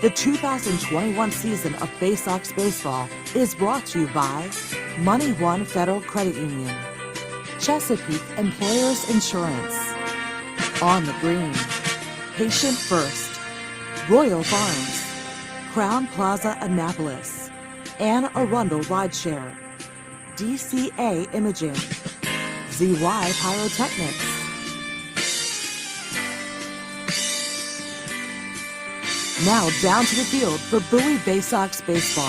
The 2021 season of Baysox Baseball is brought to you by Money One Federal Credit Union, Chesapeake Employers Insurance, On the Green, Patient First, Royal Farms, Crown Plaza Annapolis, Anne Arundel Rideshare, DCA Imaging, ZY Pyrotechnics. Now down to the field for Bowie Baysox Baseball.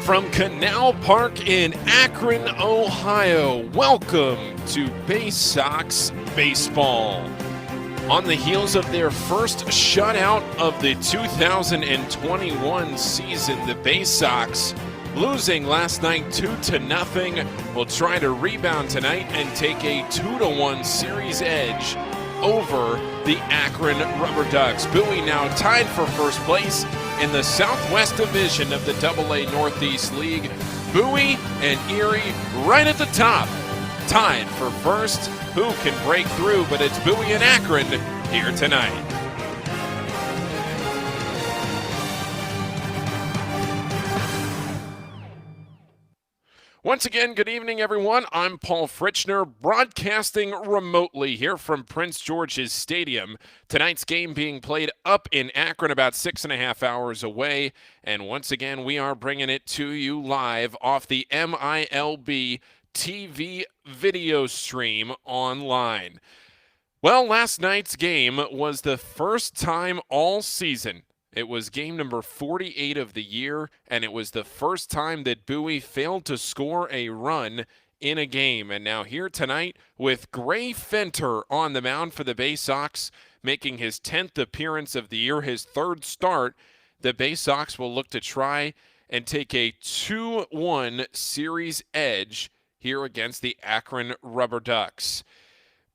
From Canal Park in Akron, Ohio, welcome to Baysox Baseball. On the heels of their first shutout of the 2021 season, the Baysox, losing last night 2-0, will try to rebound tonight and take a 2-1 series edge over the Akron RubberDucks. Bowie now tied for first place in the Southwest Division of the AA Northeast League. Bowie and Erie right at the top, tied for first. Who can break through? But it's Bowie and Akron here tonight. Once again, good evening, everyone. I'm Paul Fritchner, broadcasting remotely here from Prince George's Stadium. Tonight's game being played up in Akron, about 6.5 hours away. And once again, we are bringing it to you live off the MILB TV video stream online. Well, last night's game was the first time all season. It was game number 48 of the year, and it was the first time that Bowie failed to score a run in a game. And now here tonight with Gray Fenter on the mound for the Baysox, making his 10th appearance of the year, his third start, the Baysox will look to try and take a 2-1 series edge here against the Akron RubberDucks.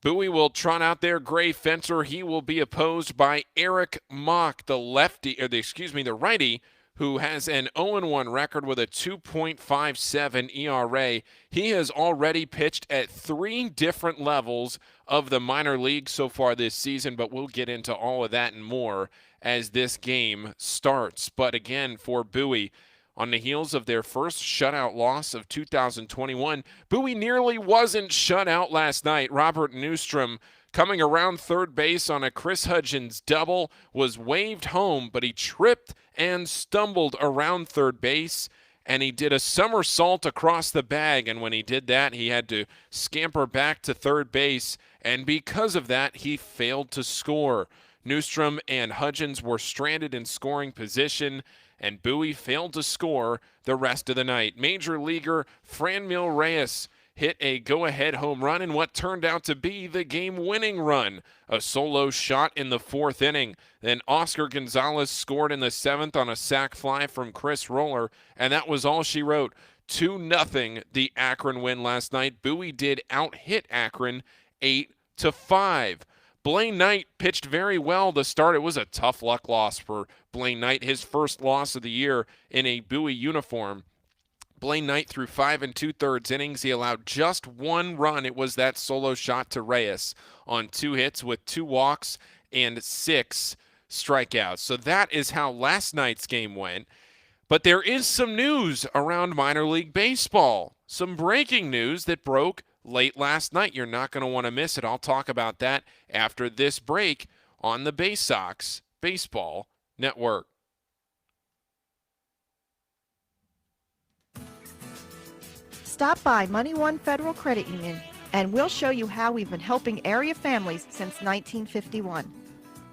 Bowie will trot out there Gray Fenter. He will be opposed by Eric Mock, the righty, who has an 0-1 record with a 2.57 ERA. He has already pitched at 3 different levels of the minor league so far this season, but we'll get into all of that and more as this game starts. But again, for Bowie, on the heels of their first shutout loss of 2021, Bowie nearly wasn't shut out last night. Robert Newstrom, coming around third base on a Chris Hudgens double, was waved home, but he tripped and stumbled around third base, and he did a somersault across the bag, and when he did that, he had to scamper back to third base, and because of that, he failed to score. Newstrom and Hudgens were stranded in scoring position, and Bowie failed to score the rest of the night. Major leaguer Franmil Reyes hit a go-ahead home run in what turned out to be the game-winning run, a solo shot in the 4th inning. Then Oscar Gonzalez scored in the 7th on a sac fly from Chris Roller, and that was all she wrote. 2-0 the Akron win last night. Bowie did out-hit Akron 8-5. Blaine Knight pitched very well to start. It was a tough luck loss for Blaine Knight, his first loss of the year in a Bowie uniform. Blaine Knight threw 5 2/3 innings. He allowed just 1 run. It was that solo shot to Reyes on 2 hits with 2 walks and 6 strikeouts. So that is how last night's game went. But there is some news around minor league baseball. Some breaking news that broke late last night. You're not going to want to miss it. I'll talk about that after this break on the Baysox Baseball Network. Stop by Money One Federal Credit Union and we'll show you how we've been helping area families since 1951.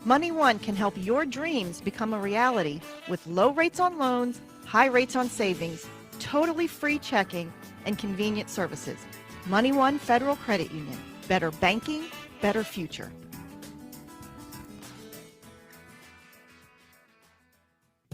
Money One can help your dreams become a reality with low rates on loans, high rates on savings, totally free checking, and convenient services. Money One Federal Credit Union. Better banking, better future.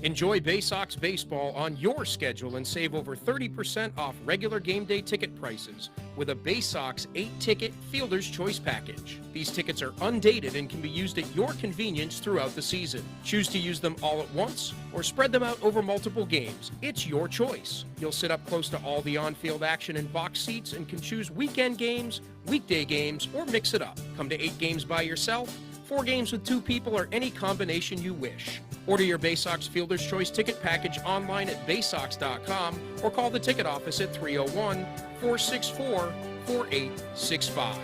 Enjoy Baysox baseball on your schedule and save over 30% off regular game day ticket prices with a Baysox 8-ticket Fielder's Choice package. These tickets are undated and can be used at your convenience throughout the season. Choose to use them all at once or spread them out over multiple games. It's your choice. You'll sit up close to all the on-field action in box seats and can choose weekend games, weekday games, or mix it up. Come to 8 games by yourself, 4 games with 2 people, or any combination you wish. Order your Baysox Fielder's Choice ticket package online at baysox.com or call the ticket office at 301-464-4865.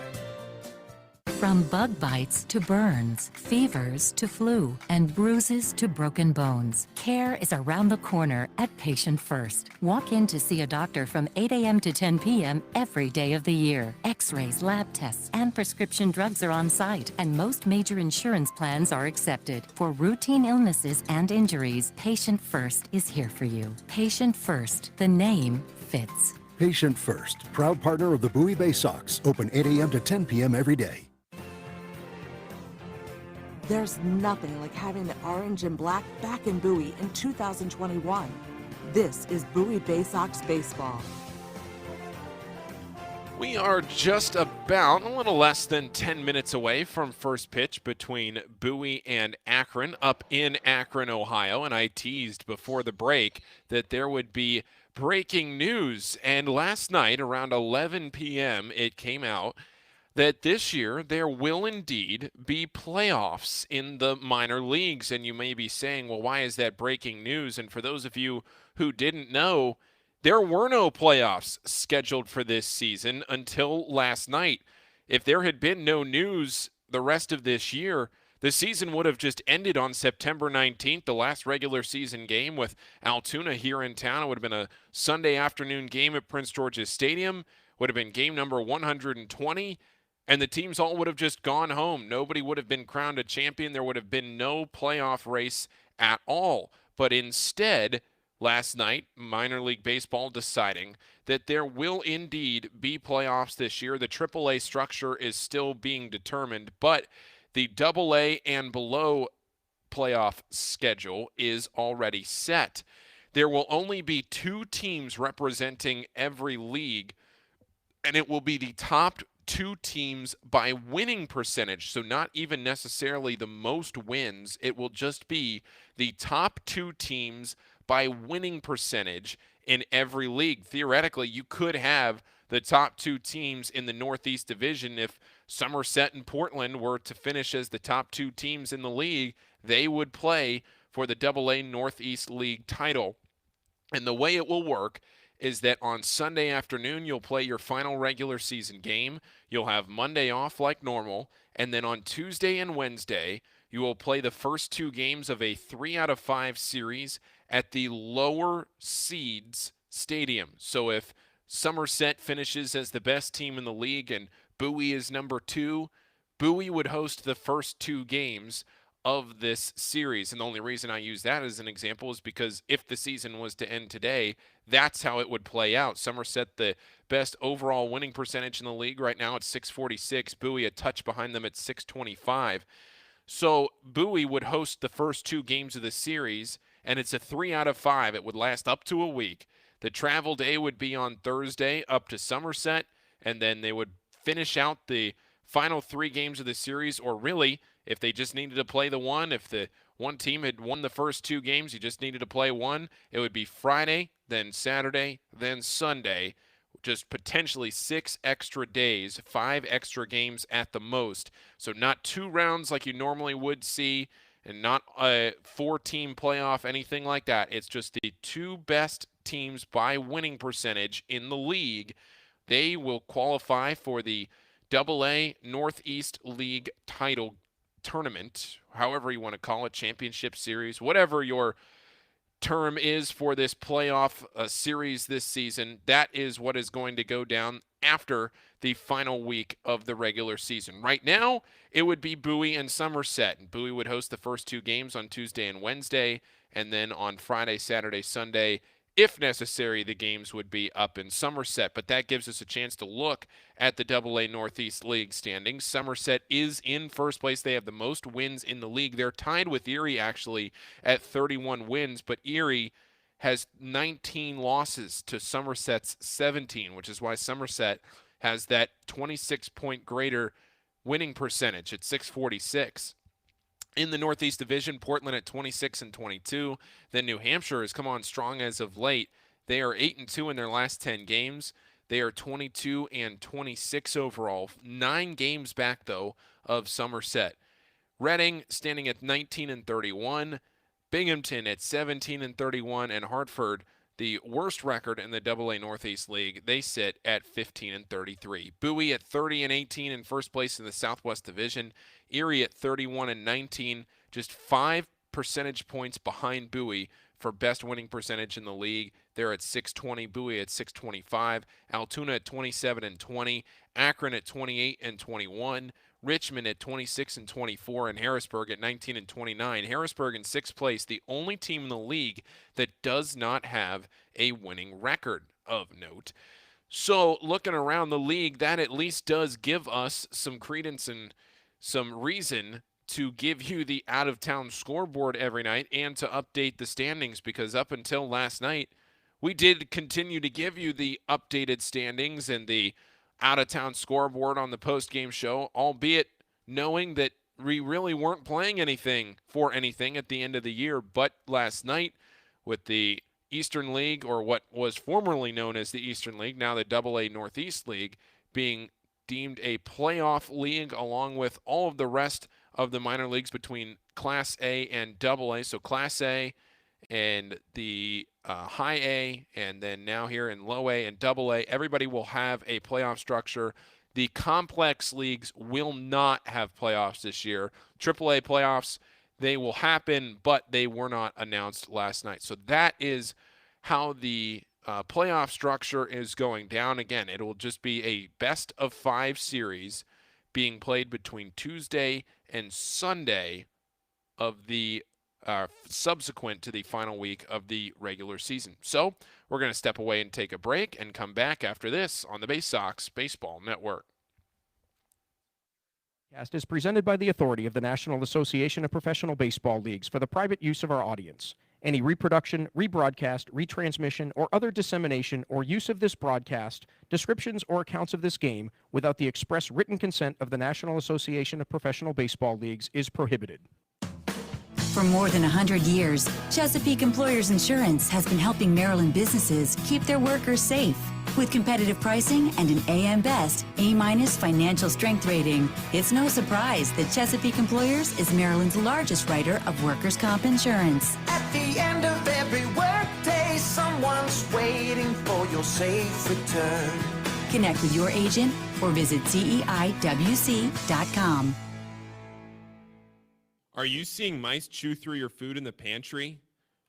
From bug bites to burns, fevers to flu, and bruises to broken bones, care is around the corner at Patient First. Walk in to see a doctor from 8 a.m. to 10 p.m. every day of the year. X-rays, lab tests, and prescription drugs are on site, and most major insurance plans are accepted. For routine illnesses and injuries, Patient First is here for you. Patient First, the name fits. Patient First, proud partner of the Bowie Baysox, open 8 a.m. to 10 p.m. every day. There's nothing like having the orange and black back in Bowie in 2021. This is Bowie Baysox Baseball. We are just about a little less than 10 minutes away from first pitch between Bowie and Akron up in Akron, Ohio. And I teased before the break that there would be breaking news. And last night around 11 p.m. it came out that this year there will indeed be playoffs in the minor leagues. And you may be saying, well, why is that breaking news? And for those of you who didn't know, there were no playoffs scheduled for this season until last night. If there had been no news the rest of this year, the season would have just ended on September 19th, the last regular season game with Altoona here in town. It would have been a Sunday afternoon game at Prince George's Stadium, would have been game number 120. And the teams all would have just gone home. Nobody would have been crowned a champion. There would have been no playoff race at all. But instead, last night, minor league baseball deciding that there will indeed be playoffs this year. The AAA structure is still being determined, but the AA and below playoff schedule is already set. There will only be 2 teams representing every league, and it will be the top 2 teams by winning percentage. So not even necessarily the most wins. It will just be the top 2 teams by winning percentage in every league. Theoretically, you could have the top 2 teams in the Northeast Division. If Somerset and Portland were to finish as the top 2 teams in the league, they would play for the AA Northeast League title. And the way it will work is that on Sunday afternoon, you'll play your final regular season game. You'll have Monday off like normal. And then on Tuesday and Wednesday, you will play the first 2 games of a 3 out of 5 series at the lower seeds stadium. So if Somerset finishes as the best team in the league and Bowie is number 2, Bowie would host the first 2 games of this series. And the only reason I use that as an example is because if the season was to end today, that's how it would play out. Somerset, the best overall winning percentage in the league right now at .646. Bowie a touch behind them at .625. So Bowie would host the first 2 games of the series, and it's a 3 out of 5. It would last up to a week. The travel day would be on Thursday up to Somerset, and then they would finish out the final 3 games of the series, or really, if they just needed to play the one, if the one team had won the first 2 games, you just needed to play one, it would be Friday, then Saturday, then Sunday, just potentially 6 extra days, 5 extra games at the most. So not 2 rounds like you normally would see, and not a 4-team playoff, anything like that. It's just the 2 best teams by winning percentage in the league. They will qualify for the AA Northeast League title tournament, however you want to call it, championship series, whatever your term is for this playoff series this season. That is what is going to go down after the final week of the regular season. Right now, it would be Bowie and Somerset. And Bowie would host the first 2 games on Tuesday and Wednesday, and then on Friday, Saturday, Sunday, if necessary, the games would be up in Somerset, but that gives us a chance to look at the AA Northeast League standings. Somerset is in first place. They have the most wins in the league. They're tied with Erie, actually, at 31 wins, but Erie has 19 losses to Somerset's 17, which is why Somerset has that 26-point greater winning percentage at 646. In the Northeast Division, Portland at 26-22. Then New Hampshire has come on strong as of late. They are 8-2 in their last 10 games. They are 22-26 overall. 9 games back, though, of Somerset. Reading standing at 19-31. Binghamton at 17-31. And Hartford, the worst record in the AA Northeast League, they sit at 15-33. Bowie at 30-18 in first place in the Southwest Division. Erie at 31-19, just 5 percentage points behind Bowie for best winning percentage in the league. They're at 620, Bowie at 625, Altoona at 27-20, Akron at 28-21, Richmond at 26-24, and Harrisburg at 19-29. Harrisburg in 6th place, the only team in the league that does not have a winning record of note. So looking around the league, that at least does give us some credence and some reason to give you the out-of-town scoreboard every night and to update the standings, because up until last night, we did continue to give you the updated standings and the out-of-town scoreboard on the post-game show, albeit knowing that we really weren't playing anything for anything at the end of the year. But last night, with the Eastern League, or what was formerly known as the Eastern League, now the AA Northeast League, being deemed a playoff league along with all of the rest of the minor leagues between Class A and AA. So Class A and the High A, and then now here in Low A and AA, everybody will have a playoff structure. The complex leagues will not have playoffs this year. AAA playoffs, they will happen, but they were not announced last night. So that is how the playoff structure is going down. Again, it will just be a best-of-5 series being played between Tuesday and Sunday of the subsequent to the final week of the regular season. So we're going to step away and take a break and come back after this on the Baysox Baseball Network. Cast is presented by the authority of the National Association of Professional Baseball Leagues for the private use of our audience. Any reproduction, rebroadcast, retransmission, or other dissemination or use of this broadcast, descriptions, or accounts of this game without the express written consent of the National Association of Professional Baseball Leagues is prohibited. For more than 100 years, Chesapeake Employers Insurance has been helping Maryland businesses keep their workers safe. With competitive pricing and an AM Best A- financial strength rating, it's no surprise that Chesapeake Employers is Maryland's largest writer of workers' comp insurance. At the end of every workday, someone's waiting for your safe return. Connect with your agent or visit CEIWC.com. Are you seeing mice chew through your food in the pantry?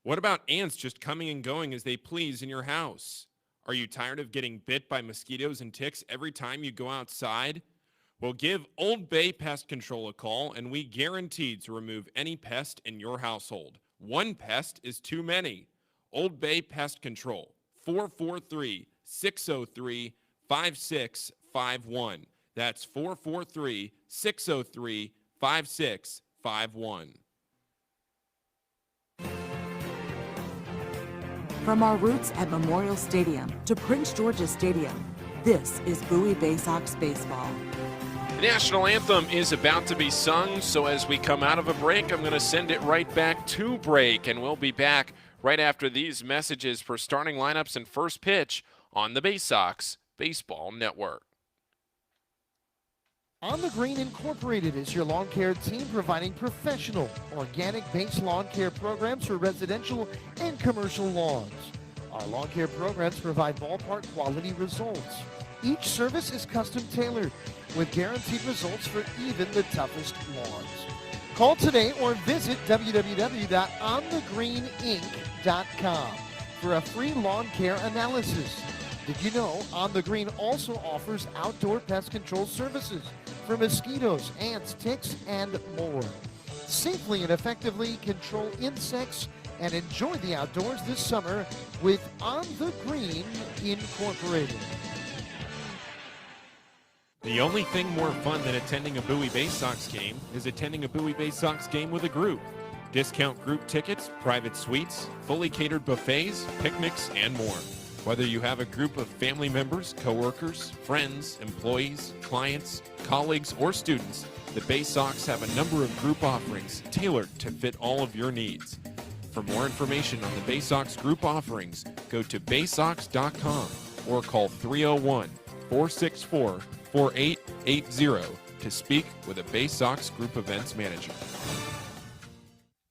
What about ants just coming and going as they please in your house? Are you tired of getting bit by mosquitoes and ticks every time you go outside? Well, give Old Bay Pest Control a call, and we guarantee to remove any pest in your household. One pest is too many. Old Bay Pest Control, 443-603-5651. That's 443-603-5651. From our roots at Memorial Stadium to Prince George's Stadium, this is Bowie Baysox Baseball. The national anthem is about to be sung, so as we come out of a break, I'm going to send it right back to break, and we'll be back right after these messages for starting lineups and first pitch on the Baysox Baseball Network. On the Green Incorporated is your lawn care team providing professional, organic-based lawn care programs for residential and commercial lawns. Our lawn care programs provide ballpark quality results. Each service is custom tailored with guaranteed results for even the toughest lawns. Call today or visit www.onthegreeninc.com for a free lawn care analysis. Did you know On the Green also offers outdoor pest control services for mosquitoes, ants, ticks, and more? Safely and effectively control insects and enjoy the outdoors this summer with On the Green Incorporated. The only thing more fun than attending a Bowie Baysox game is attending a Bowie Baysox game with a group. Discount group tickets, private suites, fully catered buffets, picnics, and more. Whether you have a group of family members, coworkers, friends, employees, clients, colleagues, or students, the Baysox have a number of group offerings tailored to fit all of your needs. For more information on the Baysox group offerings, go to baysox.com or call 301-464-4880 to speak with a Baysox Group Events Manager.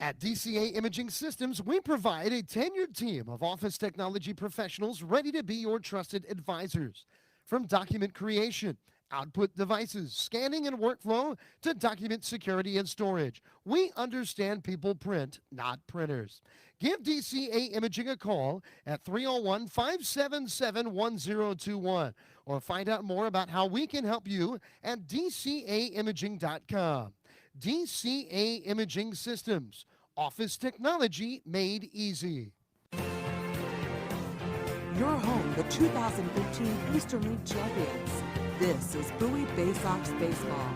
At DCA Imaging Systems, we provide a tenured team of office technology professionals ready to be your trusted advisors. From document creation, output devices, scanning and workflow, to document security and storage, we understand people print, not printers. Give DCA Imaging a call at 301-577-1021 or find out more about how we can help you at dcaimaging.com. DCA Imaging Systems, office technology made easy. Your home, the 2015 Eastern League champions. This is Bowie Baysox Baseball.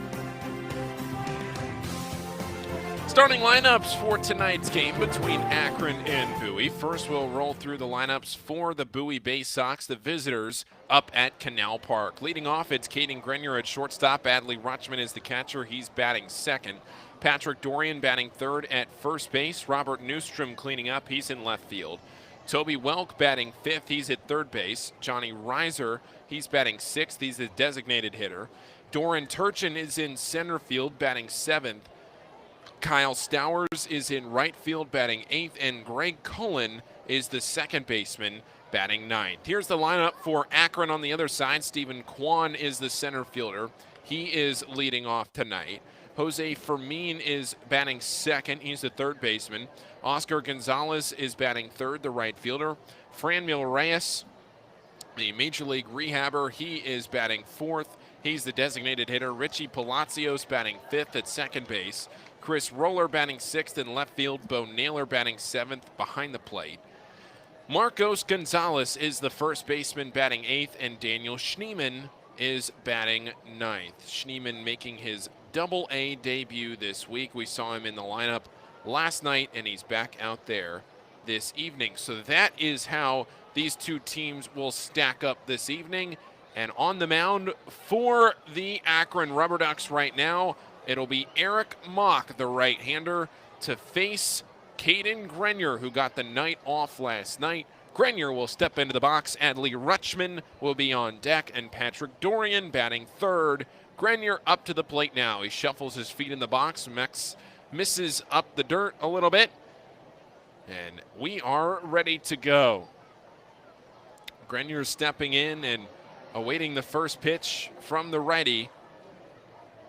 Starting lineups for tonight's game between Akron and Bowie. First, we'll roll through the lineups for the Bowie Baysox, the visitors up at Canal Park. Leading off, it's Caden Grenier at shortstop. Adley Rutschman is the catcher. He's batting second. Patrick Dorian batting third at first base. Robert Newstrom cleaning up. He's in left field. Toby Welk batting fifth. He's at third base. Johnny Reiser, he's batting sixth. He's the designated hitter. Doran Turchin is in center field batting seventh. Kyle Stowers is in right field batting eighth, and Greg Cullen is the second baseman batting ninth. Here's the lineup for Akron on the other side. Stephen Kwan is the center fielder. He is leading off tonight. Jose Fermin is batting second. He's the third baseman. Oscar Gonzalez is batting third, the right fielder. Franmil Reyes, the Major League rehabber, he is batting fourth. He's the designated hitter. Richie Palacios batting fifth at second base. Chris Roller batting sixth in left field. Bo Naylor batting seventh behind the plate. Marcos Gonzalez is the first baseman batting eighth, and Daniel Schneeman is batting ninth. Schneeman making his Double-A debut this week. We saw him in the lineup last night, and he's back out there this evening. So that is how these two teams will stack up this evening. And on the mound for the Akron RubberDucks right now, it'll be Eric Mock, the right-hander, to face Caden Grenier, who got the night off last night. Grenier will step into the box. Adley Rutschman will be on deck, and Patrick Dorian batting third. Grenier up to the plate now. He shuffles his feet in the box. Misses up the dirt a little bit. And we are ready to go. Grenier stepping in and awaiting the first pitch from the righty,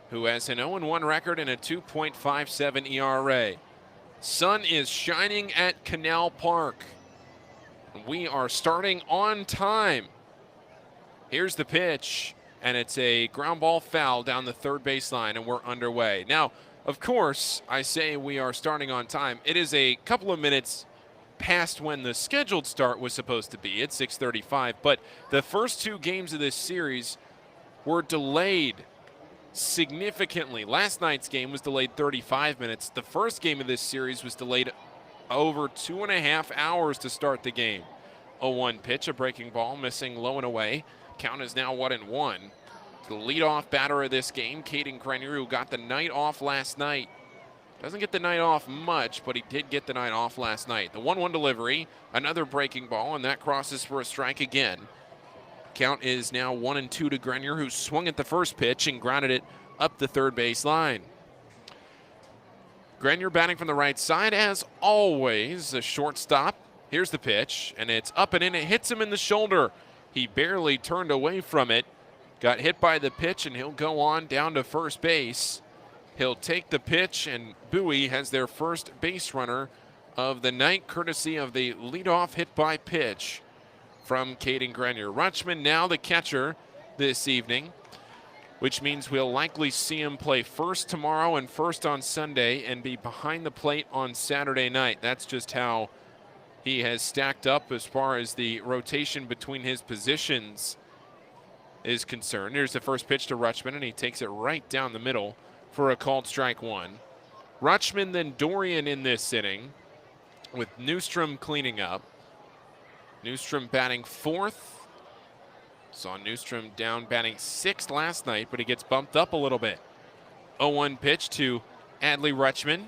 who has an 0-1 record and a 2.57 ERA. Sun is shining at Canal Park. We are starting on time. Here's the pitch, and it's a ground ball foul down the third baseline, and we're underway. Now, of course, I say we are starting on time. It is a couple of minutes past when the scheduled start was supposed to be at 6:35, but the first two games of this series were delayed significantly. Last night's game was delayed 35 minutes. The first game of this series was delayed over 2.5 hours to start the game. 0-1 pitch, a breaking ball, missing low and away. Count is now 1-1. The leadoff batter of this game, Caden Grenier, who got the night off last night. Doesn't get the night off much, but he did get the night off last night. The 1-1 delivery, another breaking ball, and that crosses for a strike again. Count is now 1-2 to Grenier, who swung at the first pitch and grounded it up the third base line. Grenier batting from the right side, as always, a shortstop. Here's the pitch, and it's up and in. It hits him in the shoulder. He barely turned away from it. Got hit by the pitch, and he'll go on down to first base. He'll take the pitch, and Bowie has their first base runner of the night, courtesy of the leadoff hit by pitch from Caden Grenier. Rutschman now the catcher this evening. which means we'll likely see him play first tomorrow and first on Sunday and be behind the plate on Saturday night. That's just how he has stacked up as far as the rotation between his positions is concerned. Here's the first pitch to Rutschman, and he takes it right down the middle for a called strike one. Rutschman, then Dorian in this inning, with Newstrom cleaning up. Newstrom batting fourth. Saw Newstrom down batting sixth last night, but he gets bumped up a little bit. 0-1 pitch to Adley Rutschman,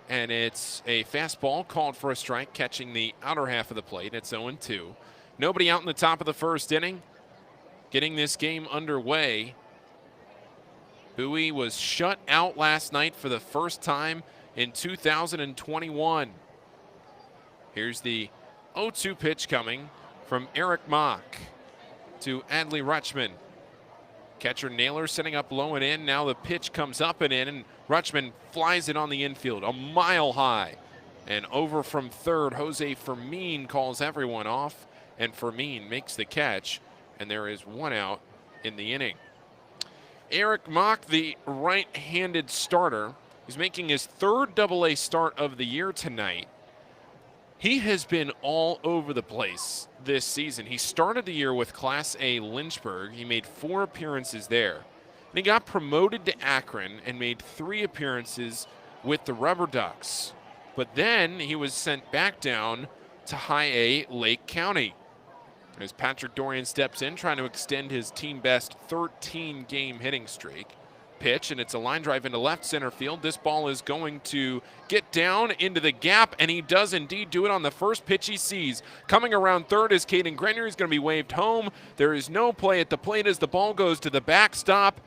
and it's a fastball called for a strike, catching the outer half of the plate. It's 0-2. Nobody out in the top of the first inning. Getting this game underway. Bowie was shut out last night for the first time in 2021. Here's the 0-2 pitch coming from Eric Mock to Adley Rutschman. Catcher Naylor setting up low and in. Now the pitch comes up and in, and Rutschman flies it on the infield a mile high. And over from third, Jose Fermin calls everyone off, and Fermin makes the catch, and there is one out in the inning. Eric Mock, the right-handed starter, is making his third AA start of the year tonight. He has been all over the place this season. He started the year with Class A Lynchburg. He made 4 appearances there. And he got promoted to Akron and made 3 appearances with the RubberDucks. But then he was sent back down to High A Lake County. As Patrick Dorian steps in, trying to extend his team-best 13-game hitting streak. Pitch, and it's a line drive into left center field. This ball is going to get down into the gap, and he does indeed do it on the first pitch he sees. Coming around third is Caden Grenier. He's going to be waved home. There is no play at the plate as the ball goes to the backstop,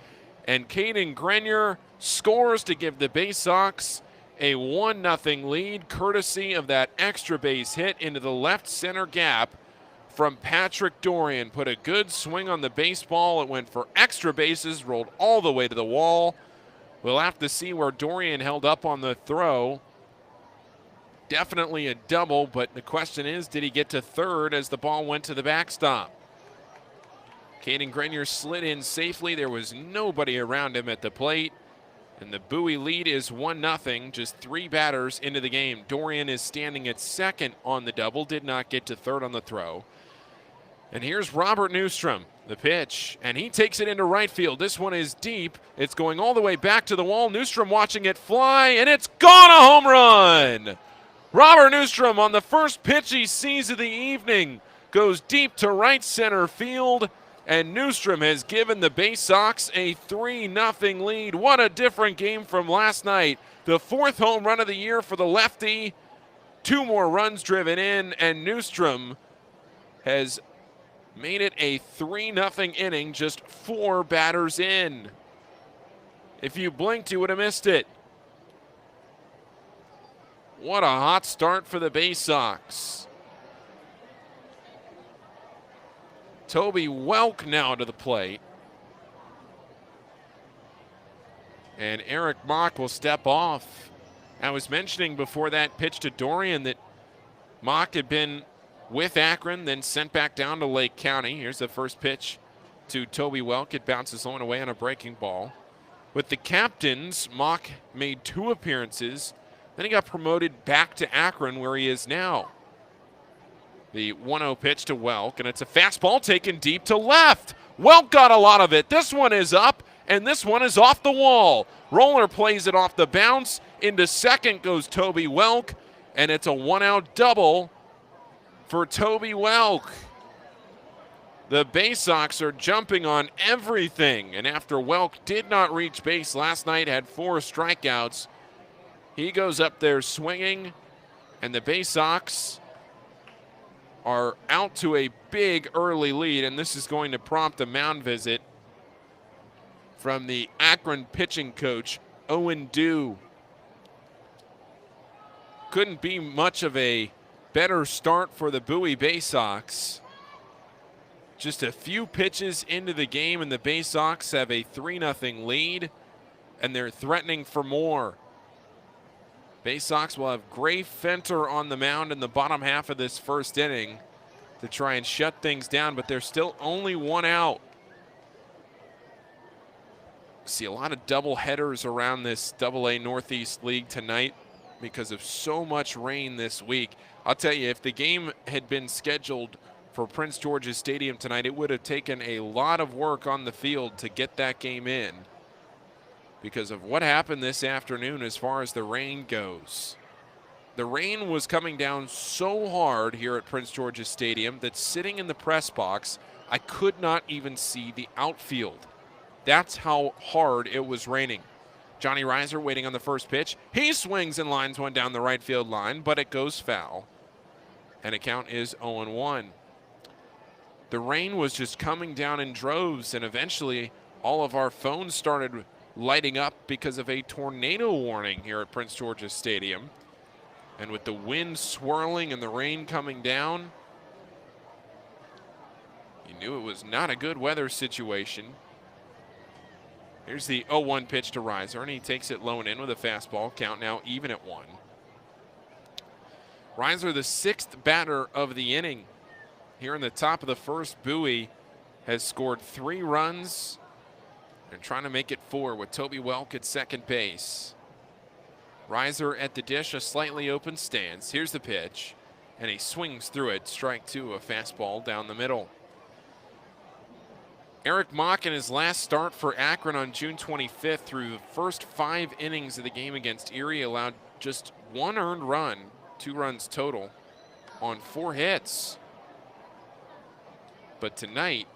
and Caden Grenier scores to give the Baysox a 1-0 lead, courtesy of that extra base hit into the left center gap from Patrick Dorian. Put a good swing on the baseball. It went for extra bases, rolled all the way to the wall. We'll have to see where Dorian held up on the throw. Definitely a double, but the question is, did he get to third as the ball went to the backstop? Caden Grenier slid in safely. There was nobody around him at the plate. And the Bowie lead is 1-0, just 3 batters into the game. Dorian is standing at second on the double, did not get to third on the throw. And here's Robert Newstrom, the pitch, and he takes it into right field. This one is deep. It's going all the way back to the wall. Newstrom watching it fly, and it's gone, a home run! Robert Newstrom, on the first pitch he sees of the evening, goes deep to right center field, and Newstrom has given the Baysox a 3-0 lead. What a different game from last night. The 4th home run of the year for the lefty. 2 more runs driven in, and Newstrom has made it a 3-0 inning, just 4 batters in. If you blinked, you would have missed it. What a hot start for the Baysox. Toby Welk now to the plate. And Eric Mock will step off. I was mentioning before that pitch to Dorian that Mock had been with Akron, then sent back down to Lake County. Here's the first pitch to Toby Welk. It bounces on away on a breaking ball. With the Captains, Mock made 2 appearances. Then he got promoted back to Akron, where he is now. The 1-0 pitch to Welk, and it's a fastball taken deep to left. Welk got a lot of it. This one is up, and this one is off the wall. Roller plays it off the bounce. Into second goes Toby Welk, and it's a 1-out double for Toby Welk. The Baysox are jumping on everything, and after Welk did not reach base last night, had 4 strikeouts, he goes up there swinging, and the Baysox are out to a big early lead, and this is going to prompt a mound visit from the Akron pitching coach, Owen Dew. Couldn't be much of a better start for the Bowie Baysox. Just a few pitches into the game, and the Baysox have a 3-0 lead, and they're threatening for more. Baysox will have Gray Fenter on the mound in the bottom half of this first inning to try and shut things down, but there's still only 1 out. See a lot of double headers around this AA Northeast League tonight because of so much rain this week. I'll tell you, if the game had been scheduled for Prince George's Stadium tonight, it would have taken a lot of work on the field to get that game in because of what happened this afternoon as far as the rain goes. The rain was coming down so hard here at Prince George's Stadium that sitting in the press box, I could not even see the outfield. That's how hard it was raining. Johnny Reiser waiting on the first pitch. He swings and lines one down the right field line, but it goes foul. And a count is 0-1. The rain was just coming down in droves, and eventually all of our phones started lighting up because of a tornado warning here at Prince George's Stadium. And with the wind swirling and the rain coming down, you knew it was not a good weather situation. Here's the 0-1 pitch to Reiser, and he takes it low and in with a fastball. Count now even at 1. Reiser, the 6th batter of the inning. Here in the top of the first, Bowie has scored 3 runs and trying to make it 4 with Toby Welk at second base. Reiser at the dish, a slightly open stance. Here's the pitch, and he swings through it. Strike 2, a fastball down the middle. Eric Mock in his last start for Akron on June 25th through the first 5 innings of the game against Erie allowed just 1 earned run, 2 runs total on 4 hits. But tonight,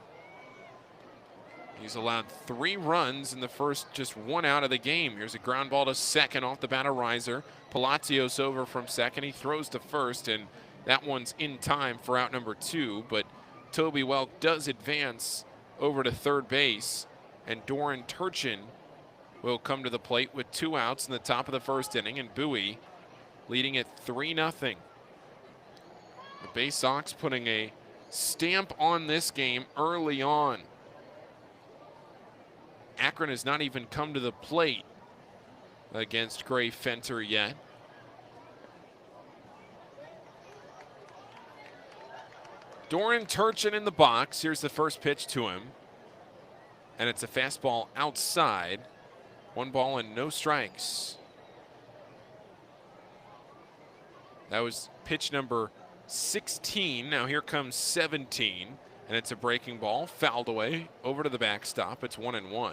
he's allowed 3 runs in the first just 1 out of the game. Here's a ground ball to second off the bat of Reiser. Palacios over from second. He throws to first, and that one's in time for out number 2. But Toby Welk does advance over to third base, and Doran Turchin will come to the plate with 2 outs in the top of the first inning, and Bowie leading at 3-0. The Baysox putting a stamp on this game early on. Akron has not even come to the plate against Gray Fenter yet. Doran Turchin in the box. Here's the first pitch to him. And it's a fastball outside. 1 ball and no strikes. That was pitch number 16. Now here comes 17. And it's a breaking ball, fouled away, over to the backstop. It's 1-1.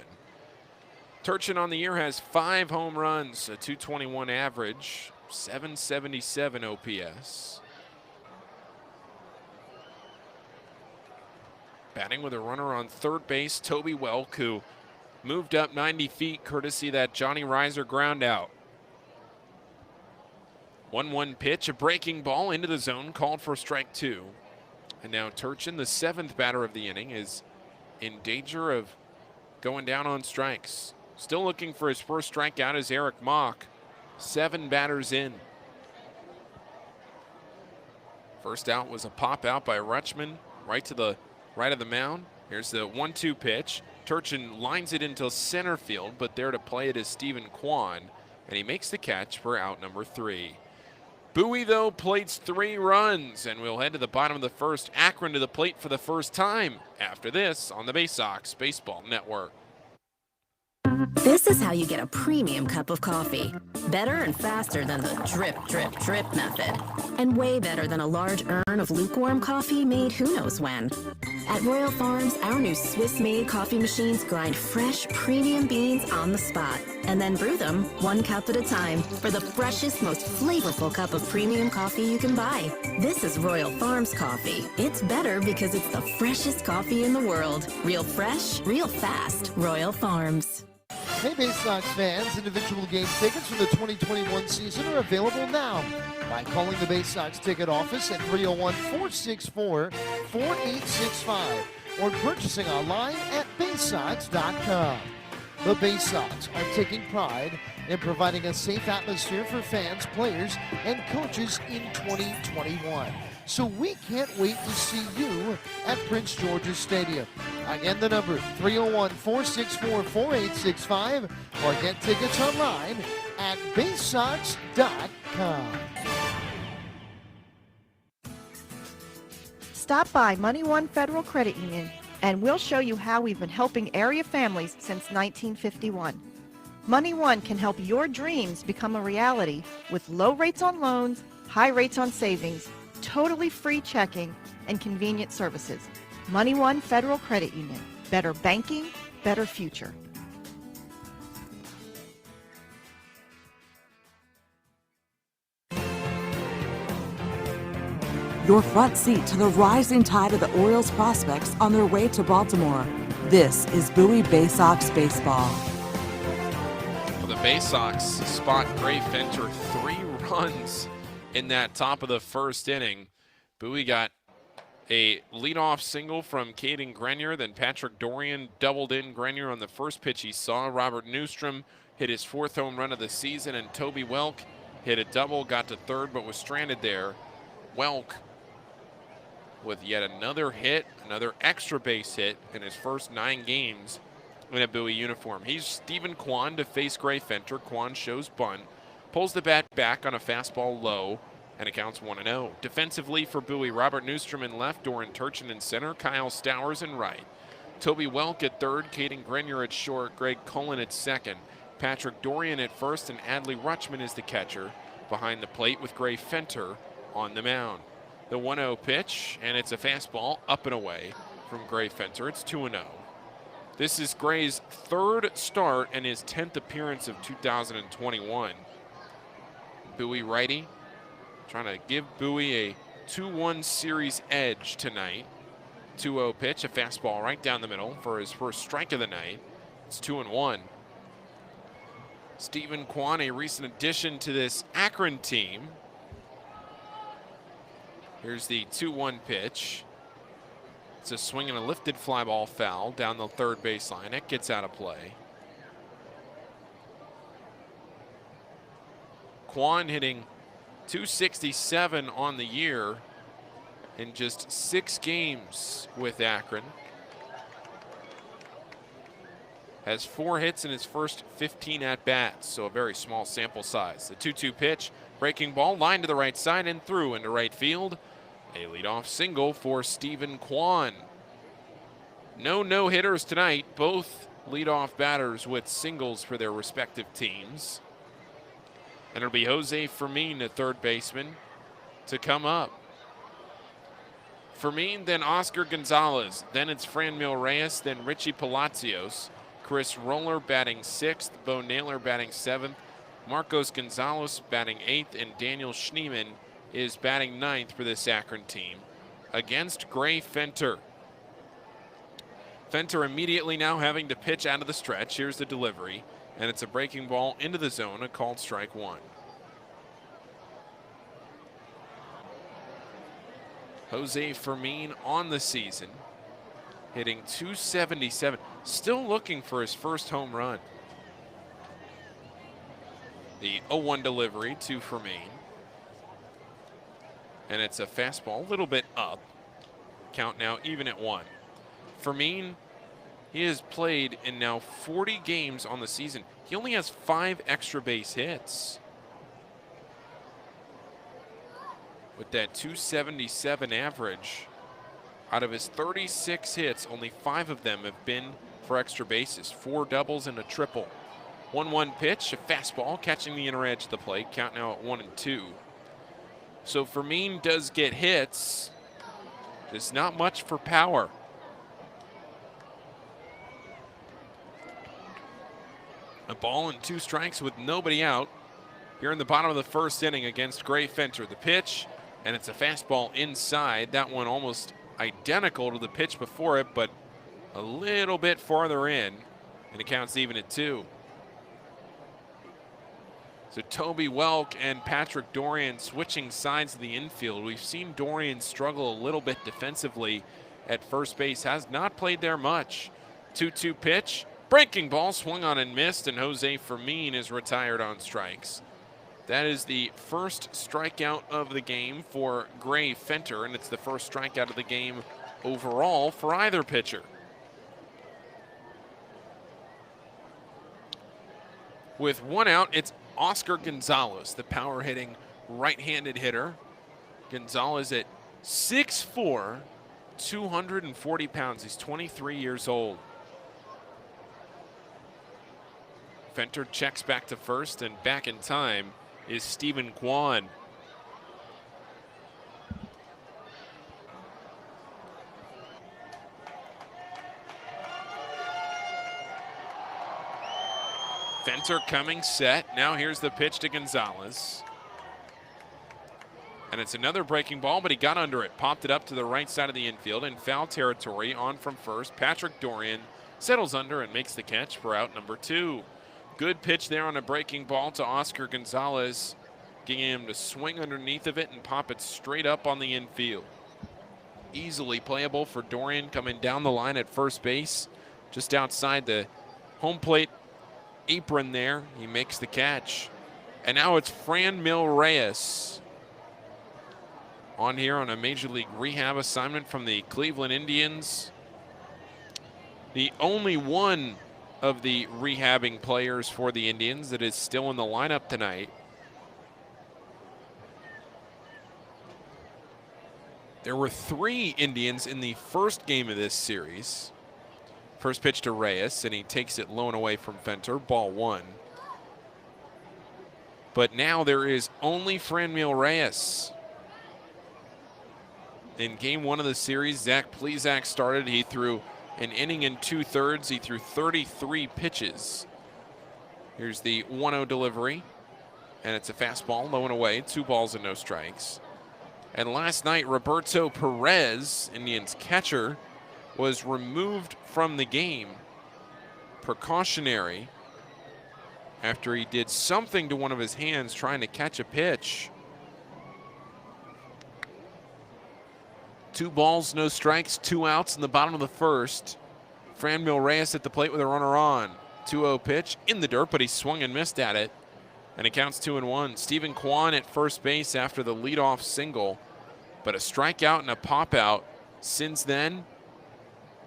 Turchin on the year has 5 home runs, a .221 average, .777 OPS. Batting with a runner on third base, Toby Welk, who moved up 90 feet courtesy of that Johnny Reiser ground out. 1-1 pitch, a breaking ball into the zone, called for strike 2. And now Turchin, the 7th batter of the inning, is in danger of going down on strikes. Still looking for his first strikeout is Eric Mock. 7 batters in. First out was a pop out by Rutschman, right to the right of the mound. Here's the 1-2 pitch. Turchin lines it into center field, but there to play it is Stephen Kwan, and he makes the catch for out number 3. Bowie, though, plates 3 runs, and we'll head to the bottom of the first. Akron to the plate for the first time after this on the Baysox Baseball Network. This is how you get a premium cup of coffee. Better and faster than the drip, drip, drip method. And way better than a large urn of lukewarm coffee made who knows when. At Royal Farms, our new Swiss-made coffee machines grind fresh, premium beans on the spot and then brew them 1 cup at a time for the freshest, most flavorful cup of premium coffee you can buy. This is Royal Farms coffee. It's better because it's the freshest coffee in the world. Real fresh, real fast. Royal Farms. Hey, Baysox fans, individual game tickets for the 2021 season are available now by calling the Baysox ticket office at 301-464-4865 or purchasing online at Baysox.com. The Baysox are taking pride in providing a safe atmosphere for fans, players, and coaches in 2021. So we can't wait to see you at Prince George's Stadium. Again, the number 301-464-4865 or get tickets online at Baysox.com. Stop by Money One Federal Credit Union and we'll show you how we've been helping area families since 1951. Money One can help your dreams become a reality with low rates on loans, high rates on savings, totally free checking, and convenient services. Money One Federal Credit Union. Better banking, better future. Your front seat to the rising tide of the Orioles prospects on their way to Baltimore. This is Bowie Baysox Baseball. For the Baysox, spot Gray Fenter 3 runs in that top of the first inning. Bowie got a leadoff single from Caden Grenier, then Patrick Dorian doubled in Grenier on the first pitch he saw. Robert Newstrom hit his 4th home run of the season, and Toby Welk hit a double, got to third, but was stranded there. Welk with yet another hit, another extra base hit in his first 9 games in a Bowie uniform. He's Stephen Kwan to face Gray Fenter. Kwan shows bunt, pulls the bat back on a fastball low, and it counts 1-0. Defensively for Bowie, Robert Newstrom in left, Doran Turchin in center, Kyle Stowers in right. Toby Welk at third, Caden Grenier at short, Greg Cullen at second, Patrick Dorian at first, and Adley Rutschman is the catcher behind the plate with Gray Fenter on the mound. The 1-0 pitch, and it's a fastball up and away from Gray Fenter. It's 2-0. This is Gray's 3rd start and his 10th appearance of 2021. Bowie righty trying to give Bowie a 2-1 series edge tonight. 2-0 pitch, a fastball right down the middle for his first strike of the night. It's 2-1. Stephen Kwan, a recent addition to this Akron team. Here's the 2-1 pitch. It's a swing and a lifted fly ball foul down the third baseline. It gets out of play. Kwan hitting .267 on the year in just 6 games with Akron. Has 4 hits in his first 15 at-bats, so a very small sample size. The 2-2 pitch, breaking ball, line to the right side and through into right field. A leadoff single for Stephen Kwan. No no-hitters tonight. Both leadoff batters with singles for their respective teams. And it'll be Jose Fermin, the third baseman, to come up. Fermin, then Oscar Gonzalez. Then it's Franmil Reyes, then Richie Palacios. Chris Roller batting 6th, Bo Naylor batting 7th, Marcos Gonzalez batting 8th, and Daniel Schneeman is batting 9th for this Akron team against Gray Fenter. Fenter immediately now having to pitch out of the stretch. Here's the delivery, and it's a breaking ball into the zone, a called strike 1. Jose Fermin on the season, hitting .277, still looking for his first home run. The 0-1 delivery to Fermin. And it's a fastball, a little bit up. Count now even at 1. Fermin, he has played in now 40 games on the season. He only has 5 extra base hits. With that .277 average, out of his 36 hits, only 5 of them have been for extra bases. 4 doubles and a triple. 1-1 pitch, a fastball, catching the inner edge of the plate. Count now at 1-2. So Fermin does get hits, just not much for power. A ball and 2 strikes with nobody out here in the bottom of the first inning against Gray Fenter. The pitch, and it's a fastball inside. That one almost identical to the pitch before it, but a little bit farther in, and it counts even at 2. So Toby Welk and Patrick Dorian switching sides of the infield. We've seen Dorian struggle a little bit defensively at first base. Has not played there much. 2-2 pitch. Breaking ball swung on and missed, and Jose Fermin is retired on strikes. That is the first strikeout of the game for Gray Fenter, and it's the first strikeout of the game overall for either pitcher. With 1 out, it's Oscar Gonzalez, the power-hitting right-handed hitter. Gonzalez at 6'4", 240 pounds. He's 23 years old. Fenter checks back to first, and back in time is Stephen Kwan. Fenter coming set. Now here's the pitch to Gonzalez. And it's another breaking ball, but he got under it. Popped it up to the right side of the infield in foul territory. On from first. Patrick Dorian settles under and makes the catch for out number 2. Good pitch there on a breaking ball to Oscar Gonzalez, getting him to swing underneath of it and pop it straight up on the infield. Easily playable for Dorian, coming down the line at first base, just outside the home plate apron there. He makes the catch. And now it's Franmil Reyes on here on a Major League rehab assignment from the Cleveland Indians. The only one of the rehabbing players for the Indians that is still in the lineup tonight. There were 3 Indians in the first game of this series. First pitch to Reyes, and he takes it low and away from Fenter, ball 1. But now there is only Franmil Reyes. In game 1 of the series, Zach Plesac started. He threw an inning and 2/3. He threw 33 pitches. Here's the 1-0 delivery, and it's a fastball, low and away, 2 balls and no strikes. And last night, Roberto Perez, Indians catcher, was removed from the game, precautionary, after he did something to one of his hands trying to catch a pitch. 2 balls, no strikes, 2 outs in the bottom of the first. Franmil Reyes at the plate with a runner on. 2-0 pitch in the dirt, but he swung and missed at it. And it counts 2-1. Stephen Kwan at first base after the leadoff single. But a strikeout and a pop out since then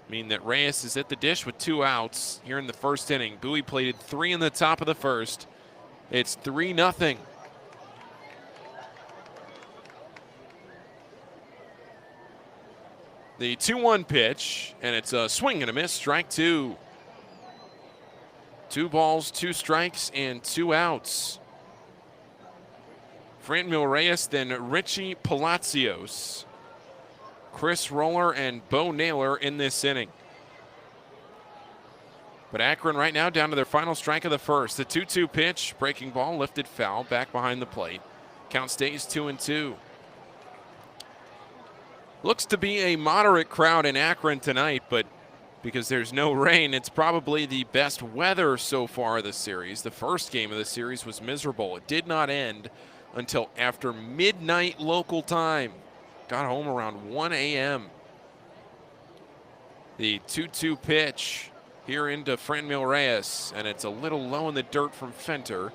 mean that Reyes is at the dish with 2 outs here in the first inning. Bowie plated 3 in the top of the first. It's 3-0. The 2-1 pitch, and it's a swing and a miss, strike 2. 2 balls, 2 strikes, and 2 outs. Franmil Reyes, then Richie Palacios, Chris Roller, and Bo Naylor in this inning. But Akron right now down to their final strike of the first. The 2-2 pitch, breaking ball, lifted foul, back behind the plate. Count stays 2-2. Looks to be a moderate crowd in Akron tonight, but because there's no rain, it's probably the best weather so far of the series. The first game of the series was miserable. It did not end until after midnight local time. Got home around 1 a.m. The 2-2 pitch here into Franmil Reyes, and it's a little low in the dirt from Fenter,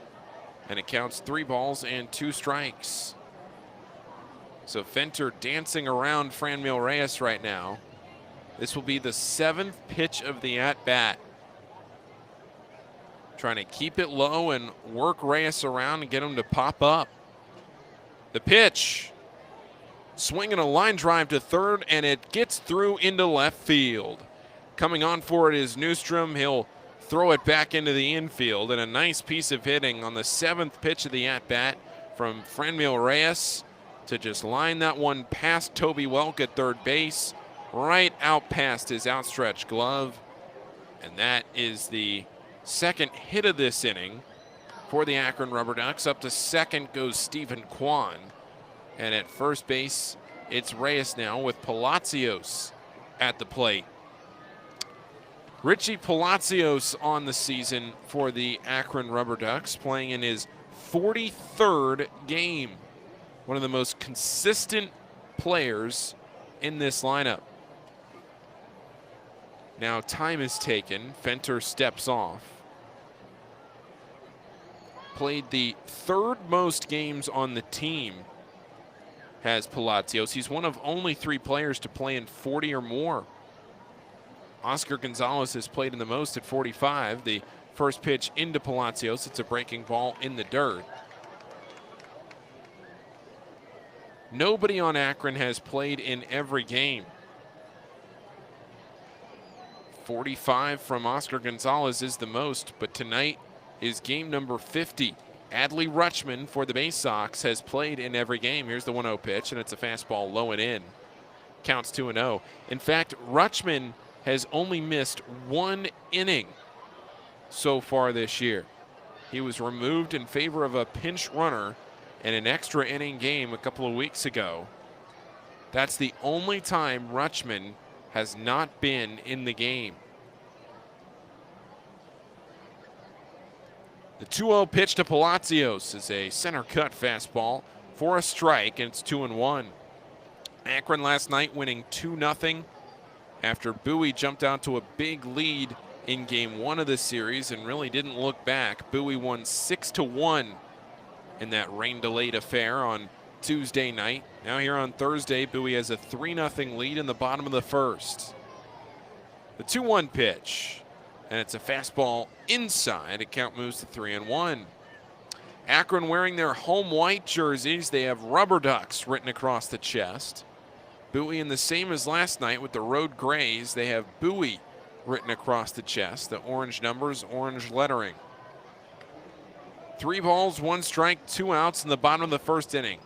and it counts 3 balls and 2 strikes. So Fenter dancing around Franmil Reyes right now. This will be the 7th pitch of the at-bat. Trying to keep it low and work Reyes around and get him to pop up. The pitch. Swinging a line drive to third, and it gets through into left field. Coming on for it is Newstrom. He'll throw it back into the infield, and a nice piece of hitting on the 7th pitch of the at-bat from Franmil Reyes to just line that one past Toby Welk at third base, right out past his outstretched glove. And that is the 2nd hit of this inning for the Akron RubberDucks. Up to second goes Stephen Kwan. And at first base, it's Reyes now with Palacios at the plate. Richie Palacios on the season for the Akron RubberDucks, playing in his 43rd game. One of the most consistent players in this lineup. Now time is taken. Fenter steps off. Played the 3rd most games on the team, has Palacios. He's one of only 3 players to play in 40 or more. Oscar Gonzalez has played in the most at 45. The first pitch into Palacios. It's a breaking ball in the dirt. Nobody on Akron has played in every game. 45 from Oscar Gonzalez is the most, but tonight is game number 50. Adley Rutschman for the Baysox has played in every game. Here's the 1-0 pitch, and it's a fastball low and in. Counts 2-0. In fact, Rutschman has only missed 1 inning so far this year. He was removed in favor of a pinch runner in an extra inning game a couple of weeks ago. That's the only time Rutschman has not been in the game. The 2-0 pitch to Palacios is a center cut fastball for a strike, and it's 2-1. Akron last night winning 2-0 after Bowie jumped out to a big lead in game 1 of the series and really didn't look back. Bowie won 6-1 in that rain-delayed affair on Tuesday night. Now here on Thursday, Bowie has a 3-0 lead in the bottom of the first. The 2-1 pitch, and it's a fastball inside. A count moves to 3-1. Akron wearing their home white jerseys. They have RubberDucks written across the chest. Bowie in the same as last night with the road grays. They have Bowie written across the chest. The orange numbers, orange lettering. 3 balls, 1 strike, 2 outs in the bottom of the first inning.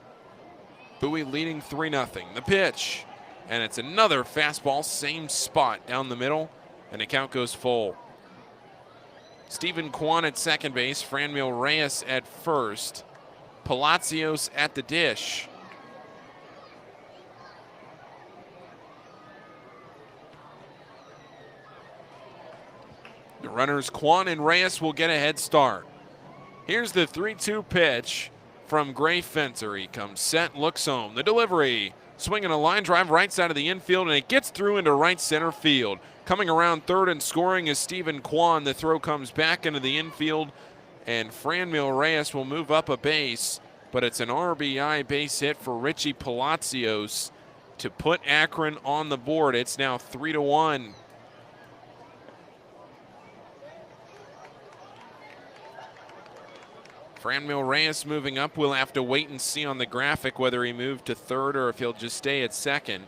Bowie leading 3-0. The pitch, and it's another fastball, same spot down the middle, and the count goes full. Stephen Kwan at second base, Franmil Reyes at first, Palacios at the dish. The runners Kwan and Reyes will get a head start. Here's the 3-2 pitch from Gray Fenter. He comes set, looks home. The delivery, swinging a line drive right side of the infield, and it gets through into right center field. Coming around third and scoring is Stephen Kwan. The throw comes back into the infield, and Franmil Reyes will move up a base, but it's an RBI base hit for Richie Palacios to put Akron on the board. It's now 3-1. Franmil Reyes moving up. We'll have to wait and see on the graphic whether he moved to third or if he'll just stay at second.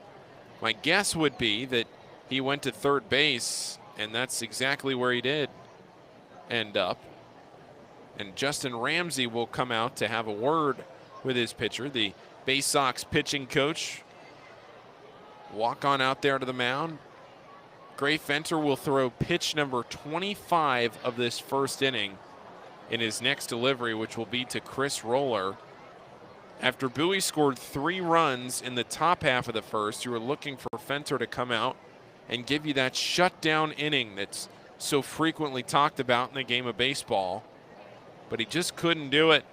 My guess would be that he went to third base, and that's exactly where he did end up. And Justin Ramsey will come out to have a word with his pitcher. The Baysox pitching coach walk on out there to the mound. Gray Fenter will throw pitch number 25 of this first inning in his next delivery, which will be to Chris Roller. After Bowie scored 3 runs in the top half of the first, you were looking for Fenter to come out and give you that shutdown inning that's so frequently talked about in the game of baseball. But he just couldn't do it.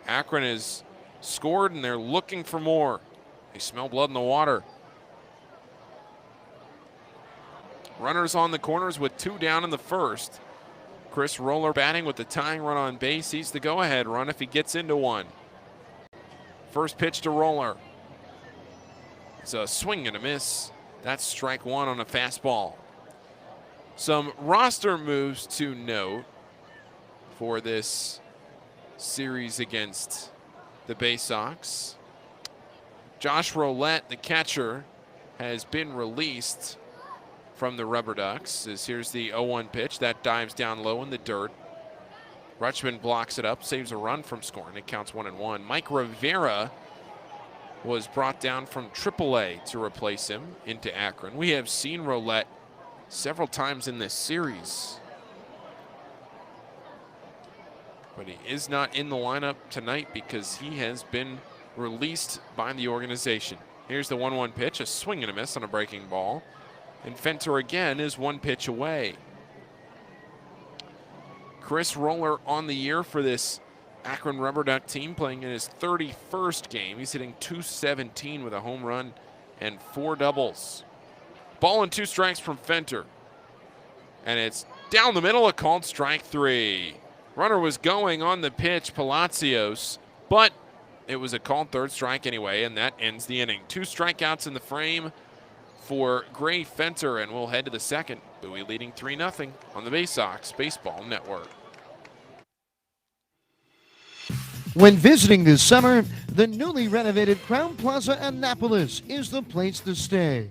Akron has scored, and they're looking for more. They smell blood in the water. Runners on the corners with 2 down in the first. Chris Roller batting with the tying run on base. He's the go-ahead run if he gets into one. First pitch to Roller. It's a swing and a miss. That's strike 1 on a fastball. Some roster moves to note for this series against the Baysox. Josh Roulette, the catcher, has been released from the RubberDucks. As here's the 0-1 pitch. That dives down low in the dirt. Rutschman blocks it up, saves a run from scoring. It counts 1-1. Mike Rivera was brought down from AAA to replace him into Akron. We have seen Roulette several times in this series, but he is not in the lineup tonight because he has been released by the organization. Here's the 1-1 pitch, a swing and a miss on a breaking ball. And Fenter again is 1 pitch away. Chris Roller on the year for this Akron RubberDuck team, playing in his 31st game. He's hitting .217 with a home run and 4 doubles. Ball and 2 strikes from Fenter. And it's down the middle, a called strike 3. Runner was going on the pitch, Palacios, but it was a called third strike anyway, and that ends the inning. 2 strikeouts in the frame for Gray Fenter, and we'll head to the second. Bowie leading 3-0 on the Baysox Baseball Network. When visiting this summer, the newly renovated Crowne Plaza Annapolis is the place to stay.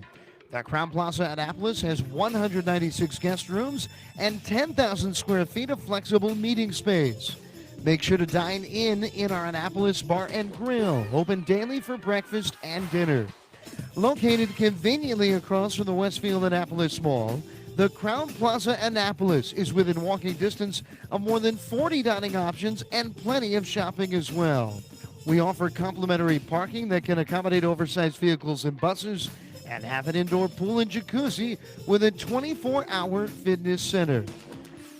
The Crown Plaza Annapolis has 196 guest rooms and 10,000 square feet of flexible meeting space. Make sure to dine in our Annapolis Bar and Grill, open daily for breakfast and dinner. Located conveniently across from the Westfield Annapolis Mall, the Crown Plaza Annapolis is within walking distance of more than 40 dining options and plenty of shopping as well. We offer complimentary parking that can accommodate oversized vehicles and buses, and have an indoor pool and jacuzzi with a 24-hour fitness center.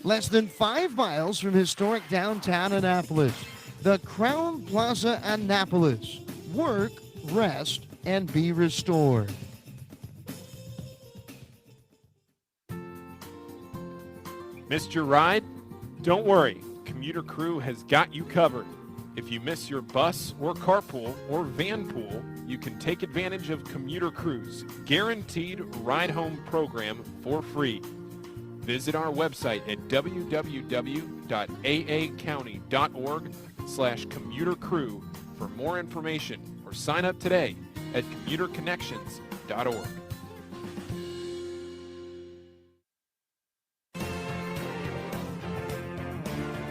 Less than 5 miles from historic downtown Annapolis, the Crown Plaza Annapolis. Work, rest, and be restored. Missed your ride? Don't worry, Commuter Crew has got you covered. If you miss your bus or carpool or van pool, you can take advantage of Commuter Crew's guaranteed ride-home program for free. Visit our website at www.aacounty.org/commutercrew for more information or sign up today at commuterconnections.org.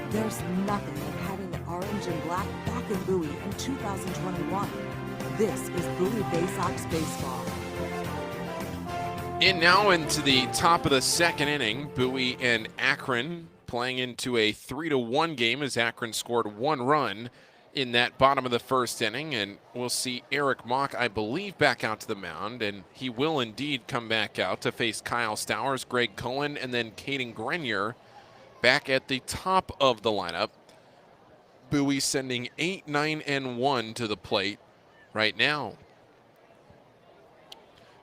There's nothing like having the orange and black back in Bowie in 2021. This is Bowie Baysox Baseball. And now into the top of the second inning, Bowie and Akron playing into a 3-1 game as Akron scored 1 run in that bottom of the first inning. And we'll see Eric Mock, I believe, back out to the mound. And he will indeed come back out to face Kyle Stowers, Greg Cullen, and then Caden Grenier back at the top of the lineup. Bowie sending 8, 9, and 1 to the plate right now.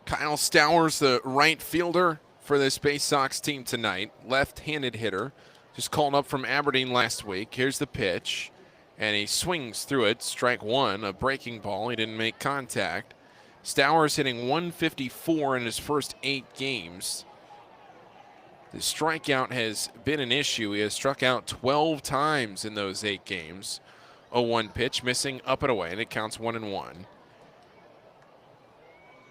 Kyle Stowers, the right fielder for this Baysox team tonight, left-handed hitter, just called up from Aberdeen last week. Here's the pitch, and he swings through it. Strike one, a breaking ball. He didn't make contact. Stowers hitting 154 in his first 8 games. The strikeout has been an issue. He has struck out 12 times in those 8 games. 0-1 pitch, missing up and away, and it counts 1-1.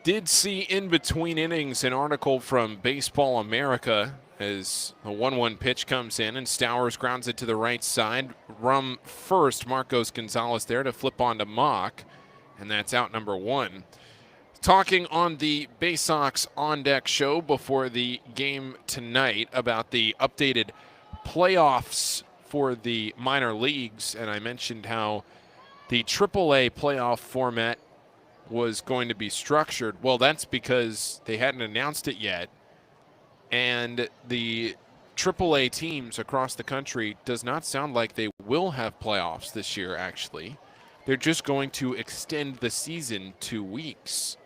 Did see in between innings an article from Baseball America as a 1-1 pitch comes in and Stowers grounds it to the right side. Rum first, Marcos Gonzalez there to flip on to Mock, and that's out number 1. Talking on the Baysox On Deck show before the game tonight about the updated playoffs for the minor leagues, and I mentioned how the AAA playoff format was going to be structured. Well, that's because they hadn't announced it yet, and the AAA teams across the country does not sound like they will have playoffs this year, actually. They're just going to extend the season 2 weeks.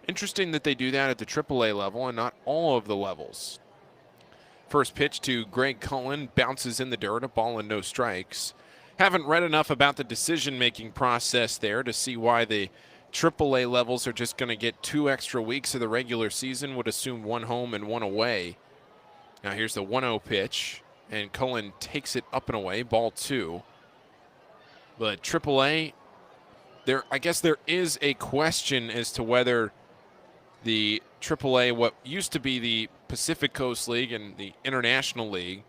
Interesting that they do that at the AAA level and not all of the levels. First pitch to Greg Cullen, bounces in the dirt, a ball and no strikes. Haven't read enough about the decision-making process there to see why the AAA levels are just going to get 2 extra weeks of the regular season, would assume 1 home and 1 away. Now here's the 1-0 pitch, and Cullen takes it up and away, ball 2. But AAA, I guess there is a question as to whether the AAA, what used to be the Pacific Coast League and the International League,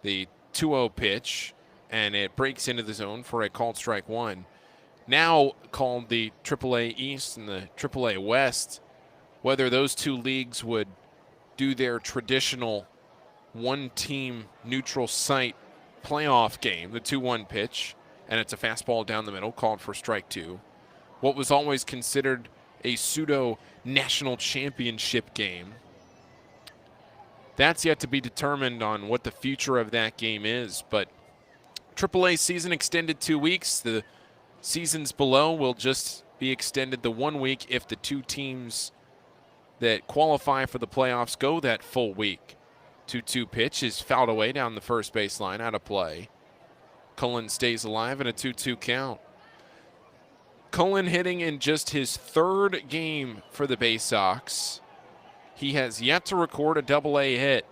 the 2-0 pitch, and it breaks into the zone for a called strike 1. Now called the AAA East and the AAA West, whether those 2 leagues would do their traditional 1-team neutral site playoff game, the 2-1 pitch, and it's a fastball down the middle called for strike 2. What was always considered a pseudo national championship game. That's yet to be determined on what the future of that game is, but AAA season extended 2 weeks. The seasons below will just be extended the 1 week if the 2 teams that qualify for the playoffs go that full week. 2-2 pitch is fouled away down the first baseline, out of play. Cullen stays alive in a 2-2 count. Cullen hitting in just his 3rd game for the Baysox. He has yet to record a double-A hit.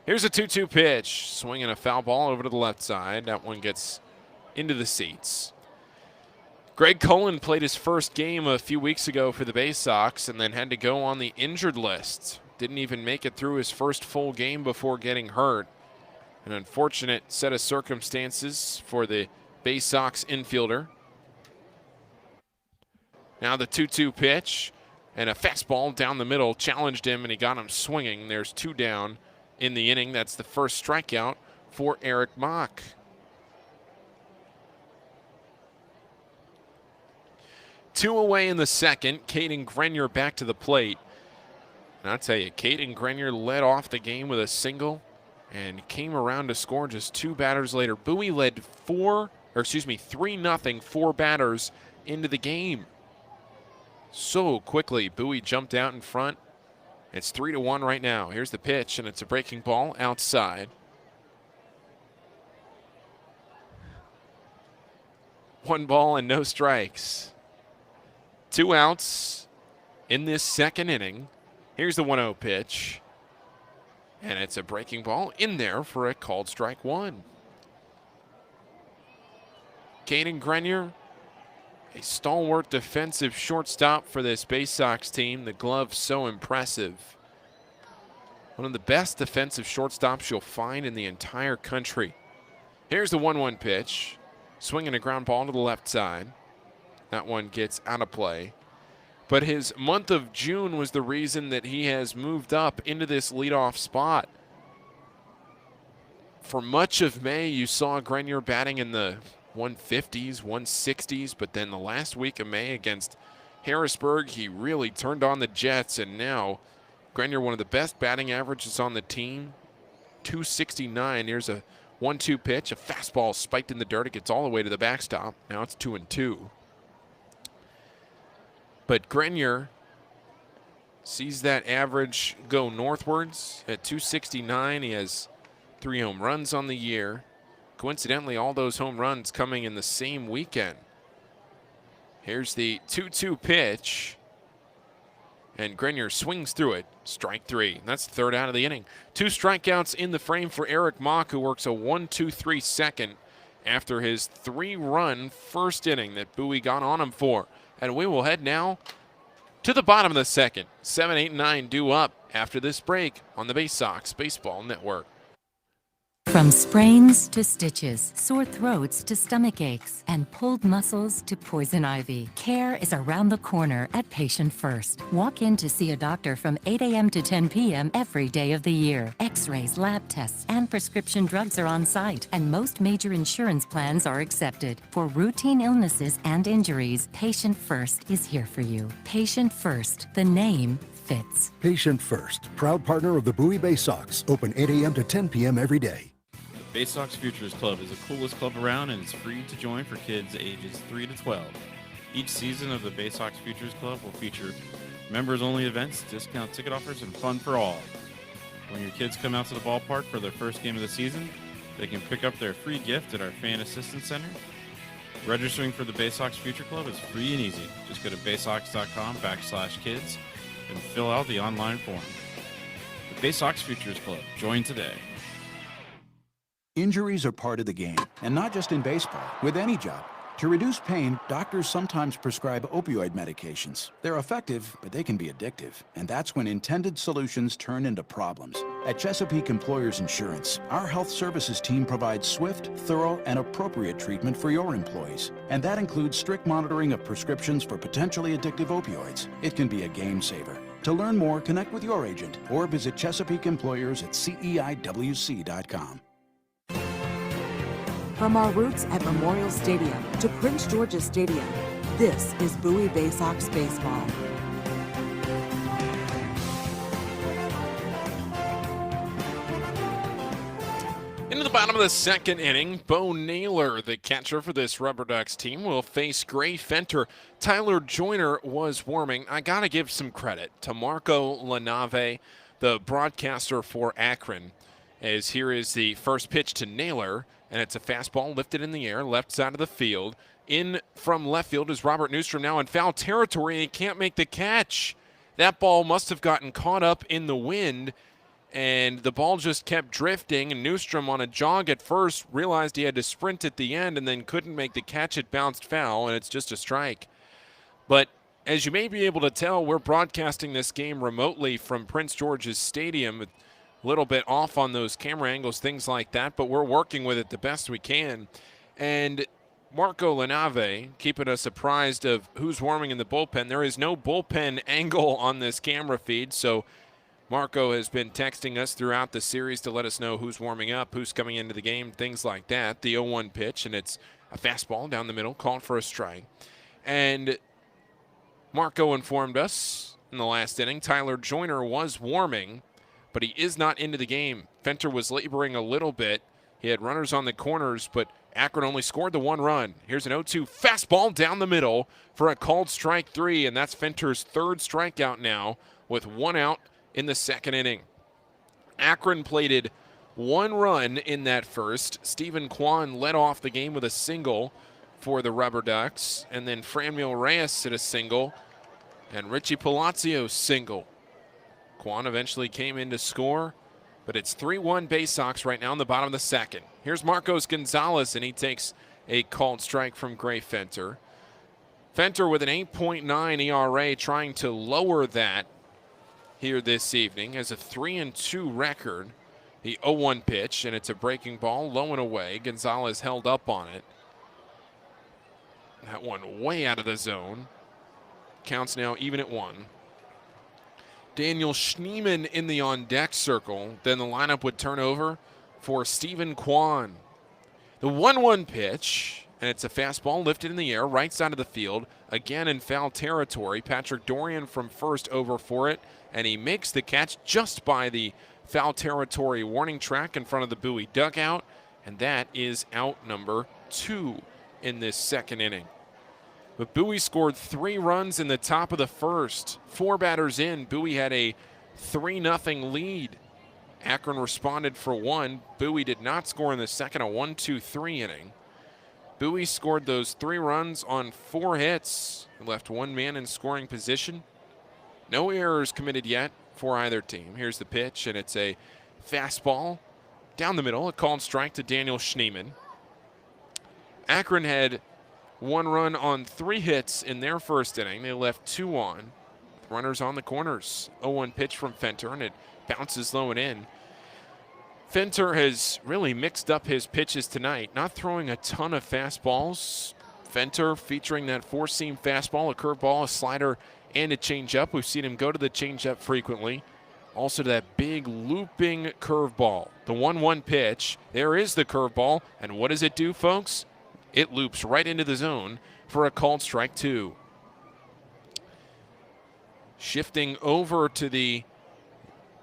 Here's a 2-2 pitch. Swinging a foul ball over to the left side. That one gets into the seats. Greg Cullen played his first game a few weeks ago for the Baysox and then had to go on the injured list. Didn't even make it through his first full game before getting hurt. An unfortunate set of circumstances for the Baysox infielder. Now the 2-2 pitch, and a fastball down the middle challenged him, and he got him swinging. There's 2 down in the inning. That's the first strikeout for Eric Mock. Two away in the second. Caden Grenier back to the plate. And I'll tell you, Caden Grenier led off the game with a single and came around to score just 2 batters later. Bowie led 3-0, 4 batters into the game. So quickly, Bowie jumped out in front. It's 3-1 right now. Here's the pitch, and it's a breaking ball outside. 1 ball and no strikes. 2 outs in this second inning. Here's the 1-0 pitch. And it's a breaking ball in there for a called strike 1. Caden Grenier, a stalwart defensive shortstop for this Baysox team. The glove so impressive. One of the best defensive shortstops you'll find in the entire country. Here's the 1-1 pitch. Swinging a ground ball to the left side. That one gets out of play. But his month of June was the reason that he has moved up into this leadoff spot. For much of May, you saw Grenier batting in the 150s, 160s, but then the last week of May against Harrisburg, he really turned on the Jets, and now Grenier, one of the best batting averages on the team, 269. Here's a 1-2 pitch, a fastball spiked in the dirt. It gets all the way to the backstop. Now it's 2-2. But Grenier sees that average go northwards at 269. He has 3 home runs on the year. Coincidentally, all those home runs coming in the same weekend. Here's the 2-2 pitch. And Grenier swings through it. Strike 3. That's the 3rd out of the inning. 2 strikeouts in the frame for Eric Mock, who works a 1-2-3 second after his 3-run first inning that Bowie got on him for. And we will head now to the bottom of the second. 7, 8, 9 due up after this break on the Baysox Baseball Network. From sprains to stitches, sore throats to stomach aches, and pulled muscles to poison ivy, care is around the corner at Patient First. Walk in to see a doctor from 8 a.m. to 10 p.m. every day of the year. X-rays, lab tests, and prescription drugs are on site, and most major insurance plans are accepted. For routine illnesses and injuries, Patient First is here for you. Patient First, the name fits. Patient First, proud partner of the Bowie Baysox, open 8 a.m. to 10 p.m. every day. Baysox Futures Club is the coolest club around and is free to join for kids ages 3 to 12. Each season of the Baysox Futures Club will feature members-only events, discount ticket offers, and fun for all. When your kids come out to the ballpark for their first game of the season, they can pick up their free gift at our Fan Assistance Center. Registering for the Baysox Future Club is free and easy. Just go to baysox.com/kids and fill out the online form. The Baysox Futures Club. Join today. Injuries are part of the game, and not just in baseball, with any job. To reduce pain, doctors sometimes prescribe opioid medications. They're effective, but they can be addictive, and that's when intended solutions turn into problems. At Chesapeake Employers Insurance, our health services team provides swift, thorough, and appropriate treatment for your employees. And that includes strict monitoring of prescriptions for potentially addictive opioids. It can be a game saver. To learn more, connect with your agent or visit Chesapeake Employers at CEIWC.com. From our roots at Memorial Stadium to Prince George's Stadium, this is Bowie Baysox Baseball. Into the bottom of the second inning, Bo Naylor, the catcher for this RubberDucks team, will face Gray Fenter. Tyler Joyner was warming. I got to give some credit to Marco Lanave, the broadcaster for Akron, as here is the first pitch to Naylor. And it's a fastball lifted in the air, left side of the field. In from left field is Robert Newstrom, now in foul territory, and he can't make the catch. That ball must have gotten caught up in the wind and the ball just kept drifting, and Newstrom on a jog at first realized he had to sprint at the end and then couldn't make the catch. It bounced foul, and it's just a strike. But as you may be able to tell, we're broadcasting this game remotely from Prince George's Stadium. A little bit off on those camera angles, things like that, but we're working with it the best we can. And Marco Lanave keeping us apprised of who's warming in the bullpen. There is no bullpen angle on this camera feed, so Marco has been texting us throughout the series to let us know who's warming up, who's coming into the game, things like that. The 0-1 pitch, and it's a fastball down the middle, called for a strike. And Marco informed us in the last inning Tyler Joyner was warming, but he is not into the game. Fenter was laboring a little bit. He had runners on the corners, but Akron only scored the 1 run. Here's an 0-2 fastball down the middle for a called strike 3, and that's Fenter's 3rd strikeout now with 1 out in the 2nd inning. Akron plated 1 run in that first. Stephen Kwan led off the game with a single for the RubberDucks, and then Franmil Reyes hit a single, and Richie Palacio single. Kwan eventually came in to score, but it's 3-1 Baysox right now in the bottom of the 2nd. Here's Marcos Gonzalez, and he takes a called strike from Gray Fenter. Fenter with an 8.9 ERA, trying to lower that here this evening, has a 3-2 record. The 0-1 pitch, and it's a breaking ball, low and away. Gonzalez held up on it. That one way out of the zone. Counts now even at 1. Daniel Schneemann in the on-deck circle. Then the lineup would turn over for Stephen Kwan. The 1-1 pitch, and it's a fastball lifted in the air, right side of the field, again in foul territory. Patrick Dorian from first over for it, and he makes the catch just by the foul territory warning track in front of the Bowie dugout, and that is out number 2 in this 2nd inning. But Bowie scored 3 runs in the top of the first. 4 batters in, Bowie had a 3-0 lead. Akron responded for 1. Bowie did not score in the second, a 1-2-3 inning. Bowie scored those 3 runs on 4 hits. He left 1 man in scoring position. No errors committed yet for either team. Here's the pitch, and it's a fastball down the middle, a called strike to Daniel Schneemann. Akron had 1 run on 3 hits in their first inning. They left 2 on, with runners on the corners. 0-1 pitch from Fenter, and it bounces low and in. Fenter has really mixed up his pitches tonight, not throwing a ton of fastballs. Fenter featuring that 4-seam fastball, a curveball, a slider, and a changeup. We've seen him go to the changeup frequently. Also to that big looping curveball. The 1-1 pitch, there is the curveball, and what does it do, folks? It loops right into the zone for a called strike 2. Shifting over to the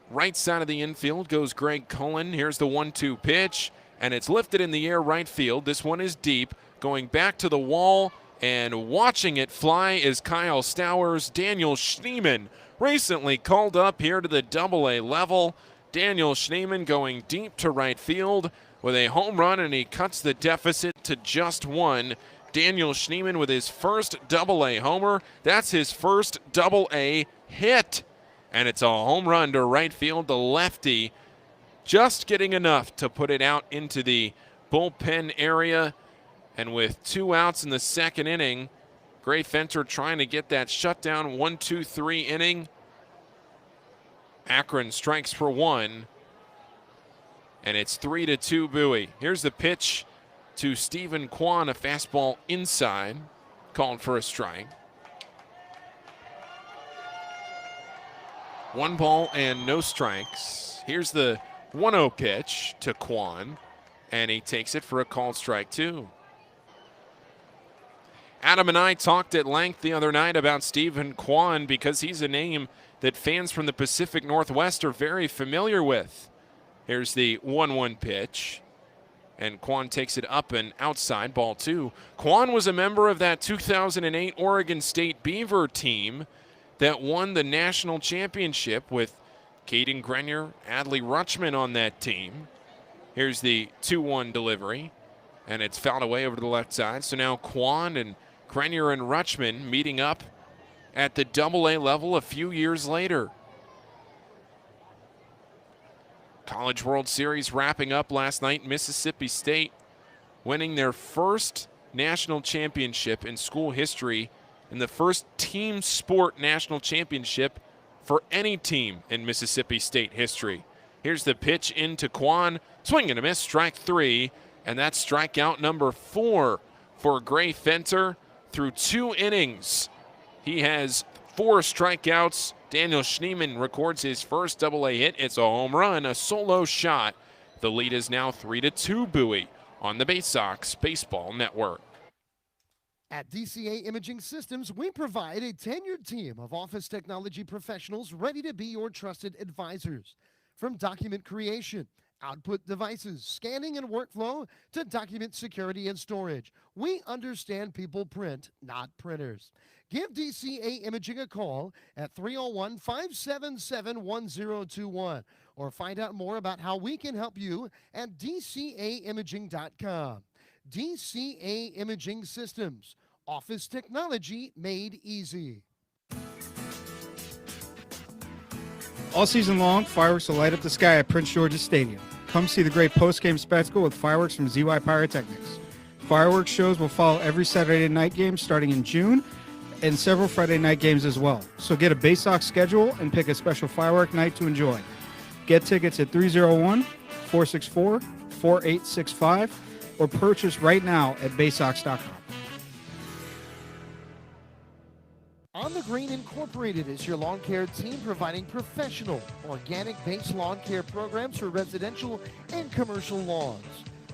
right side of the infield goes Greg Cullen. Here's the 1-2 pitch, and it's lifted in the air right field. This one is deep, going back to the wall, and watching it fly is Kyle Stowers. Daniel Schneemann recently called up here to the Double-A level. Daniel Schneemann going deep to right field with a home run, and he cuts the deficit to just 1. Daniel Schneemann with his first Double-A homer. That's his first Double-A hit. And it's a home run to right field. The lefty just getting enough to put it out into the bullpen area. And with 2 outs in the 2nd inning, Gray Fenter trying to get that shutdown 1-2-3 inning. Akron strikes for 1. And it's 3-2 Bowie. Here's the pitch to Stephen Kwan, a fastball inside, called for a strike. 1 ball and no strikes. Here's the 1-0 pitch to Kwan, and he takes it for a called strike 2. Adam and I talked at length the other night about Stephen Kwan because he's a name that fans from the Pacific Northwest are very familiar with. Here's the 1-1 pitch, and Kwan takes it up and outside, ball 2. Kwan was a member of that 2008 Oregon State Beaver team that won the national championship with Caden Grenier, Adley Rutschman on that team. Here's the 2-1 delivery, and it's fouled away over to the left side. So now Kwan and Grenier and Rutschman meeting up at the Double-A level a few years later. College World Series wrapping up last night. Mississippi State winning their first national championship in school history and the first team sport national championship for any team in Mississippi State history. Here's the pitch into Quan. Swing and a miss, strike 3. And that's strikeout number 4 for Gray Fenter through 2 innings. He has 4 strikeouts. Daniel Schneemann records his first Double-A hit. It's a home run, a solo shot. The lead is now 3-2 Bowie on the Baysox Baseball Network. At DCA Imaging Systems, we provide a tenured team of office technology professionals ready to be your trusted advisors. From document creation, output devices, scanning and workflow, to document security and storage, we understand people print, not printers. Give DCA Imaging a call at 301-577-1021 or find out more about how we can help you at dcaimaging.com. DCA Imaging Systems, office technology made easy. All season long, fireworks will light up the sky at Prince George's Stadium. Come see the great post-game spectacle with fireworks from ZY Pyrotechnics. Fireworks shows will follow every Saturday night game starting in June and several Friday night games as well. So get a Baysox schedule and pick a special firework night to enjoy. Get tickets at 301-464-4865 or purchase right now at Baysox.com. On the Green Incorporated is your lawn care team providing professional, organic-based lawn care programs for residential and commercial lawns.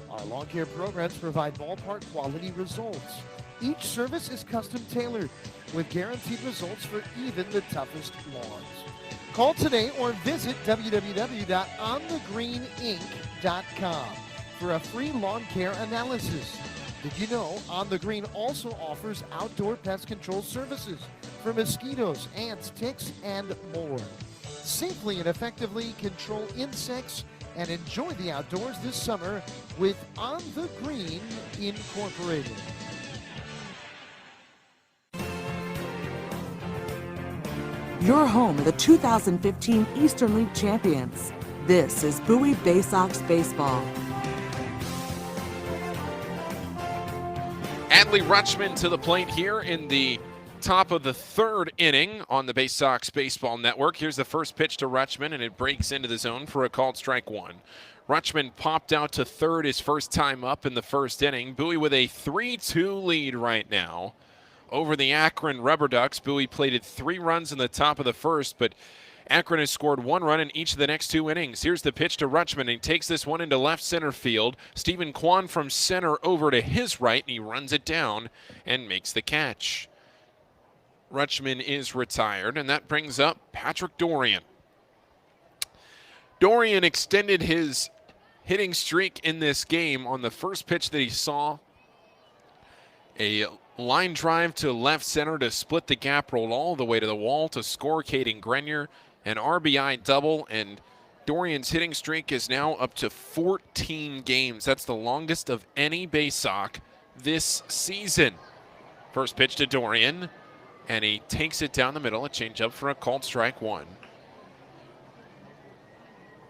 Our lawn care programs provide ballpark quality results. Each service is custom tailored with guaranteed results for even the toughest lawns. Call today or visit www.onthegreeninc.com for a free lawn care analysis. Did you know On the Green also offers outdoor pest control services for mosquitoes, ants, ticks, and more? Safely and effectively control insects and enjoy the outdoors this summer with On the Green Incorporated. Your home of the 2015 Eastern League champions. This is Bowie Baysox Baseball. Adley Rutschman to the plate here in the top of the 3rd inning on the Baysox Baseball Network. Here's the first pitch to Rutschman, and it breaks into the zone for a called strike 1. Rutschman popped out to 3rd his first time up in the 1st inning. Bowie with a 3-2 lead right now over the Akron RubberDucks. Bowie plated 3 runs in the top of the 1st, but Akron has scored 1 run in each of the next 2 innings. Here's the pitch to Rutschman. He takes this one into left center field. Stephen Kwan from center over to his right, and he runs it down and makes the catch. Rutschman is retired, and that brings up Patrick Dorian. Dorian extended his hitting streak in this game on the first pitch that he saw. A line drive to left center to split the gap, rolled all the way to the wall to score Caden Grenier. An RBI double, and Dorian's hitting streak is now up to 14 games. That's the longest of any Baysox this season. First pitch to Dorian, and he takes it down the middle, a changeup for a called strike 1.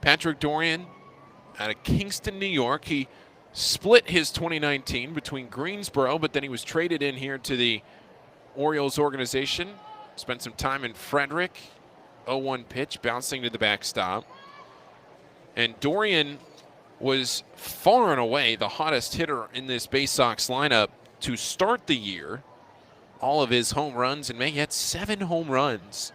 Patrick Dorian out of Kingston, New York. He split his 2019 between Greensboro, but then he was traded in here to the Orioles organization. Spent some time in Frederick. 0-1 pitch, bouncing to the backstop. And Dorian was far and away the hottest hitter in this Baysox lineup to start the year. All of his home runs in May. He had 7 home runs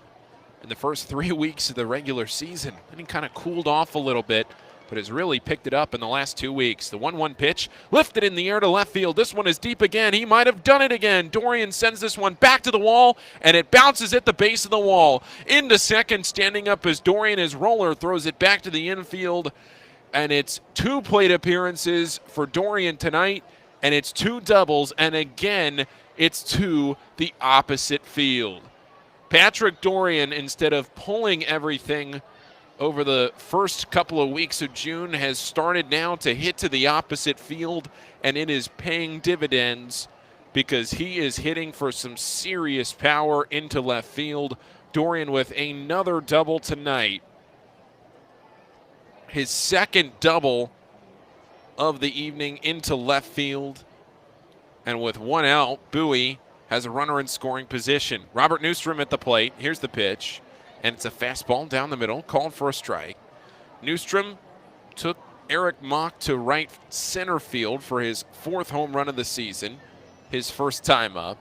in the first 3 weeks of the regular season. Then he kind of cooled off a little bit, but has really picked it up in the last 2 weeks. The 1-1 pitch, lifted in the air to left field. This one is deep again. He might have done it again. Dorian sends this one back to the wall, and it bounces at the base of the wall. Into second, standing up as Dorian, his roller, throws it back to the infield. And it's 2 plate appearances for Dorian tonight, and it's 2 doubles, and again, it's to the opposite field. Patrick Dorian, instead of pulling everything over the first couple of weeks of June, has started now to hit to the opposite field, and it is paying dividends because he is hitting for some serious power into left field. Dorian with another double tonight. his second double of the evening into left field. And with one out, Bowie has a runner in scoring position. Robert Newstrom at the plate. Here's the pitch. And it's a fastball down the middle, called for a strike. Newstrom took Eric Mock to right center field for his 4th home run of the season, his first time up.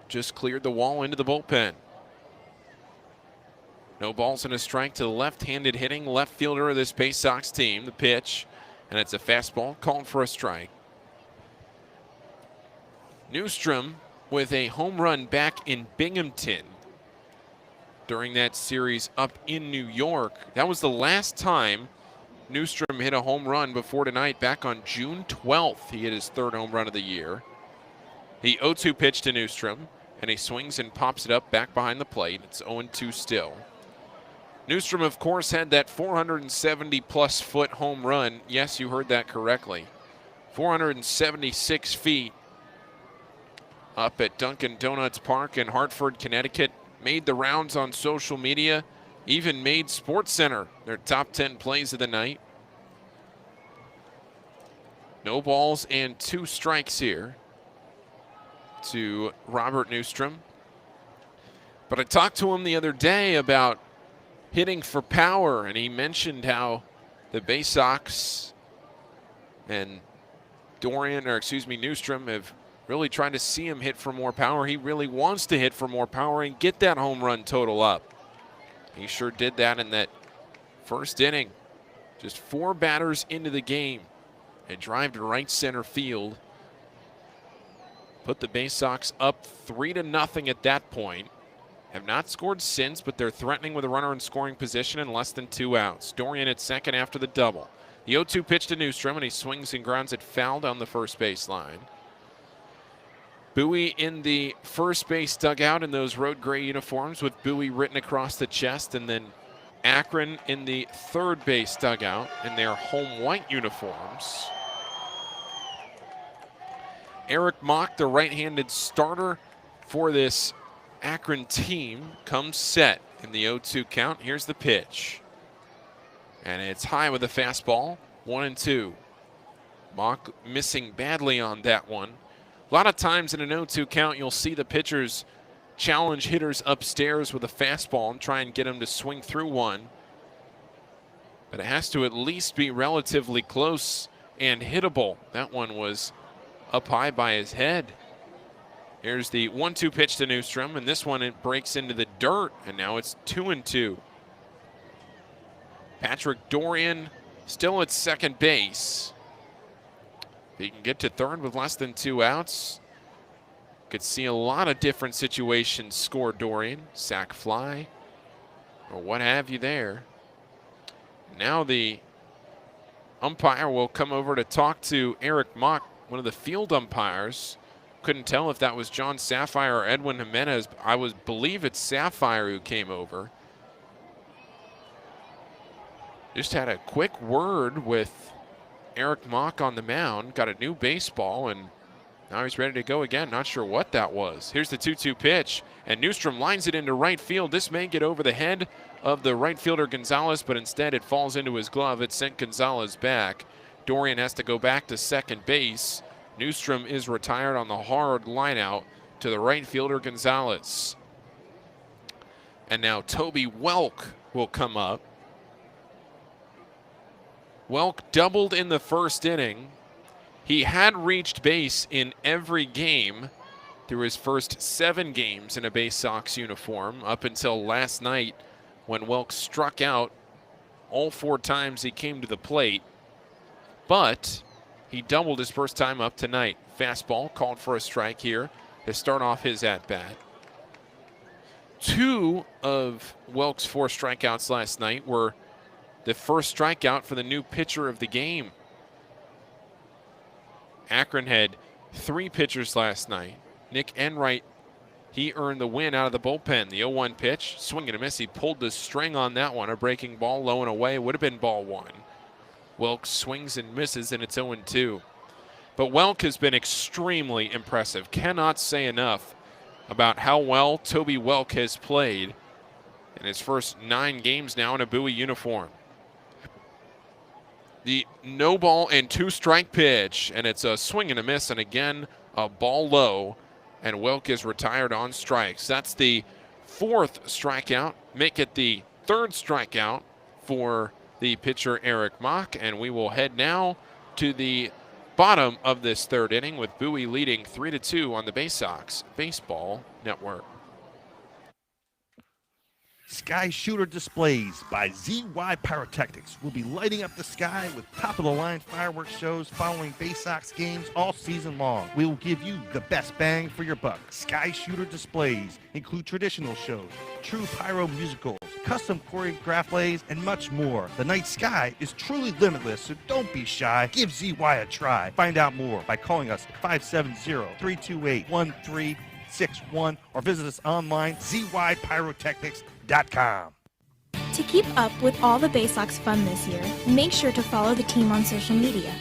Just cleared the wall into the bullpen. No balls and a strike to the left-handed hitting left fielder of this Baysox team. The pitch, and it's a fastball called for a strike. Newstrom with a home run back in Binghamton during that series up in New York. That was the last time Newstrom hit a home run before tonight, back on June 12th. He hit his 3rd home run of the year. The 0-2 pitch to Newstrom, and he swings and pops it up back behind the plate. It's 0-2 still. Newstrom, of course, had that 470-plus foot home run. Yes, you heard that correctly. 476 feet up at Dunkin' Donuts Park in Hartford, Connecticut. Made the rounds on social media, even made SportsCenter their top 10 plays of the night. No balls and 2 strikes here to Robert Newstrom. But I talked to him the other day about hitting for power, and he mentioned how the Baysox and Newstrom have really trying to see him hit for more power. He really wants to hit for more power and get that home run total up. He sure did that in that first inning. Just 4 batters into the game. A drive to right center field. Put the Baysox up 3-0 at that point. Have not scored since, but they're threatening with a runner in scoring position and less than 2 outs. Dorian at second after the double. The 0-2 pitch to Newstrom, and he swings and grounds it foul down the first base line. Bowie in the first base dugout in those road gray uniforms with Bowie written across the chest, and then Akron in the third base dugout in their home white uniforms. Eric Mock, the right-handed starter for this Akron team, comes set in the 0-2 count. Here's the pitch. And it's high with a fastball, 1-2. Mock missing badly on that one. A lot of times in an 0-2 count, you'll see the pitchers challenge hitters upstairs with a fastball and try and get them to swing through one. But it has to at least be relatively close and hittable. That one was up high by his head. Here's the 1-2 pitch to Newstrom, and this one it breaks into the dirt, and now it's 2-2. Patrick Dorian still at second base. If he can get to third with less than 2 outs, could see a lot of different situations score Dorian, sac fly, or what have you there. Now the umpire will come over to talk to Eric Mock, one of the field umpires. Couldn't tell if that was John Sapphire or Edwin Jimenez. I believe it's Sapphire who came over. Just had a quick word with Eric Mock on the mound, got a new baseball, and now he's ready to go again. Not sure what that was. Here's the 2-2 pitch, and Newstrom lines it into right field. This may get over the head of the right fielder Gonzalez, but instead it falls into his glove. It sent Gonzalez back. Dorian has to go back to second base. Newstrom is retired on the hard line out to the right fielder Gonzalez. And now Toby Welk will come up. Welk doubled in the first inning. He had reached base in every game through his first 7 games in a Baysox uniform up until last night when Welk struck out all 4 times he came to the plate. But he doubled his first time up tonight. Fastball called for a strike here to start off his at-bat. 2 of Welk's 4 strikeouts last night were the first strikeout for the new pitcher of the game. Akron had 3 pitchers last night. Nick Enright, he earned the win out of the bullpen. The 0-1 pitch, swing and a miss. He pulled the string on that one. A breaking ball low and away. Would have been ball 1. Welk swings and misses, and it's 0-2. But Welk has been extremely impressive. Cannot say enough about how well Toby Welk has played in his first 9 games now in a Bowie uniform. The no ball and 2-strike pitch, and it's a swing and a miss, and again, a ball low, and Wilk is retired on strikes. That's the 4th strikeout. Make it the 3rd strikeout for the pitcher Eric Mock, and we will head now to the bottom of this 3rd inning with Bowie leading 3-2 on the Baysox Baseball Network. Sky Shooter Displays by ZY Pyrotechnics will be lighting up the sky with top-of-the-line fireworks shows following Baysox games all season long. We will give you the best bang for your buck. Sky Shooter Displays include traditional shows, true pyro musicals, custom choreographed plays, and much more. The night sky is truly limitless, so don't be shy. Give ZY a try. Find out more by calling us at 570-328-1361 or visit us online, zypyrotechnics.com. To keep up with all the Baysox fun this year, make sure to follow the team on social media.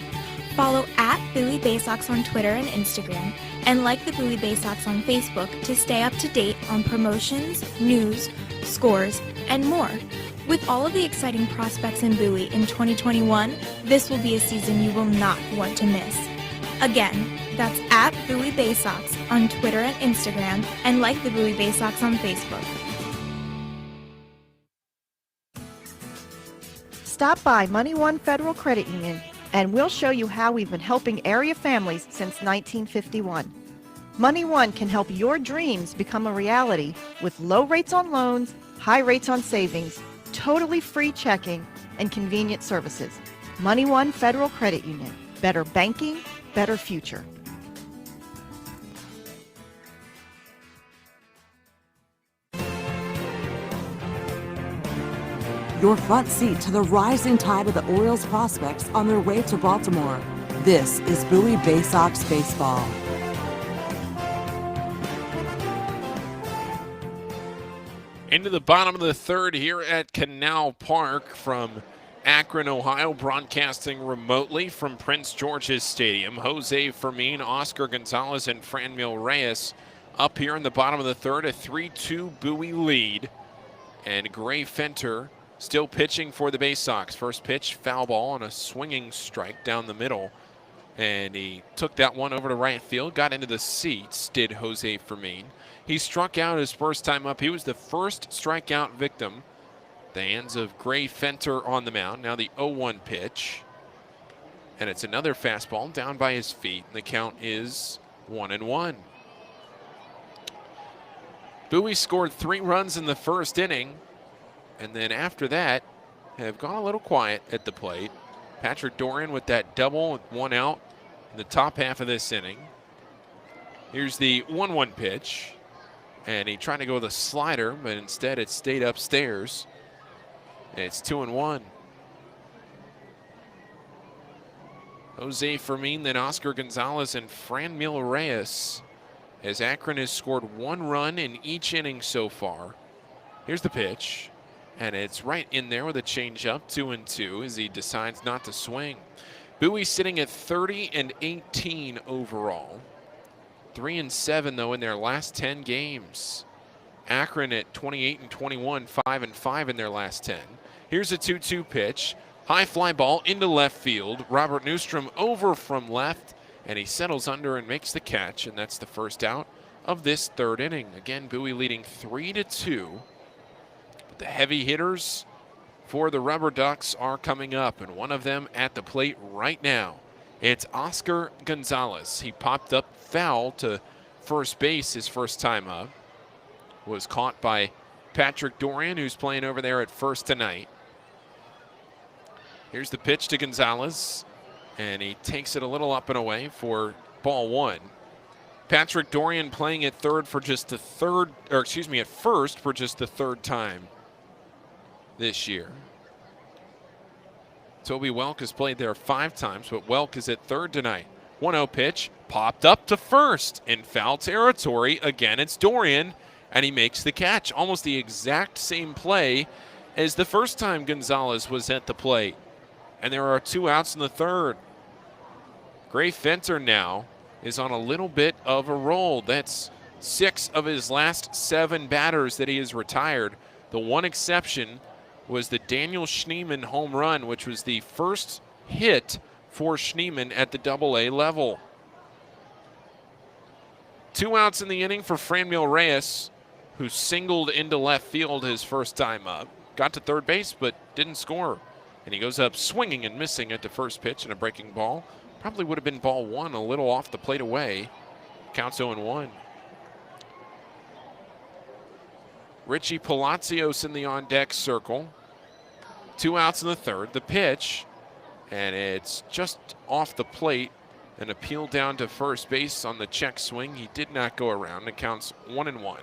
Follow at Bowie Baysox on Twitter and Instagram, and like the Bowie Baysox on Facebook to stay up to date on promotions, news, scores, and more. With all of the exciting prospects in Bowie in 2021, this will be a season you will not want to miss. Again, that's at Bowie Baysox on Twitter and Instagram, and like the Bowie Baysox on Facebook. Stop by Money One Federal Credit Union, and we'll show you how we've been helping area families since 1951. Money One can help your dreams become a reality with low rates on loans, high rates on savings, totally free checking, and convenient services. Money One Federal Credit Union. Better banking, better future. Your front seat to the rising tide of the Orioles prospects on their way to Baltimore. This is Bowie Baysox Baseball. Into the bottom of the 3rd here at Canal Park from Akron, Ohio, broadcasting remotely from Prince George's Stadium. Jose Fermin, Oscar Gonzalez, and Franmil Reyes up here in the bottom of the 3rd, a 3-2 Bowie lead. And Gray Fenter still pitching for the Baysox. First pitch, foul ball on a swinging strike down the middle. And he took that one over to right field, got into the seats, did Jose Fermin. He struck out his first time up. He was the first strikeout victim. The hands of Gray Fenter on the mound. Now the 0-1 pitch. And it's another fastball down by his feet. And the count is 1-1. Bowie scored 3 runs in the first inning. And then after that, have gone a little quiet at the plate. Patrick Dorian with that double with 1 out in the top half of this inning. Here's the 1-1 pitch. And he tried to go with a slider, but instead it stayed upstairs. It's 2-1. Jose Fermin, then Oscar Gonzalez, and Franmil Reyes, as Akron has scored 1 run in each inning so far. Here's the pitch. And it's right in there with a changeup, 2-2, as he decides not to swing. Bowie sitting at 30-18 overall. 3-7 though in their last 10 games. Akron at 28-21, 5-5 in their last 10. Here's a 2-2 pitch. High fly ball into left field. Robert Newstrom over from left, and he settles under and makes the catch, and that's the first out of this 3rd inning. Again, Bowie leading 3-2. The heavy hitters for the RubberDucks are coming up, and one of them at the plate right now. It's Oscar Gonzalez. He popped up foul to first base his first time up. Was caught by Patrick Dorian, who's playing over there at first tonight. Here's the pitch to Gonzalez, and he takes it a little up and away for ball 1. Patrick Dorian playing at at first for just the 3rd time this year. Toby Welk has played there 5 times, but Welk is at 3rd tonight. 1-0 pitch, popped up to first in foul territory. Again, it's Dorian, and he makes the catch. Almost the exact same play as the first time Gonzalez was at the plate. And there are 2 outs in the 3rd. Gray Fenter now is on a little bit of a roll. That's 6 of his last 7 batters that he has retired. The one exception was the Daniel Schneemann home run, which was the first hit for Schneemann at the AA level. 2 outs in the inning for Franmil Reyes, who singled into left field his first time up. Got to third base, but didn't score. And he goes up swinging and missing at the first pitch and a breaking ball. Probably would have been ball one, a little off the plate away. Counts 0-1. Richie Palacios in the on-deck circle. 2 outs in the third. The pitch, and it's just off the plate. An appeal down to first base on the check swing. He did not go around. It counts 1-1.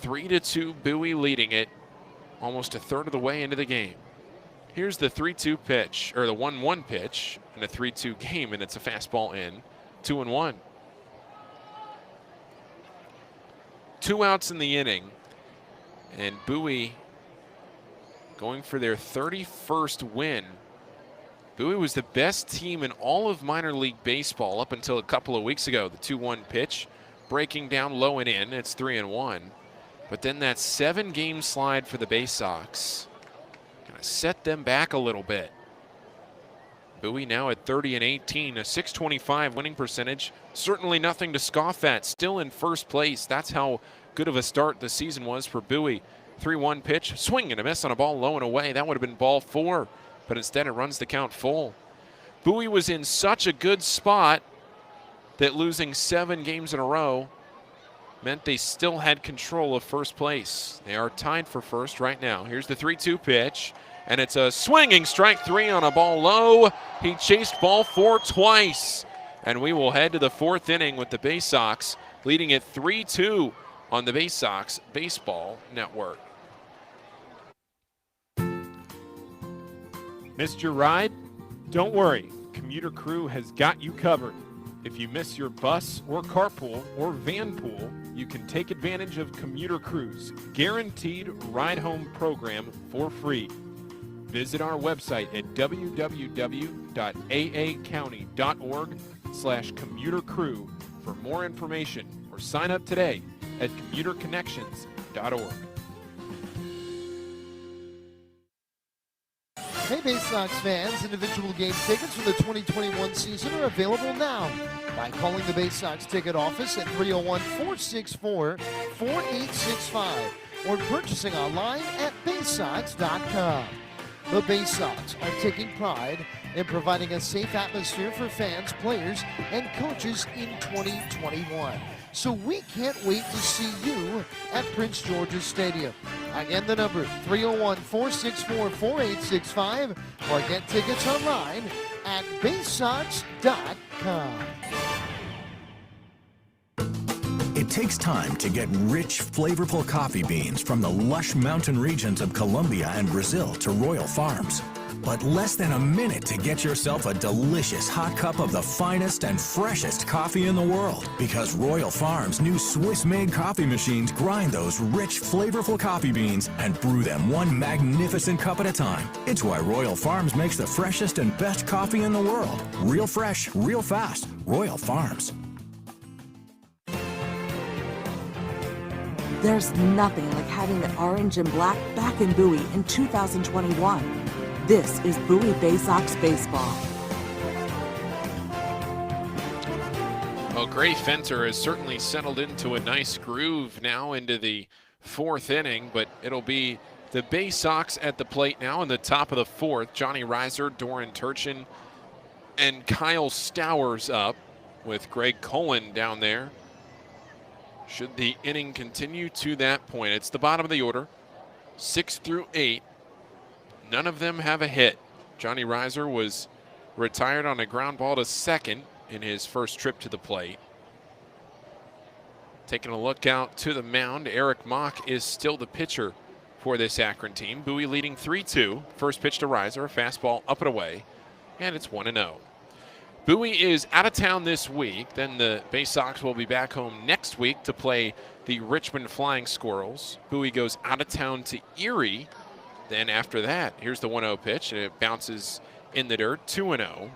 3-2, Bowie leading it almost a third of the way into the game. Here's the 3-2 pitch, or the 1-1 pitch in a 3-2 game, and it's a fastball in. 2-1. 2 outs in the inning, and Bowie going for their 31st win. Bowie was the best team in all of minor league baseball up until a couple of weeks ago. The 2-1 pitch, breaking down low and in. It's 3-1. But then that 7-game slide for the Baysox kind of set them back a little bit. Bowie now at 30-18, a .625 winning percentage. Certainly nothing to scoff at. Still in first place. That's how good of a start the season was for Bowie. 3-1 pitch, swing and a miss on a ball low and away. That would have been ball 4, but instead it runs the count full. Bowie was in such a good spot that losing 7 games in a row meant they still had control of first place. They are tied for first right now. Here's the 3-2 pitch, and it's a swinging strike 3 on a ball low. He chased ball 4 twice, and we will head to the 4th inning with the Baysox leading it 3-2 on the Baysox Baseball Network. Missed your ride? Don't worry, Commuter Crew has got you covered. If you miss your bus or carpool or van pool, you can take advantage of Commuter Crew's guaranteed ride home program for free. Visit our website at www.aacounty.org/commutercrew for more information, or sign up today at commuterconnections.org. Hey Baysox fans, individual game tickets for the 2021 season are available now by calling the Baysox ticket office at 301-464-4865 or purchasing online at baysox.com. The Baysox are taking pride in providing a safe atmosphere for fans, players, and coaches in 2021. So we can't wait to see you at Prince George's Stadium. Again, the number 301-464-4865 or get tickets online at baysox.com. It takes time to get rich, flavorful coffee beans from the lush mountain regions of Colombia and Brazil to Royal Farms. But less than a minute to get yourself a delicious hot cup of the finest and freshest coffee in the world. Because Royal Farms' new Swiss-made coffee machines grind those rich, flavorful coffee beans and brew them one magnificent cup at a time. It's why Royal Farms makes the freshest and best coffee in the world. Real fresh, real fast. Royal Farms. There's nothing like having the orange and black back in Bowie in 2021. This is Bowie Baysox Baseball. Well, Gray Fenter has certainly settled into a nice groove now into the 4th inning, but it'll be the Baysox at the plate now in the top of the 4th. Johnny Reiser, Doran Turchin, and Kyle Stowers up with Greg Cullen down there. Should the inning continue to that point. It's the bottom of the order, 6 through 8. None of them have a hit. Johnny Reiser was retired on a ground ball to second in his first trip to the plate. Taking a look out to the mound, Eric Mock is still the pitcher for this Akron team. Bowie leading 3-2. First pitch to Reiser, a fastball up and away, and it's 1-0. Bowie is out of town this week. Then the Baysox will be back home next week to play the Richmond Flying Squirrels. Bowie goes out of town to Erie. Then after that, here's the 1-0 pitch, and it bounces in the dirt, 2-0.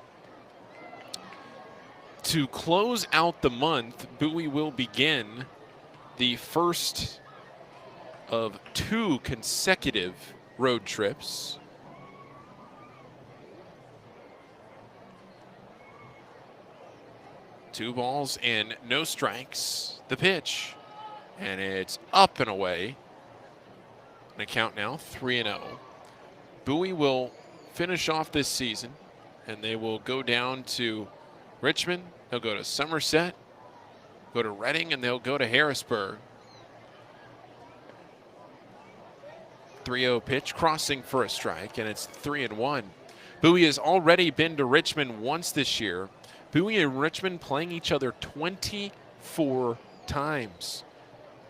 To close out the month, Bowie will begin the first of 2 consecutive road trips. Two balls and no strikes. The pitch. And it's up and away. An count now 3-0. Bowie will finish off this season, and they will go down to Richmond. They'll go to Somerset, go to Reading, and they'll go to Harrisburg. 3-0 pitch, crossing for a strike, and it's 3-1. Bowie has already been to Richmond once this year. Bowie and Richmond playing each other 24 times.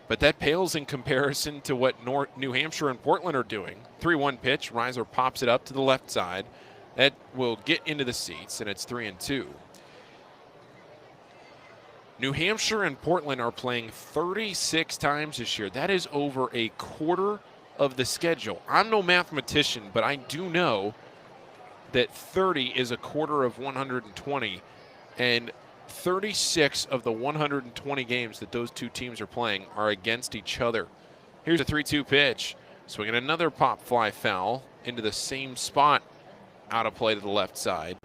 But that pales in comparison to what New Hampshire and Portland are doing. 3-1 pitch, Reiser pops it up to the left side. That will get into the seats, and it's 3-2. New Hampshire and Portland are playing 36 times this year. That is over a quarter of the schedule. I'm no mathematician, but I do know that 30 is a quarter of 120, and 36 of the 120 games that those two teams are playing are against each other. Here's a 3-2 pitch. Swinging another pop fly foul into the same spot, out of play to the left side.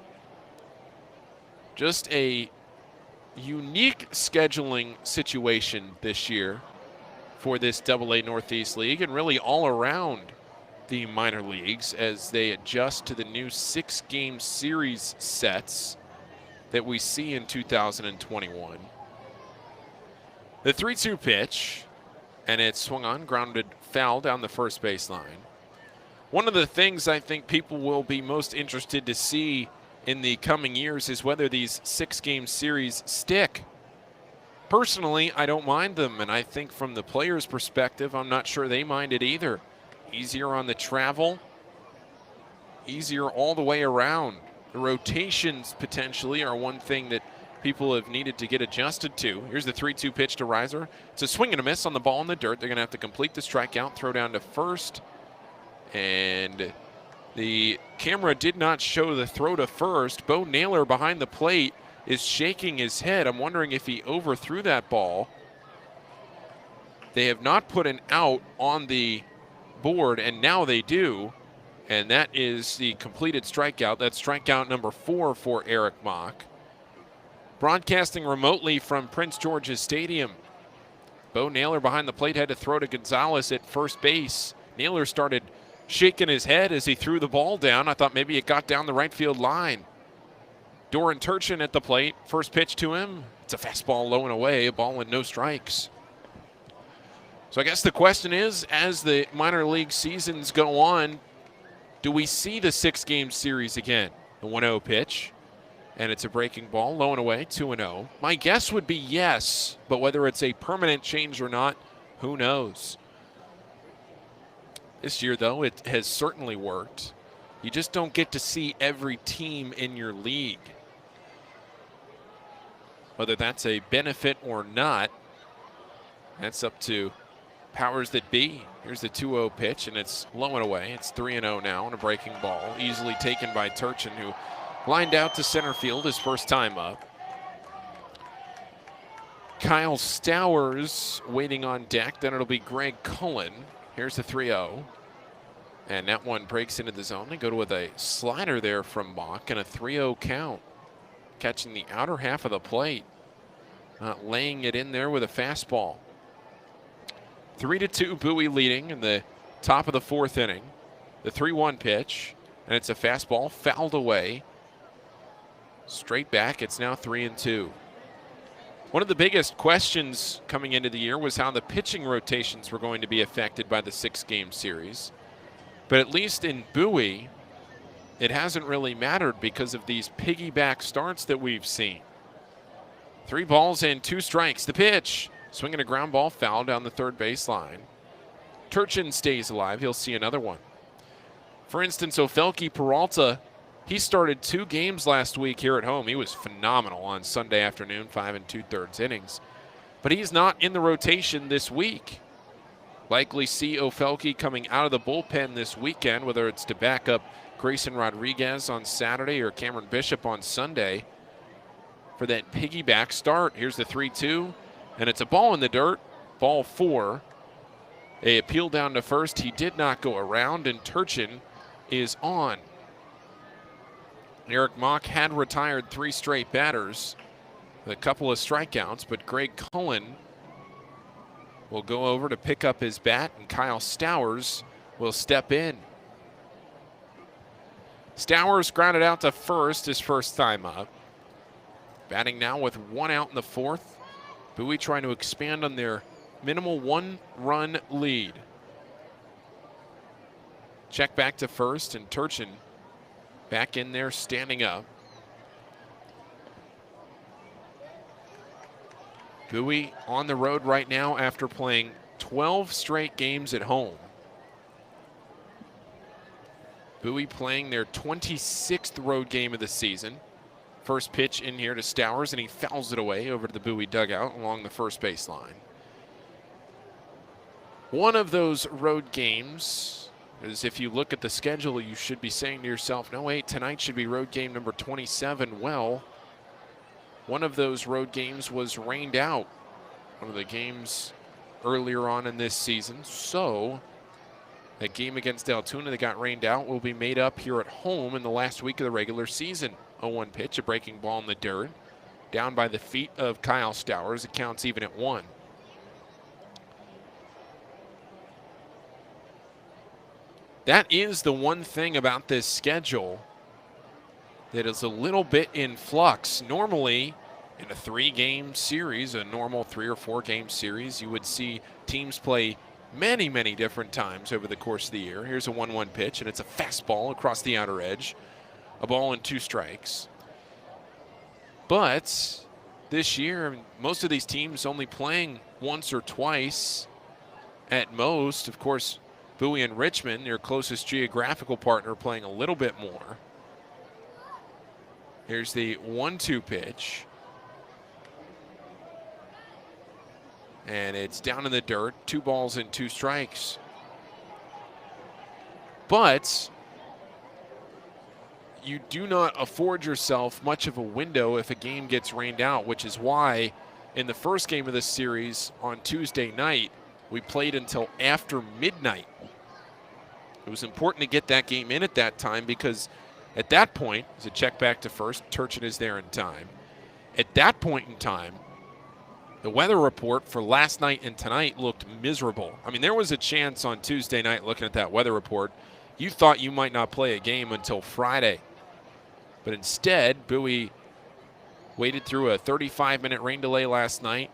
Just a unique scheduling situation this year for this AA Northeast League, and really all around the minor leagues as they adjust to the new 6-game series sets that we see in 2021. The 3-2 pitch, and it's swung on, grounded foul down the first baseline. One of the things I think people will be most interested to see in the coming years is whether these 6-game series stick. Personally, I don't mind them, and I think from the players' perspective, I'm not sure they mind it either. Easier on the travel, easier all the way around. The rotations potentially are one thing that people have needed to get adjusted to. Here's the 3-2 pitch to Reiser. It's a swing and a miss on the ball in the dirt. They're going to have to complete the strikeout, throw down to first. And the camera did not show the throw to first. Bo Naylor behind the plate is shaking his head. I'm wondering if he overthrew that ball. They have not put an out on the board, and now they do. And that is the completed strikeout. That's strikeout number 4 for Eric Mock. Broadcasting remotely from Prince George's Stadium. Bo Naylor behind the plate had to throw to Gonzalez at first base. Naylor started shaking his head as he threw the ball down. I thought maybe it got down the right field line. Doran Turchin at the plate. First pitch to him. It's a fastball low and away, a ball with no strikes. So I guess the question is, as the minor league seasons go on, do we see the 6-game series again? The 1-0 pitch, and it's a breaking ball, low and away, 2-0. My guess would be yes, but whether it's a permanent change or not, who knows? This year, though, it has certainly worked. You just don't get to see every team in your league. Whether that's a benefit or not, that's up to powers that be. Here's the 2-0 pitch, and it's low and away. It's 3-0 now on a breaking ball, easily taken by Turchin, who lined out to center field his first time up. Kyle Stowers waiting on deck. Then it'll be Greg Cullen. Here's the 3-0. And that one breaks into the zone. They go with a slider there from Mock and a 3-0 count. Catching the outer half of the plate. Laying it in there with a fastball. 3-2, Bowie leading in the top of the 4th inning. The 3-1 pitch, and it's a fastball fouled away. Straight back, it's now 3-2. One of the biggest questions coming into the year was how the pitching rotations were going to be affected by the 6-game series. But at least in Bowie, it hasn't really mattered because of these piggyback starts that we've seen. 3 balls and 2 strikes. The pitch. Swinging a ground ball foul down the third baseline. Turchin stays alive. He'll see another one. For instance, Ofelky Peralta, he started 2 games last week here at home. He was phenomenal on Sunday afternoon, 5 2/3 innings. But he's not in the rotation this week. Likely see Ofelky coming out of the bullpen this weekend, whether it's to back up Grayson Rodriguez on Saturday or Cameron Bishop on Sunday for that piggyback start. Here's the 3-2. And it's a ball in the dirt, ball 4. A appeal down to first. He did not go around, and Turchin is on. Eric Mock had retired 3 straight batters with a couple of strikeouts, but Greg Cullen will go over to pick up his bat, and Kyle Stowers will step in. Stowers grounded out to first his first time up. Batting now with 1 out in the 4th. Bowie trying to expand on their minimal 1-run lead. Check back to first, and Turchin back in there standing up. Bowie on the road right now after playing 12 straight games at home. Bowie playing their 26th road game of the season. First pitch in here to Stowers, and he fouls it away over to the Bowie dugout along the first baseline. One of those road games is, if you look at the schedule, you should be saying to yourself, no, wait, tonight should be road game number 27. Well, one of those road games was rained out. One of the games earlier on in this season. So that game against Altoona that got rained out will be made up here at home in the last week of the regular season. 0-1 pitch, a breaking ball in the dirt. Down by the feet of Kyle Stowers. It counts even at 1. That is the one thing about this schedule that is a little bit in flux. Normally, in a 3-game series, a normal 3 or 4 game series, you would see teams play many, many different times over the course of the year. Here's a 1-1 pitch, and it's a fastball across the outer edge. A ball and 2 strikes. But this year, most of these teams only playing once or twice at most. Of course, Bowie and Richmond, their closest geographical partner, playing a little bit more. Here's the 1-2 pitch. And it's down in the dirt. 2 balls and 2 strikes. But you do not afford yourself much of a window if a game gets rained out, which is why in the first game of this series on Tuesday night, we played until after midnight. It was important to get that game in at that time because at that point, as a check back to first, Turchin is there in time. At that point in time, the weather report for last night and tonight looked miserable. I mean, there was a chance on Tuesday night, looking at that weather report, you thought you might not play a game until Friday. But instead, Bowie waited through a 35-minute rain delay last night.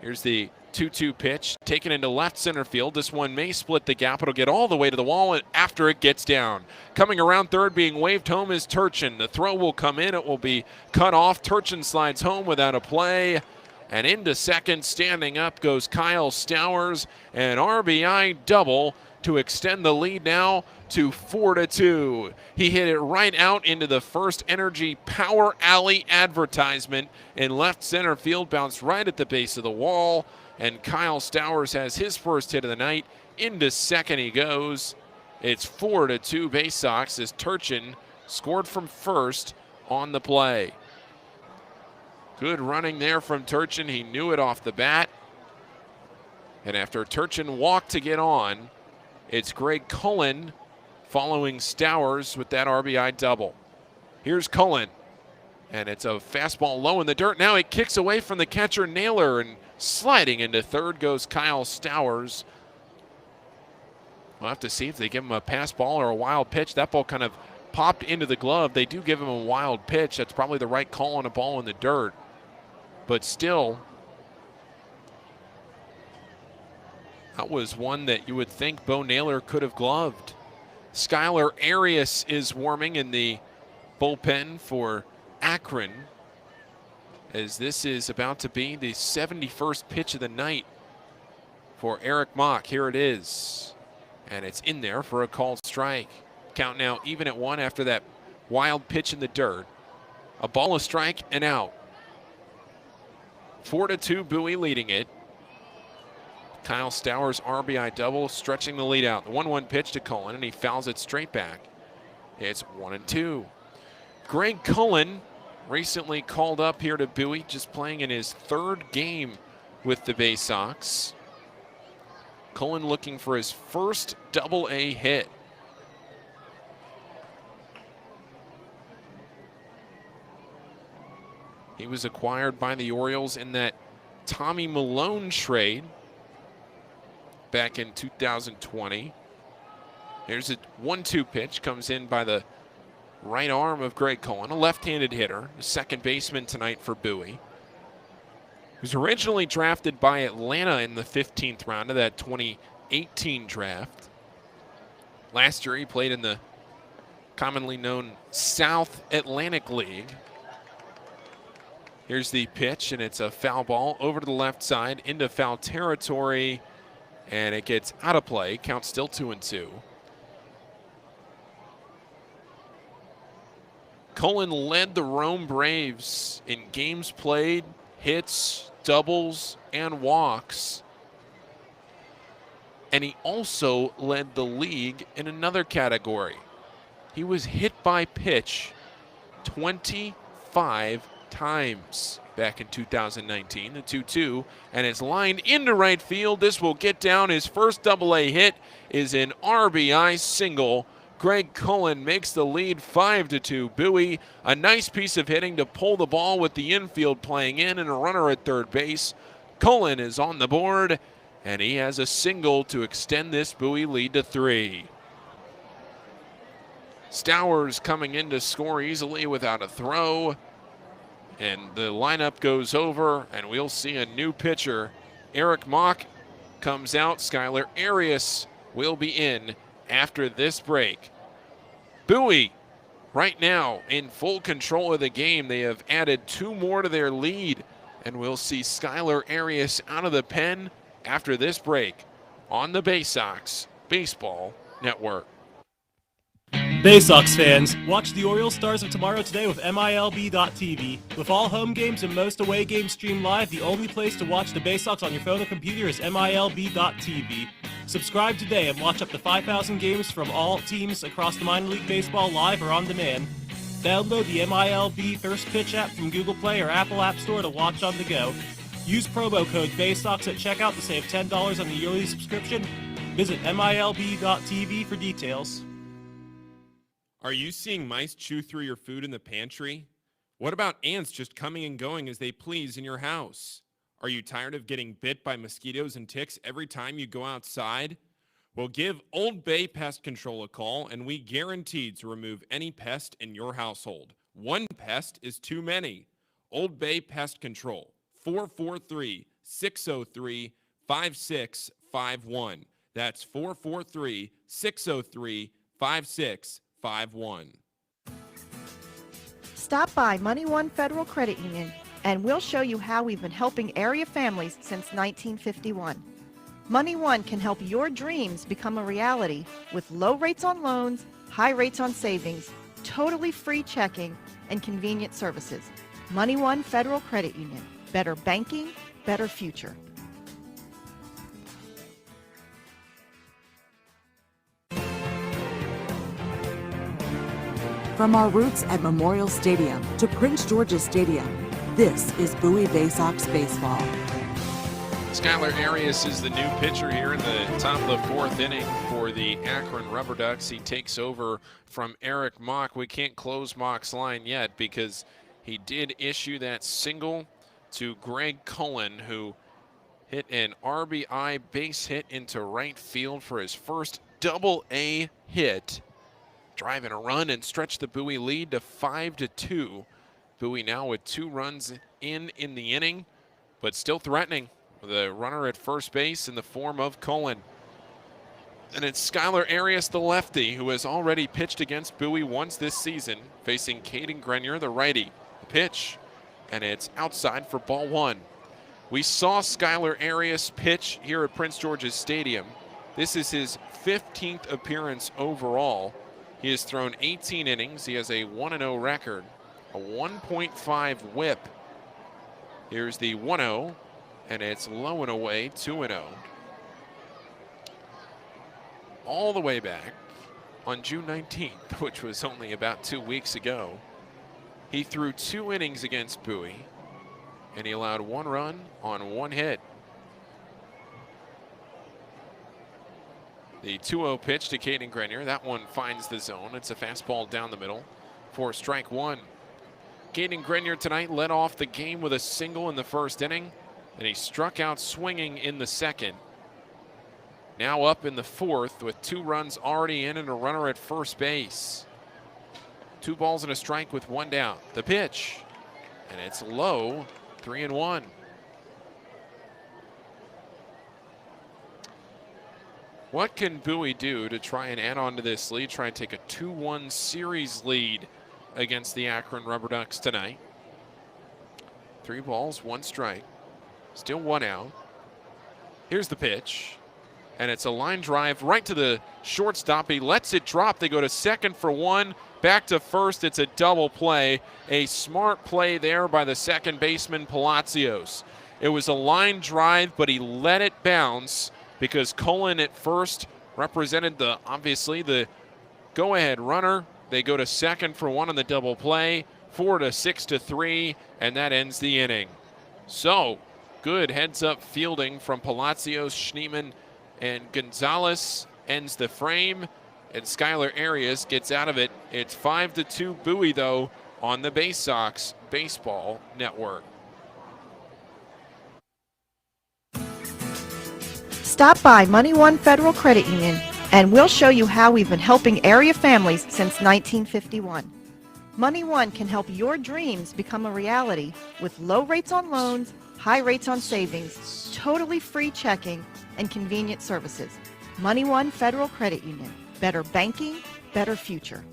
Here's the 2-2 pitch, taken into left center field. This one may split the gap. It'll get all the way to the wall after it gets down. Coming around third, being waved home is Turchin. The throw will come in. It will be cut off. Turchin slides home without a play. And into second, standing up goes Kyle Stowers. An RBI double to extend the lead now to 4-2. He hit it right out into the First Energy Power Alley advertisement in left center field, bounced right at the base of the wall, and Kyle Stowers has his first hit of the night. Into second he goes. It's 4-2 Baysox as Turchin scored from first on the play. Good running there from Turchin. He knew it off the bat. And after Turchin walked to get on, it's Greg Cullen following Stowers with that RBI double. Here's Cullen, and it's a fastball low in the dirt. Now he kicks away from the catcher Naylor, and sliding into third goes Kyle Stowers. We'll have to see if they give him a pass ball or a wild pitch. That ball kind of popped into the glove. They do give him a wild pitch. That's probably the right call on a ball in the dirt. But still, that was one that you would think Bo Naylor could have gloved. Skylar Arias is warming in the bullpen for Akron, as this is about to be the 71st pitch of the night for Eric Mock. Here it is, and it's in there for a called strike. Count now even at 1 after that wild pitch in the dirt. A ball, a strike, and out. 4-2, Bowie leading it. Kyle Stowers RBI double, stretching the lead out. The 1-1 pitch to Cullen, and he fouls it straight back. It's 1-2. Greg Cullen recently called up here to Bowie, just playing in his 3rd game with the Baysox. Cullen looking for his first double-A hit. He was acquired by the Orioles in that Tommy Malone trade back in 2020. Here's a 1-2 pitch, comes in by the right arm of Greg Cullen, a left-handed hitter, the second baseman tonight for Bowie. He was originally drafted by Atlanta in the 15th round of that 2018 draft. Last year he played in the commonly known South Atlantic League. Here's the pitch, and it's a foul ball over to the left side into foul territory, and it gets out of play. Count still 2-2. Cullen led the Rome Braves in games played, hits, doubles, and walks. And he also led the league in another category. He was hit by pitch 25 times back in 2019, the 2-2, and it's lined into right field. This will get down. His first double-A hit is an RBI single. Greg Cullen makes the lead 5-2. Bowie, a nice piece of hitting to pull the ball with the infield playing in and a runner at third base. Cullen is on the board, and he has a single to extend this Bowie lead to 3. Stowers coming in to score easily without a throw. And the lineup goes over, and we'll see a new pitcher. Eric Mock comes out. Skylar Arias will be in after this break. Bowie right now in full control of the game. They have added 2 more to their lead, and we'll see Skylar Arias out of the pen after this break on the Baysox Baseball Network. Baysox fans, watch the Orioles Stars of Tomorrow today with MILB.TV. With all home games and most away games streamed live, the only place to watch the Baysox on your phone or computer is MILB.TV. Subscribe today and watch up to 5,000 games from all teams across the minor league baseball live or on demand. Download the MILB First Pitch app from Google Play or Apple App Store to watch on the go. Use promo code Baysox at checkout to save $10 on the yearly subscription. Visit MILB.TV for details. Are you seeing mice chew through your food in the pantry? What about ants just coming and going as they please in your house? Are you tired of getting bit by mosquitoes and ticks every time you go outside? Well, give Old Bay Pest Control a call, and we guarantee to remove any pest in your household. One pest is too many. Old Bay Pest Control, 443-603-5651. That's 443-603-5651. Stop by Money One Federal Credit Union and we'll show you how we've been helping area families since 1951. Money One can help your dreams become a reality with low rates on loans, high rates on savings, totally free checking, and convenient services. Money One Federal Credit Union. Better banking, better future. From our roots at Memorial Stadium to Prince George's Stadium, this is Bowie Baysox Baseball. Skylar Arias is the new pitcher here in the top of the 4th inning for the Akron RubberDucks. He takes over from Eric Mock. We can't close Mock's line yet because he did issue that single to Greg Cullen, who hit an RBI base hit into right field for his first double-A hit, driving a run and stretch the Bowie lead to 5-2. Bowie now with 2 runs in the inning, but still threatening with a runner at first base in the form of Cullen. And it's Skylar Arias, the lefty, who has already pitched against Bowie once this season, facing Caden Grenier, the righty. The pitch, and it's outside for ball 1. We saw Skylar Arias pitch here at Prince George's Stadium. This is his 15th appearance overall. He has thrown 18 innings. He has a 1-0 record, a 1.5 whip. Here's the 1-0, and it's low and away, 2-0. All the way back on June 19th, which was only about 2 weeks ago, he threw 2 innings against Bowie, and he allowed 1 run on 1 hit. The 2-0 pitch to Caden Grenier. That one finds the zone. It's a fastball down the middle for strike one. Caden Grenier tonight led off the game with a single in the first inning, and he struck out swinging in the second. Now up in the fourth with 2 runs already in and a runner at first base. 2 balls and a strike with 1 down. The pitch, and it's low, 3-1. What can Bowie do to try and add on to this lead, try and take a 2-1 series lead against the Akron RubberDucks tonight? 3 balls, 1 strike, still 1 out. Here's the pitch, and it's a line drive right to the shortstop. He lets it drop. They go to second for 1, back to first. It's a double play. A smart play there by the second baseman, Palacios. It was a line drive, but he let it bounce because Cullen at first represented obviously the go-ahead runner. They go to second for 1 on the double play, 4-6-3, and that ends the inning. So, good heads-up fielding from Palacios, Schneemann, and Gonzalez ends the frame, and Skylar Arias gets out of it. It's 5-2 Bowie, though, on the Baysox Baseball Network. Stop by Money One Federal Credit Union and we'll show you how we've been helping area families since 1951. Money One can help your dreams become a reality with low rates on loans, high rates on savings, totally free checking, and convenient services. Money One Federal Credit Union. Better banking, better future.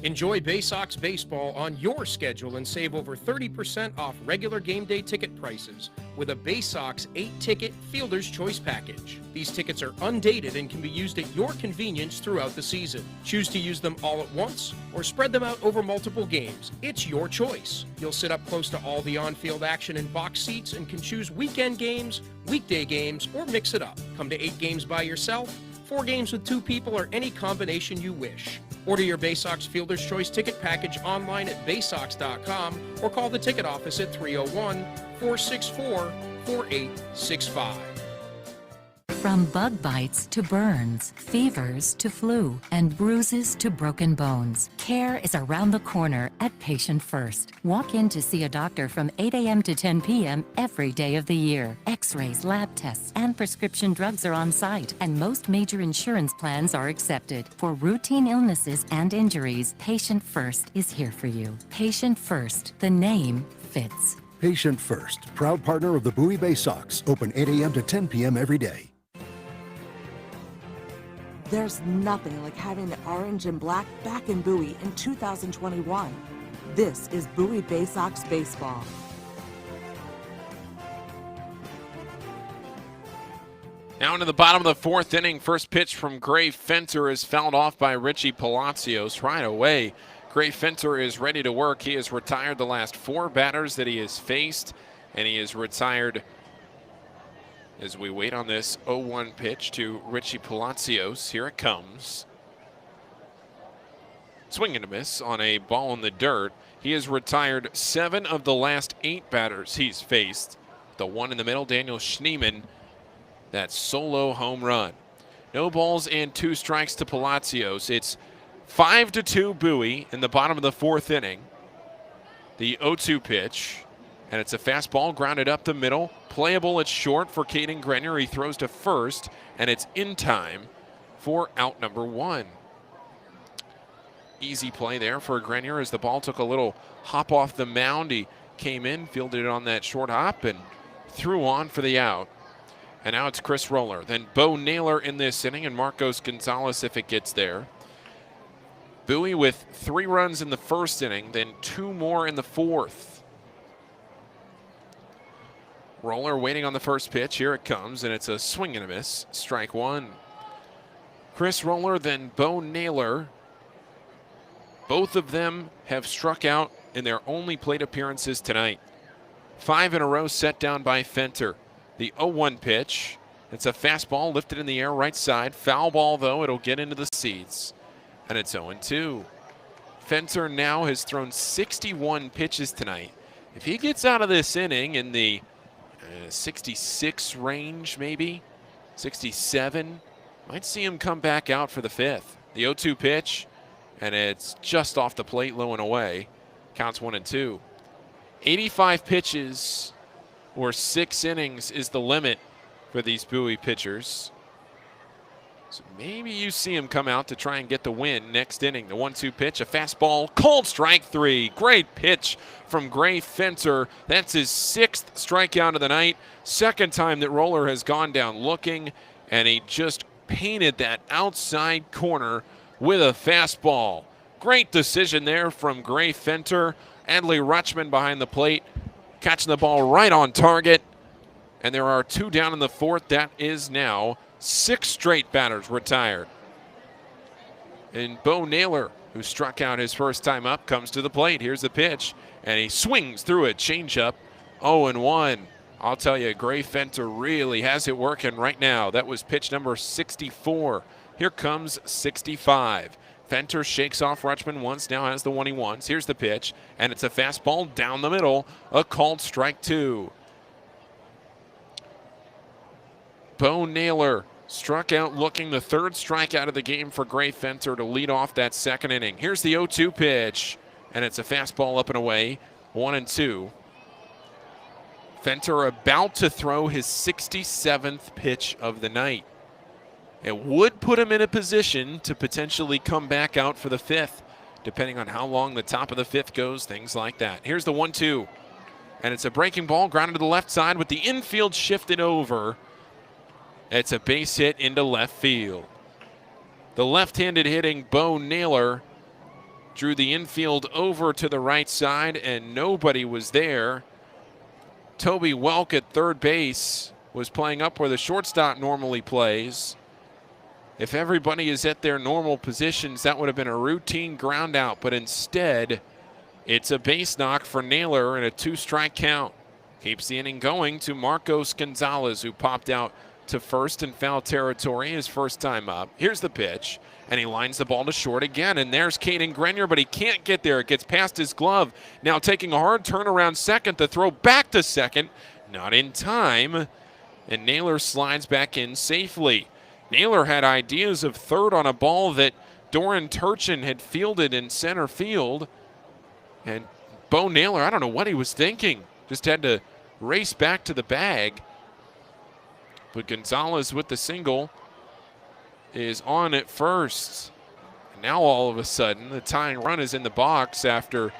Enjoy Baysox baseball on your schedule and save over 30% off regular game day ticket prices with a Baysox 8-ticket Fielder's Choice package. These tickets are undated and can be used at your convenience throughout the season. Choose to use them all at once or spread them out over multiple games. It's your choice. You'll sit up close to all the on-field action in box seats and can choose weekend games, weekday games, or mix it up. Come to 8 games by yourself, 4 games with 2 people, or any combination you wish. Order your Baysox Fielder's Choice ticket package online at baysox.com or call the ticket office at 301-464-4865. From bug bites to burns, fevers to flu, and bruises to broken bones, care is around the corner at Patient First. Walk in to see a doctor from 8 a.m. to 10 p.m. every day of the year. X-rays, lab tests, and prescription drugs are on site, and most major insurance plans are accepted. For routine illnesses and injuries, Patient First is here for you. Patient First, the name fits. Patient First, proud partner of the Bowie Baysox, open 8 a.m. to 10 p.m. every day. There's nothing like having the orange and black back in Bowie in 2021. This is Bowie Baysox Baseball. Now into the bottom of the 4th inning. First pitch from Gray Fenter is fouled off by Richie Palacios right away. Gray Fenter is ready to work. He has retired the last 4 batters that he has faced, and he is retired as we wait on this 0-1 pitch to Richie Palacios. Here it comes. Swing and a miss on a ball in the dirt. He has retired 7 of the last 8 batters he's faced. The one in the middle, Daniel Schneemann, that solo home run. No balls and 2 strikes to Palacios. It's 5-2 Bowie in the bottom of the 4th inning. The 0-2 pitch, and it's a fastball grounded up the middle. Playable at short for Caden Grenier. He throws to first, and it's in time for out number 1. Easy play there for Grenier as the ball took a little hop off the mound. He came in, fielded it on that short hop, and threw on for the out. And now it's Chris Roller. Then Bo Naylor in this inning, and Marcos Gonzalez if it gets there. Bowie with 3 runs in the first inning, then 2 more in the 4th. Roller waiting on the first pitch. Here it comes, and it's a swing and a miss. Strike 1. Chris Roller, then Bo Naylor. Both of them have struck out in their only plate appearances tonight. 5 in a row set down by Fenter. The 0-1 pitch. It's a fastball lifted in the air right side. Foul ball, though. It'll get into the seats. And it's 0-2. Fenter now has thrown 61 pitches tonight. If he gets out of this inning in the 66 range, maybe 67. Might see him come back out for the 5th. The 0-2 pitch, and it's just off the plate, low and away. Counts 1-2. 85 pitches or 6 innings is the limit for these Bowie pitchers. So maybe you see him come out to try and get the win next inning. The 1-2 pitch, a fastball, called strike 3. Great pitch from Gray Fenter. That's his 6th strikeout of the night. Second time that Roller has gone down looking, and he just painted that outside corner with a fastball. Great decision there from Gray Fenter. Adley Rutschman behind the plate, catching the ball right on target. And there are 2 down in the 4th. That is now 6 straight batters retired. And Bo Naylor, who struck out his first time up, comes to the plate. Here's the pitch, and he swings through a changeup. 0-1. I'll tell you, Gray Fenter really has it working right now. That was pitch number 64. Here comes 65. Fenter shakes off Rutschman once, now has the one he wants. Here's the pitch, and it's a fastball down the middle, a called strike 2. Bo Naylor struck out looking, the 3rd strikeout of the game for Gray Fenter to lead off that 2nd inning. Here's the 0-2 pitch, and it's a fastball up and away, 1-2. Fenter about to throw his 67th pitch of the night. It would put him in a position to potentially come back out for the 5th, depending on how long the top of the 5th goes, things like that. Here's the 1-2, and it's a breaking ball grounded to the left side with the infield shifted over. It's a base hit into left field. The left-handed hitting Bo Naylor drew the infield over to the right side, and nobody was there. Toby Welk at third base was playing up where the shortstop normally plays. If everybody is at their normal positions, that would have been a routine ground out, but instead, it's a base knock for Naylor and a 2-strike count. Keeps the inning going to Marcos Gonzalez, who popped out to first in foul territory his first time up. Here's the pitch, and he lines the ball to short again, and there's Caden Grenier, but he can't get there. It gets past his glove. Now taking a hard turn around second to throw back to second. Not in time, and Naylor slides back in safely. Naylor had ideas of third on a ball that Doran Turchin had fielded in center field, and Bo Naylor, I don't know what he was thinking, just had to race back to the bag. But Gonzalez with the single is on at first. And now all of a sudden, the tying run is in the box after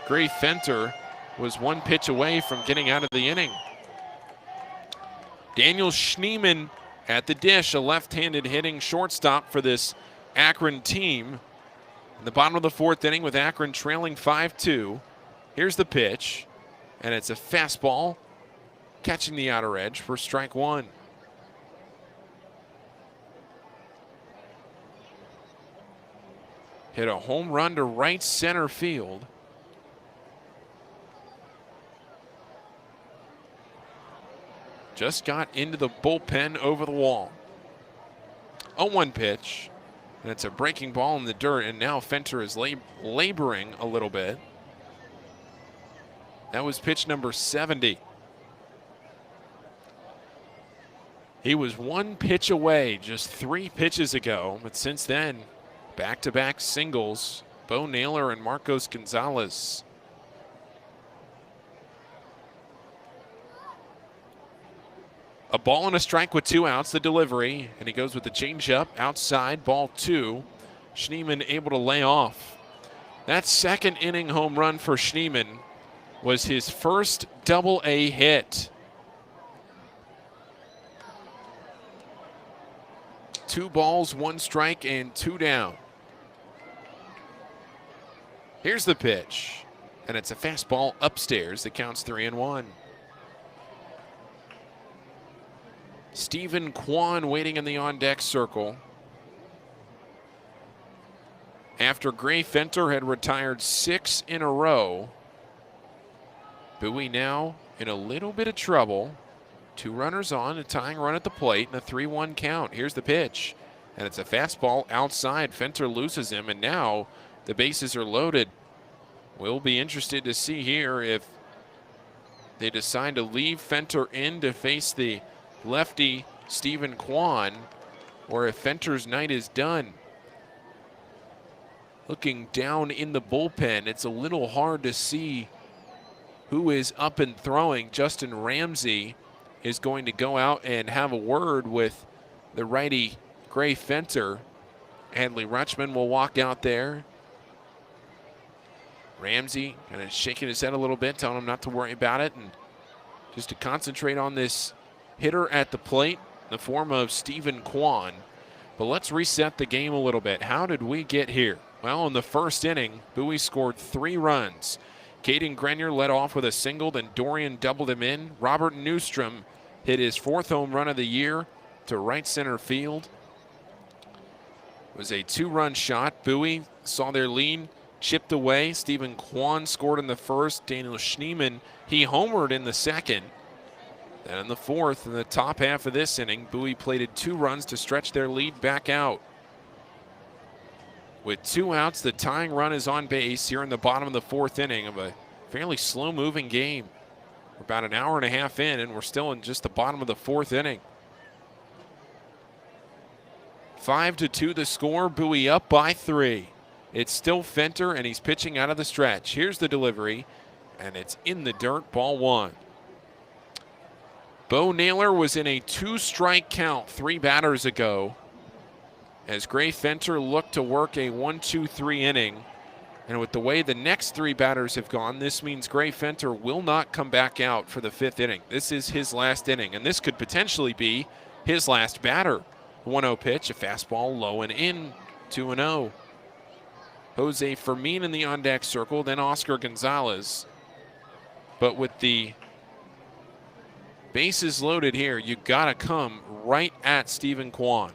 Gray Fenter was 1 pitch away from getting out of the inning. Daniel Schneemann at the dish, a left-handed hitting shortstop for this Akron team. In the bottom of the 4th inning with Akron trailing 5-2. Here's the pitch, and it's a fastball catching the outer edge for strike 1. Hit a home run to right center field. Just got into the bullpen over the wall. 0-1 pitch, and it's a breaking ball in the dirt, and now Fenter is laboring a little bit. That was pitch number 70. He was 1 pitch away just 3 pitches ago, but since then, back-to-back singles, Bo Naylor and Marcos Gonzalez. A ball and a strike with 2 outs, the delivery, and he goes with the changeup outside, ball 2. Schneemann able to lay off. That 2nd inning home run for Schneemann was his first double-A hit. 2 balls, 1 strike, and 2 down. Here's the pitch, and it's a fastball upstairs that counts 3-1. Stephen Kwan waiting in the on-deck circle. After Gray Fenter had retired 6 in a row, Bowie now in a little bit of trouble. 2 runners on, a tying run at the plate, and a 3-1 count. Here's the pitch, and it's a fastball outside. Fenter loses him, and now the bases are loaded. We'll be interested to see here if they decide to leave Fenter in to face the lefty Stephen Kwan, or if Fenter's night is done. Looking down in the bullpen, it's a little hard to see who is up and throwing. Justin Ramsey is going to go out and have a word with the righty Gray Fenter. Adley Rutschman will walk out there. Ramsey kind of shaking his head a little bit, telling him not to worry about it and just to concentrate on this hitter at the plate in the form of Stephen Kwan. But let's reset the game a little bit. How did we get here? Well, in the first inning, Bowie scored 3 runs. Caden Grenier led off with a single, then Dorian doubled him in. Robert Newstrom hit his 4th home run of the year to right center field. It was a 2-run shot. Bowie saw their lead chipped away. Stephen Kwan scored in the first. Daniel Schneemann, he homered in the second. Then in the 4th, in the top half of this inning, Bowie plated 2 runs to stretch their lead back out. With 2 outs, the tying run is on base here in the bottom of the 4th inning of a fairly slow-moving game. We're about an hour and a half in, and we're still in just the bottom of the 4th inning. 5-2 the score. Bowie up by 3. It's still Fenter, and he's pitching out of the stretch. Here's the delivery, and it's in the dirt, ball 1. Bo Naylor was in a 2-strike count 3 batters ago, as Gray Fenter looked to work a 1-2-3 inning. And with the way the next 3 batters have gone, this means Gray Fenter will not come back out for the 5th inning. This is his last inning, and this could potentially be his last batter. 1-0 pitch, a fastball low and in, 2-0. Jose Fermin in the on-deck circle, then Oscar Gonzalez. But with the bases loaded here, you gotta come right at Stephen Kwan.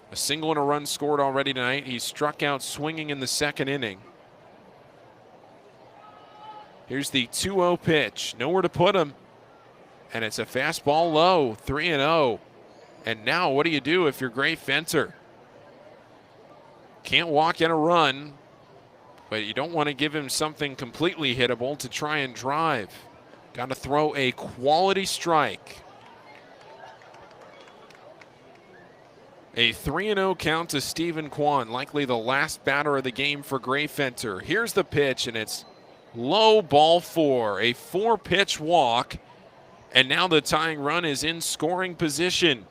A single and a run scored already tonight. He struck out swinging in the 2nd inning. Here's the 2-0 pitch. Nowhere to put him. And it's a fastball low, 3-0. And now what do you do if you're Gray Fenter? Can't walk in a run, but you don't want to give him something completely hittable to try and drive. Got to throw a quality strike. A 3-0 count to Stephen Kwan, likely the last batter of the game for Gray Fenter. Here's the pitch, and it's low, ball 4. A 4-pitch walk, and now the tying run is in scoring position.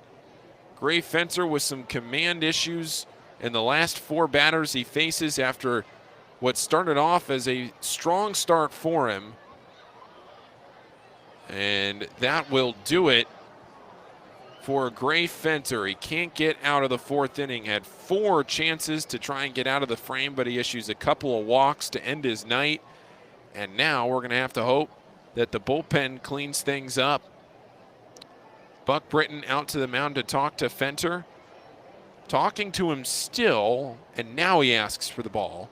Gray Fenter with some command issues in the last 4 batters he faces after what started off as a strong start for him. And that will do it for Gray Fenter. He can't get out of the 4th inning. Had 4 chances to try and get out of the frame, but he issues a couple of walks to end his night. And now we're going to have to hope that the bullpen cleans things up. Buck Britton out to the mound to talk to Fenter. Talking to him still, and now he asks for the ball.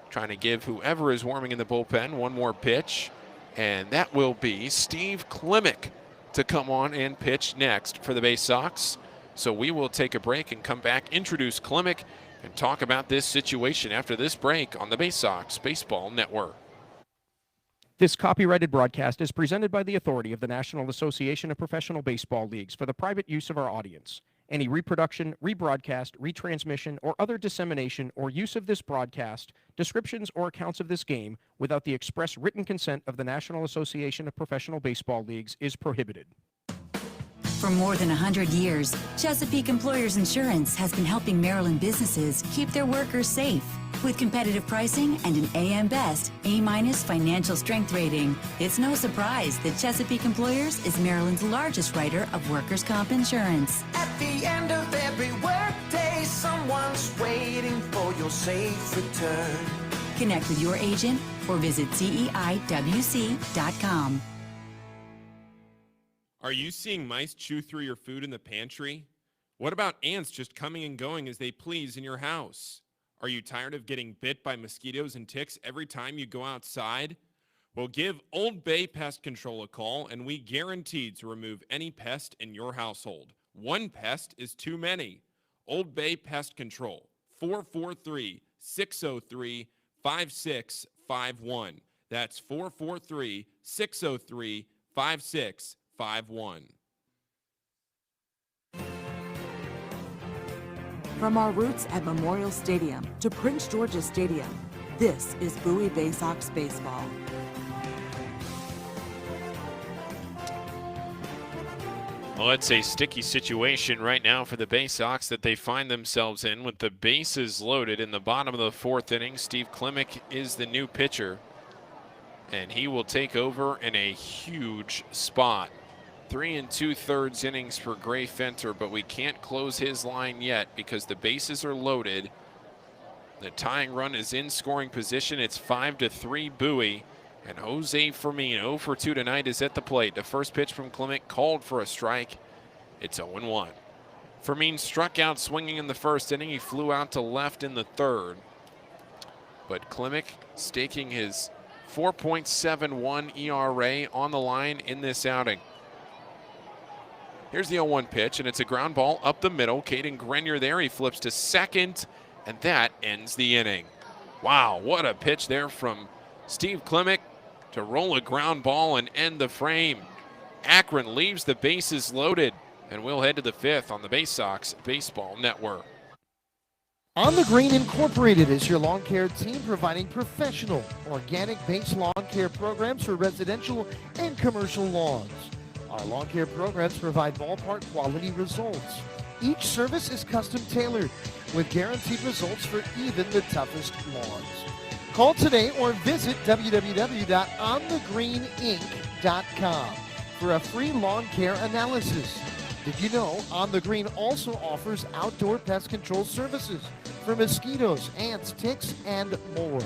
Trying to give whoever is warming in the bullpen one more pitch. And that will be Steve Klimek to come on and pitch next for the Baysox. So we will take a break and come back, introduce Klimek, and talk about this situation after this break on the Baysox Baseball Network. This copyrighted broadcast is presented by the authority of the National Association of Professional Baseball Leagues for the private use of our audience. Any reproduction, rebroadcast, retransmission, or other dissemination or use of this broadcast, descriptions, or accounts of this game without the express written consent of the National Association of Professional Baseball Leagues is prohibited. For more than 100 years, Chesapeake Employers Insurance has been helping Maryland businesses keep their workers safe. With competitive pricing and an AM Best A- financial strength rating, it's no surprise that Chesapeake Employers is Maryland's largest writer of workers' comp insurance. At the end of every workday, someone's waiting for your safe return. Connect with your agent or visit CEIWC.com. Are you seeing mice chew through your food in the pantry? What about ants just coming and going as they please in your house? Are you tired of getting bit by mosquitoes and ticks every time you go outside? Well, give Old Bay Pest Control a call, and we guarantee to remove any pest in your household. One pest is too many. Old Bay Pest Control, 443-603-5651. That's 443-603-5651. 5651. From our roots at Memorial Stadium to Prince George's Stadium, this is Bowie Baysox Baseball. Well, it's a sticky situation right now for the Baysox that they find themselves in with the bases loaded in the bottom of the fourth inning. Steve Klimek is the new pitcher, and he will take over in a huge spot. 3 2/3 innings for Gray Fenter, but we can't close his line yet because the bases are loaded. The tying run is in scoring position. It's 5-3 Bowie. And Jose Fermin, 0 for 2 tonight, is at the plate. The first pitch from Klimek called for a strike. It's 0-1. Fermin struck out swinging in the first inning. He flew out to left in the third. But Klimek staking his 4.71 ERA on the line in this outing. Here's the 0-1 pitch, and it's a ground ball up the middle. Caden Grenier there. He flips to second, and that ends the inning. Wow, what a pitch there from Steve Klimek to roll a ground ball and end the frame. Akron leaves the bases loaded, and we'll head to the fifth on the Baysox Baseball Network. On the Green Incorporated is your lawn care team providing professional, organic-based lawn care programs for residential and commercial lawns. Our lawn care programs provide ballpark quality results. Each service is custom tailored with guaranteed results for even the toughest lawns. Call today or visit www.onthegreeninc.com for a free lawn care analysis. Did you know On the Green also offers outdoor pest control services for mosquitoes, ants, ticks, and more?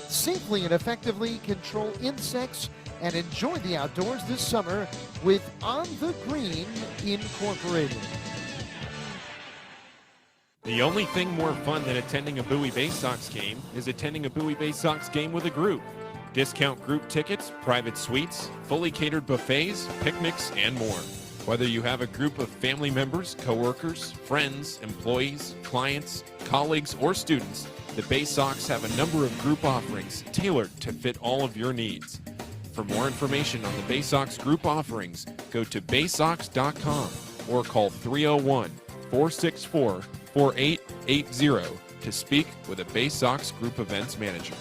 Safely and effectively control insects and enjoy the outdoors this summer with On the Green Incorporated. The only thing more fun than attending a Bowie Baysox game is attending a Bowie Baysox game with a group. Discount group tickets, private suites, fully catered buffets, picnics, and more. Whether you have a group of family members, coworkers, friends, employees, clients, colleagues, or students, the Baysox have a number of group offerings tailored to fit all of your needs. For more information on the Baysox group offerings, go to baysox.com or call 301-464-4880 to speak with a Baysox Group Events Manager.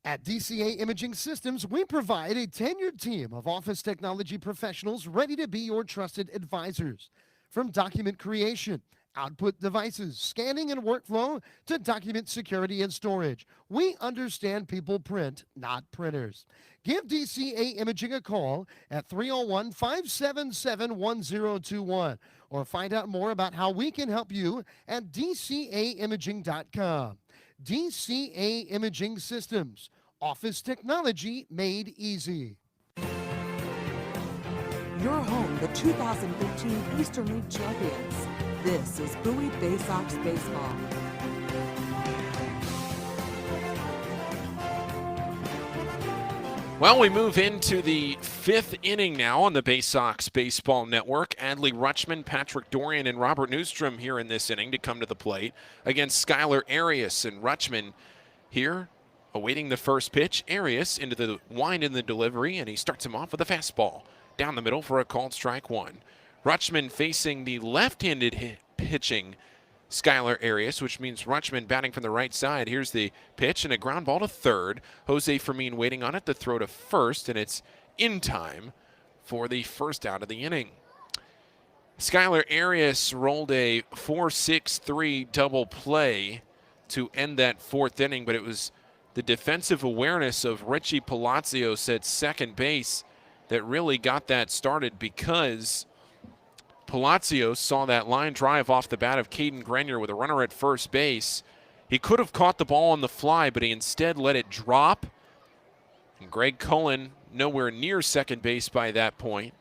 At DCA Imaging Systems, we provide a tenured team of office technology professionals ready to be your trusted advisors. From document creation, output devices, scanning and workflow, to document security and storage, we understand people print, not printers. Give DCA Imaging a call at 301-577-1021 or find out more about how we can help you at dcaimaging.com. DCA Imaging Systems, office technology made easy. Your home, the 2015 Eastern League champions. This is Bowie Baysox Baseball. Well, we move into the fifth inning now on the Baysox Baseball Network. Adley Rutschman, Patrick Dorian, and Robert Newstrom here in this inning to come to the plate against Skylar Arias. And Rutschman here awaiting the first pitch. Arias into the wind in the delivery, and he starts him off with a fastball down the middle for a called strike one. Rutschman facing the left-handed pitching Skylar Arias, which means Rutschman batting from the right side. Here's the pitch and a ground ball to third. Jose Fermin waiting on it, the throw to first, and it's in time for the first out of the inning. Skylar Arias rolled a 4-6-3 double play to end that fourth inning, but it was the defensive awareness of Richie Palacios at second base that really got that started, because Palacios saw that line drive off the bat of Caden Grenier with a runner at first base. He could have caught the ball on the fly, but he instead let it drop. And Greg Cullen, nowhere near second base by that point,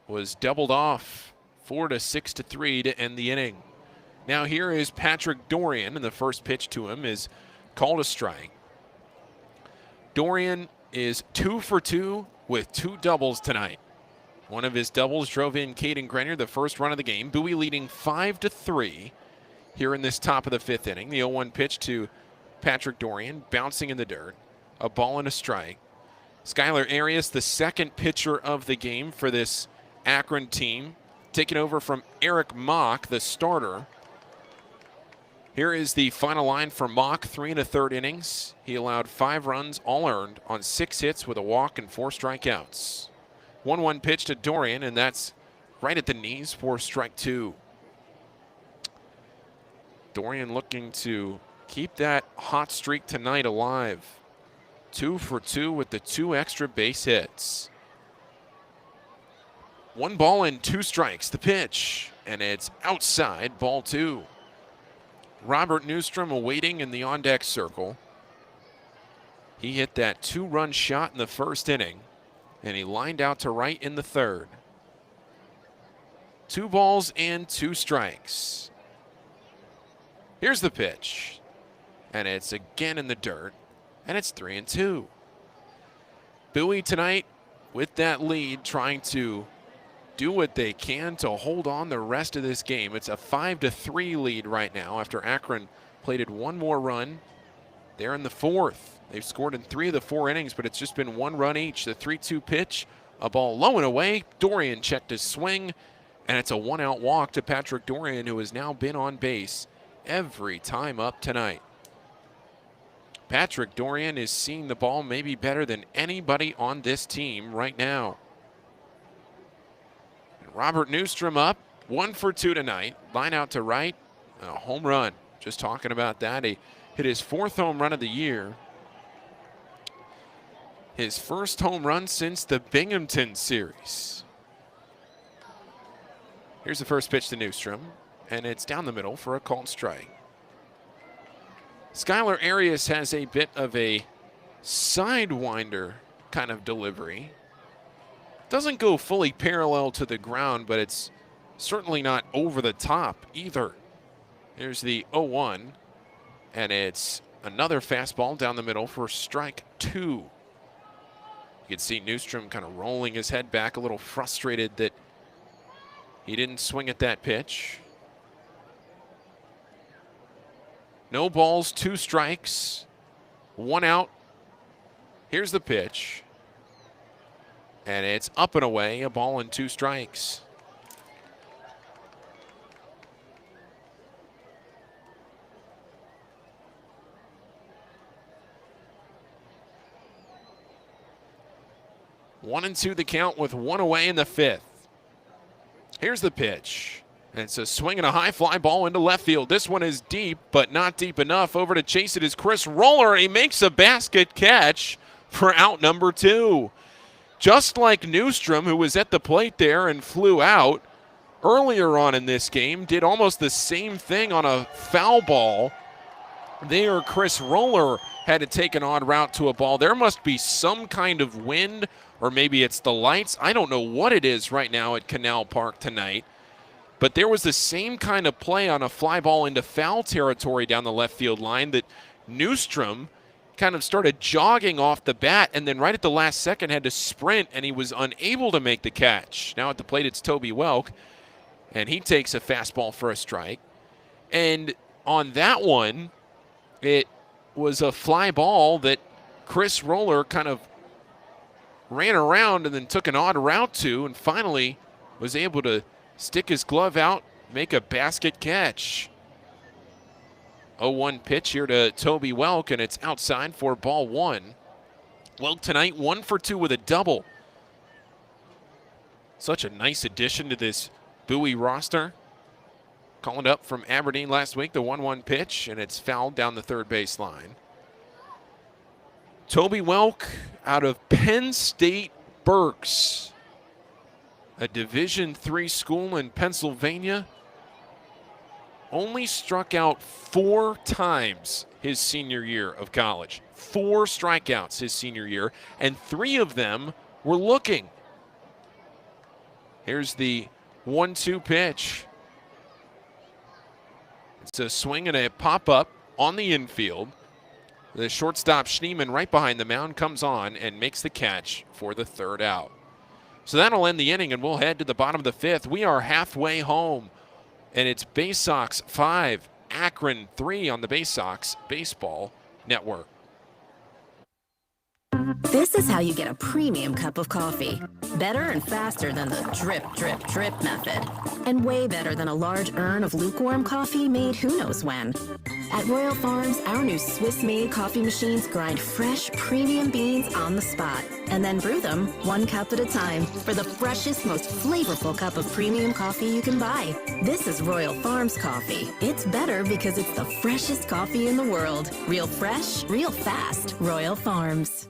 was doubled off 4-6-3 to end the inning. Now here is Patrick Dorian, and the first pitch to him is called a strike. Dorian is 2 for 2 with 2 doubles tonight. One of his doubles drove in Caden Grenier, the first run of the game. Bowie leading 5-3 here in this top of the fifth inning. The 0-1 pitch to Patrick Dorian, bouncing in the dirt. A ball and a strike. Skylar Arias, the second pitcher of the game for this Akron team, taking over from Eric Mock, the starter. Here is the final line for Mock, 3 1/3 innings. He allowed 5 runs, all earned, on 6 hits with a walk and 4 strikeouts. 1-1 pitch to Dorian, and that's right at the knees for strike 2. Dorian looking to keep that hot streak tonight alive. 2 for 2 with the 2 extra base hits. 1 ball and 2 strikes. The pitch, and it's outside, ball 2. Robert Newstrom awaiting in the on-deck circle. He hit that 2-run shot in the first inning, and he lined out to right in the third. 2 balls and 2 strikes. Here's the pitch, and it's again in the dirt, and it's 3-2. Bowie tonight with that lead, trying to do what they can to hold on the rest of this game. It's a 5-3 lead right now after Akron plated 1 more run. They're in the 4th. They've scored in 3 of the 4 innings, but it's just been 1 run each. The 3-2 pitch, a ball low and away. Dorian checked his swing, and it's a 1-out walk to Patrick Dorian, who has now been on base every time up tonight. Patrick Dorian is seeing the ball maybe better than anybody on this team right now. And Robert Newstrom up, 1 for 2 tonight. Line out to right, a home run. Just talking about that. He hit his 4th home run of the year. His first home run since the Binghamton series. Here's the first pitch to Newstrom, and it's down the middle for a called strike. Skylar Arias has a bit of a sidewinder kind of delivery. Doesn't go fully parallel to the ground, but it's certainly not over the top either. Here's the 0-1, and it's another fastball down the middle for strike 2. You can see Newstrom kind of rolling his head back, a little frustrated that he didn't swing at that pitch. No balls, 2 strikes, 1 out. Here's the pitch, and it's up and away, a ball and 2 strikes. One and 2 the count with 1 away in the 5th. Here's the pitch. And it's a swing and a high fly ball into left field. This one is deep, but not deep enough. Over to chase it is Chris Roller. He makes a basket catch for out number 2. Just like Newstrom, who was at the plate there and flew out earlier on in this game, did almost the same thing on a foul ball. There, Chris Roller had to take an odd route to a ball. There must be some kind of wind, or maybe it's the lights. I don't know what it is right now at Canal Park tonight. But there was the same kind of play on a fly ball into foul territory down the left field line that Newstrom kind of started jogging off the bat, and then right at the last second had to sprint, and he was unable to make the catch. Now at the plate, it's Toby Welk, and he takes a fastball for a strike. And on that one, it was a fly ball that Chris Roller kind of ran around and then took an odd route to, and finally was able to stick his glove out, make a basket catch. 0-1 pitch here to Toby Welk, and it's outside for ball 1. Welk tonight 1 for 2 with a double. Such a nice addition to this Bowie roster. Called up from Aberdeen last week, the 1-1 pitch, and it's fouled down the third base line. Toby Welk out of Penn State Berks, a Division III school in Pennsylvania, only struck out 4 times his senior year of college. 4 strikeouts his senior year, and 3 of them were looking. Here's the 1-2 pitch. It's a swing and a pop-up on the infield. The shortstop Schneemann right behind the mound comes on and makes the catch for the 3rd out. So that'll end the inning, and we'll head to the bottom of the 5th. We are halfway home, and it's Baysox 5, Akron 3 on the Baysox Baseball Network. This is how you get a premium cup of coffee. Better and faster than the drip, drip, drip method. And way better than a large urn of lukewarm coffee made who knows when. At Royal Farms, our new Swiss-made coffee machines grind fresh, premium beans on the spot and then brew them 1 cup at a time for the freshest, most flavorful cup of premium coffee you can buy. This is Royal Farms coffee. It's better because it's the freshest coffee in the world. Real fresh, real fast. Royal Farms.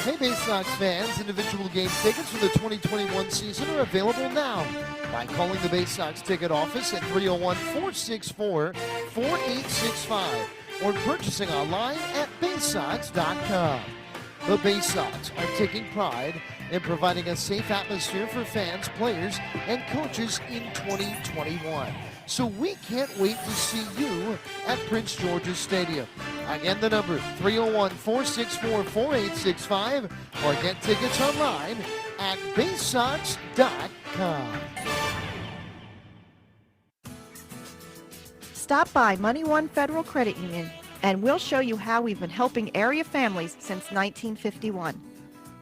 Hey, Baysox fans, individual game tickets for the 2021 season are available now by calling the Baysox ticket office at 301-464-4865 or purchasing online at Baysox.com. The Baysox are taking pride in providing a safe atmosphere for fans, players, and coaches in 2021. So we can't wait to see you at Prince George's Stadium. Again, the number 301-464-4865 or get tickets online at Baysox.com. Stop by Money One Federal Credit Union and we'll show you how we've been helping area families since 1951.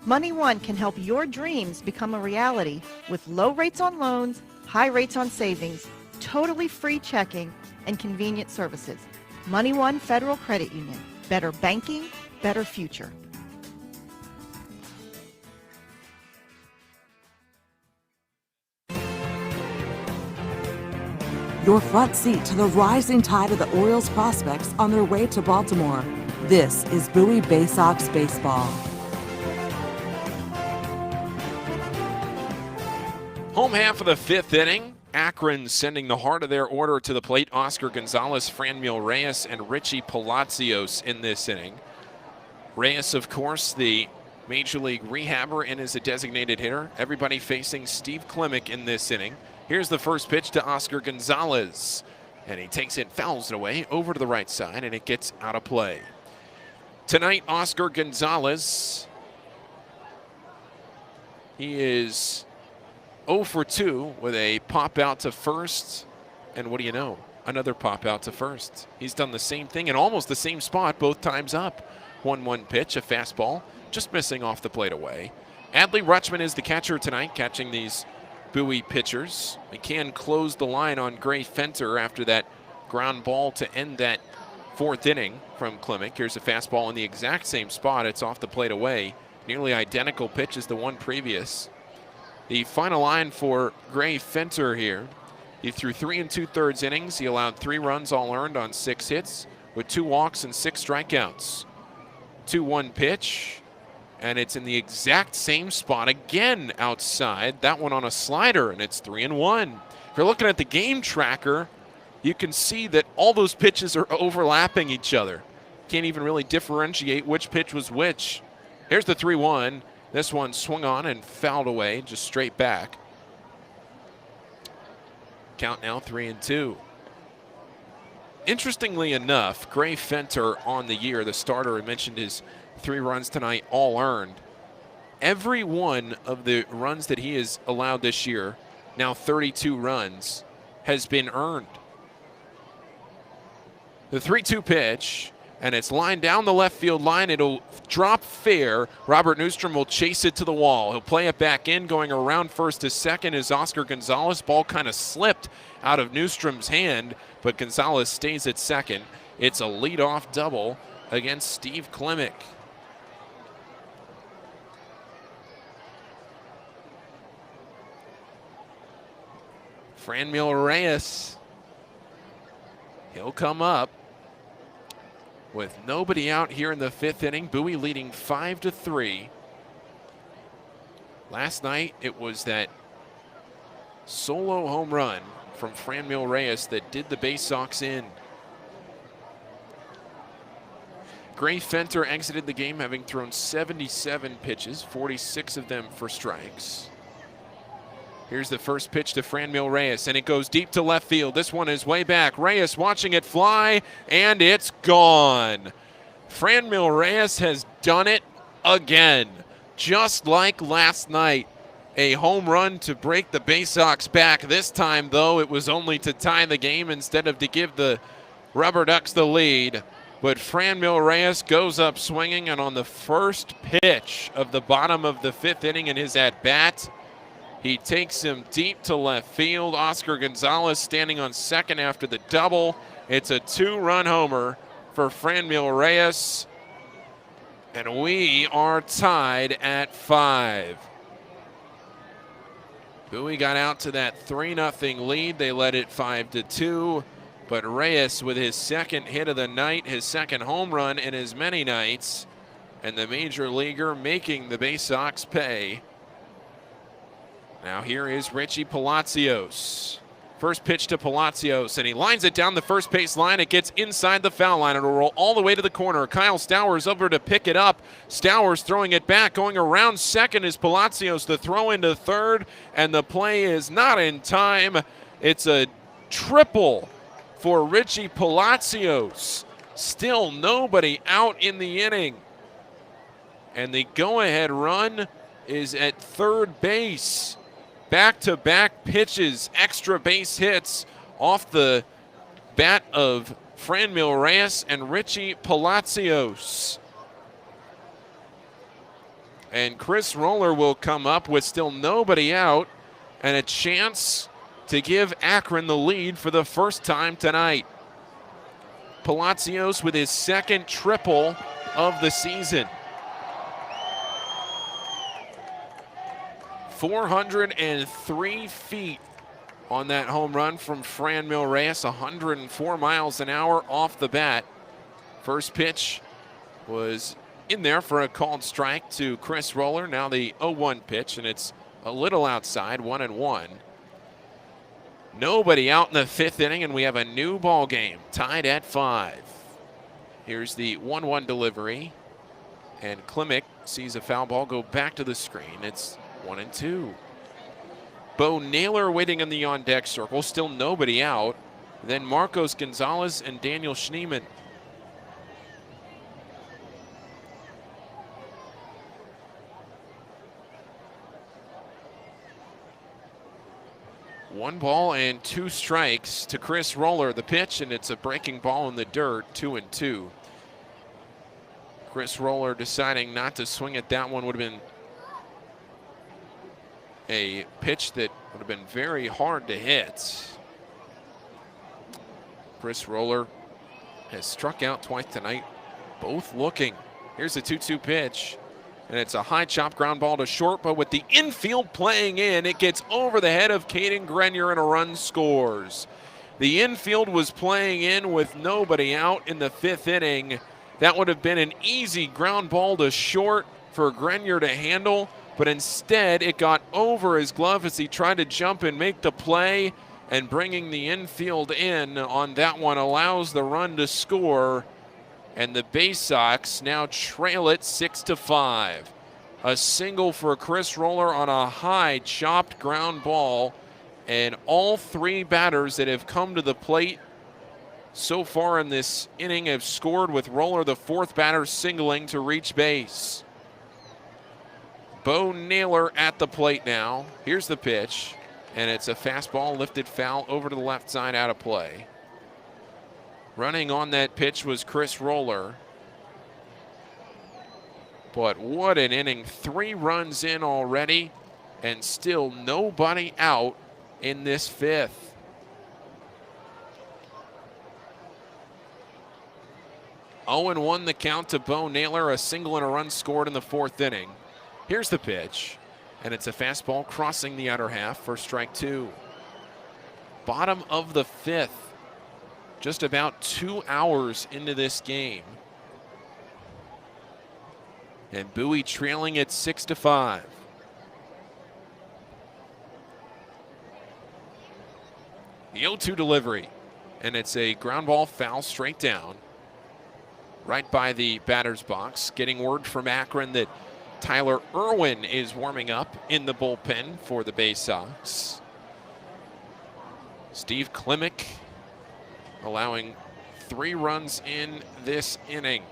Money One can help your dreams become a reality with low rates on loans, high rates on savings, totally free checking, and convenient services. Money One Federal Credit Union. Better banking, better future. Your front seat to the rising tide of the Orioles prospects on their way to Baltimore. This is Bowie Baysox Baseball. Home half of the 5th inning. Akron sending the heart of their order to the plate. Oscar Gonzalez, Franmil Reyes, and Richie Palacios in this inning. Reyes, of course, the Major League rehabber and is a designated hitter. Everybody facing Steve Klimek in this inning. Here's the first pitch to Oscar Gonzalez. And he takes it, fouls it away over to the right side, and it gets out of play. Tonight, Oscar Gonzalez, he is 0 for 2 with a pop out to first, and what do you know? Another pop out to first. He's done the same thing in almost the same spot both times up. 1-1 pitch, a fastball, just missing off the plate away. Adley Rutschman is the catcher tonight, catching these Bowie pitchers. McCann closed the line on Gray Fenter after that ground ball to end that 4th inning from Klimek. Here's a fastball in the exact same spot. It's off the plate away. Nearly identical pitch as the one previous. The final line for Gray Fenter here. He threw 3 2/3 innings. He allowed 3 runs, all earned on 6 hits with 2 walks and 6 strikeouts. 2-1 pitch, and it's in the exact same spot again outside. That one on a slider, and it's 3-1. If you're looking at the game tracker, you can see that all those pitches are overlapping each other. Can't even really differentiate which pitch was which. Here's the 3-1. This one swung on and fouled away, just straight back. Count now 3-2. Interestingly enough, Gray Fenter on the year, the starter, I mentioned his 3 runs tonight, all earned. Every one of the runs that he has allowed this year, now 32 runs, has been earned. The 3-2 pitch, and it's lined down the left field line. It'll drop fair. Robert Newstrom will chase it to the wall. He'll play it back in, going around first to second is Oscar Gonzalez. Ball kind of slipped out of Newstrom's hand, but Gonzalez stays at second. It's a leadoff double against Steve Klimek. Franmil Reyes, he'll come up. With nobody out here in the 5th inning, Bowie leading 5-3. Last night, it was that solo home run from Franmil Reyes that did the Baysox in. Gray Fenter exited the game having thrown 77 pitches, 46 of them for strikes. Here's the first pitch to Franmil Reyes, and it goes deep to left field. This one is way back. Reyes watching it fly, and it's gone. Franmil Reyes has done it again, just like last night. A home run to break the Baysox back. This time, though, it was only to tie the game instead of to give the RubberDucks the lead. But Franmil Reyes goes up swinging, and on the first pitch of the bottom of the 5th inning in his at-bat, he takes him deep to left field. Oscar Gonzalez standing on second after the double. It's a 2-run homer for Franmil Reyes, and we are tied at 5. Bowie got out to that 3-0 lead. They led it 5-2. But Reyes with his second hit of the night, his second home run in as many nights, and the major leaguer making the Baysox pay. Now here is Richie Palacios. First pitch to Palacios, and he lines it down the first base line. It gets inside the foul line. It'll roll all the way to the corner. Kyle Stowers over to pick it up. Stowers throwing it back. Going around second is Palacios. The throw into third, and the play is not in time. It's a triple for Richie Palacios. Still nobody out in the inning. And the go-ahead run is at third base. Back-to-back pitches, extra base hits off the bat of Franmil Reyes and Richie Palacios. And Chris Roller will come up with still nobody out and a chance to give Akron the lead for the first time tonight. Palacios with his second triple of the season. 403 feet on that home run from Franmil Reyes, 104 miles an hour off the bat. First pitch was in there for a called strike to Chris Roller. Now the 0-1 pitch, and it's a little outside, 1-1. Nobody out in the 5th inning, and we have a new ball game, tied at 5. Here's the 1-1 delivery, and Klimek sees a foul ball go back to the screen. It's 1-2. Bo Naylor waiting in the on-deck circle, still nobody out. Then Marcos Gonzalez and Daniel Schneemann. One ball and 2 strikes to Chris Roller. The pitch, and it's a breaking ball in the dirt, 2-2. Chris Roller deciding not to swing at that one. Would have been a pitch that would have been very hard to hit. Chris Roller has struck out twice tonight, both looking. Here's a 2-2 pitch. And it's a high chop ground ball to short, but with the infield playing in, it gets over the head of Caden Grenier and a run scores. The infield was playing in with nobody out in the 5th inning. That would have been an easy ground ball to short for Grenier to handle, but instead it got over his glove as he tried to jump and make the play, and bringing the infield in on that one allows the run to score. And the Baysox now trail it 6-5. A single for Chris Roller on a high chopped ground ball. And all 3 batters that have come to the plate so far in this inning have scored, with Roller the 4th batter singling to reach base. Bo Naylor at the plate now. Here's the pitch. And it's a fastball lifted foul over to the left side, out of play. Running on that pitch was Chris Roller. But what an inning. 3 runs in already, and still nobody out in this 5th. Oh, and 1 the count to Bo Naylor, a single and a run scored in the 4th inning. Here's the pitch, and it's a fastball crossing the outer half for strike 2. Bottom of the 5th. Just about 2 hours into this game. And Bowie trailing at 6-5. The 0-2 delivery. And it's a ground ball foul straight down. Right by the batter's box. Getting word from Akron that Tyler Irwin is warming up in the bullpen for the Baysox. Steve Klimek allowing 3 runs in this inning.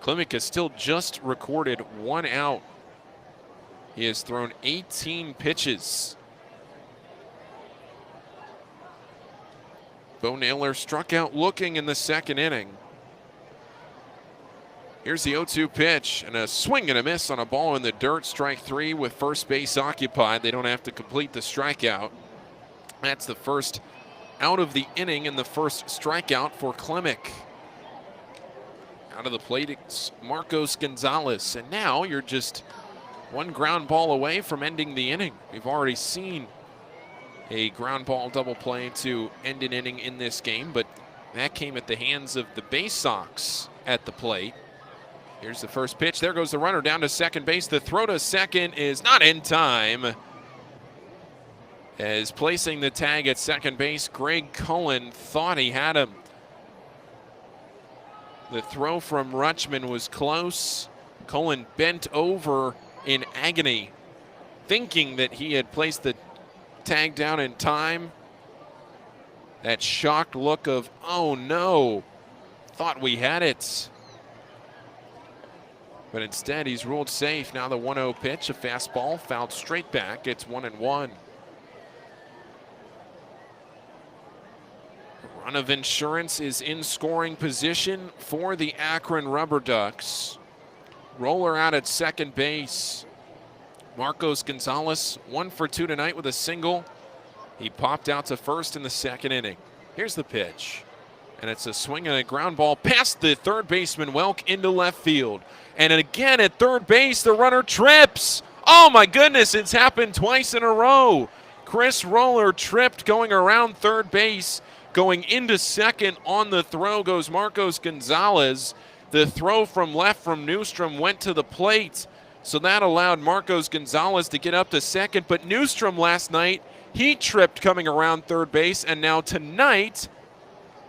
Klimek has still just recorded 1 out. He has thrown 18 pitches. Bo Naylor struck out looking in the second inning. Here's the 0-2 pitch, and a swing and a miss on a ball in the dirt. Strike three with first base occupied. They don't have to complete the strikeout. That's the first out of the inning and the first strikeout for Klimek. Out of the plate, it's Marcos Gonzalez. And now you're just one ground ball away from ending the inning. We've already seen a ground ball double play to end an inning in this game, but that came at the hands of the Baysox at the plate. Here's the first pitch. There goes the runner down to second base. The throw to second is not in time. As placing the tag at second base, Greg Cullen thought he had him. The throw from Rutschman was close. Cullen bent over in agony, thinking that he had placed the tag down in time. That shocked look of, oh no, thought we had it. But instead, he's ruled safe. Now the 1-0 pitch, a fastball, fouled straight back. It's 1-1. Run of Insurance is in scoring position for the Akron RubberDucks. Roller out at second base. Marcos Gonzalez, 1 for 2 tonight with a single. He popped out to first in the second inning. Here's the pitch. And it's a swing and a ground ball past the third baseman, Welk, into left field. And again at third base, the runner trips. Oh my goodness, it's happened twice in a row. Chris Roller tripped going around third base. Going into second on the throw goes Marcos Gonzalez. The throw from left from Newstrom went to the plate. So that allowed Marcos Gonzalez to get up to second. But Newstrom last night, he tripped coming around third base. And now tonight,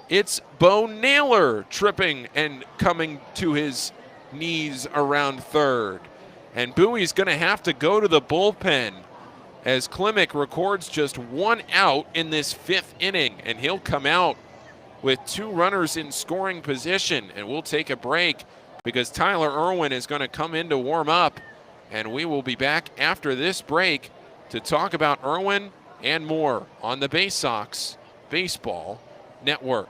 it's Bo Naylor tripping and coming to his knees around third. And Bowie's going to have to go to the bullpen as Klimek records just 1 out in this 5th inning. And he'll come out with 2 runners in scoring position. And we'll take a break because Tyler Irwin is going to come in to warm up. And we will be back after this break to talk about Irwin and more on the Baysox Baseball Network.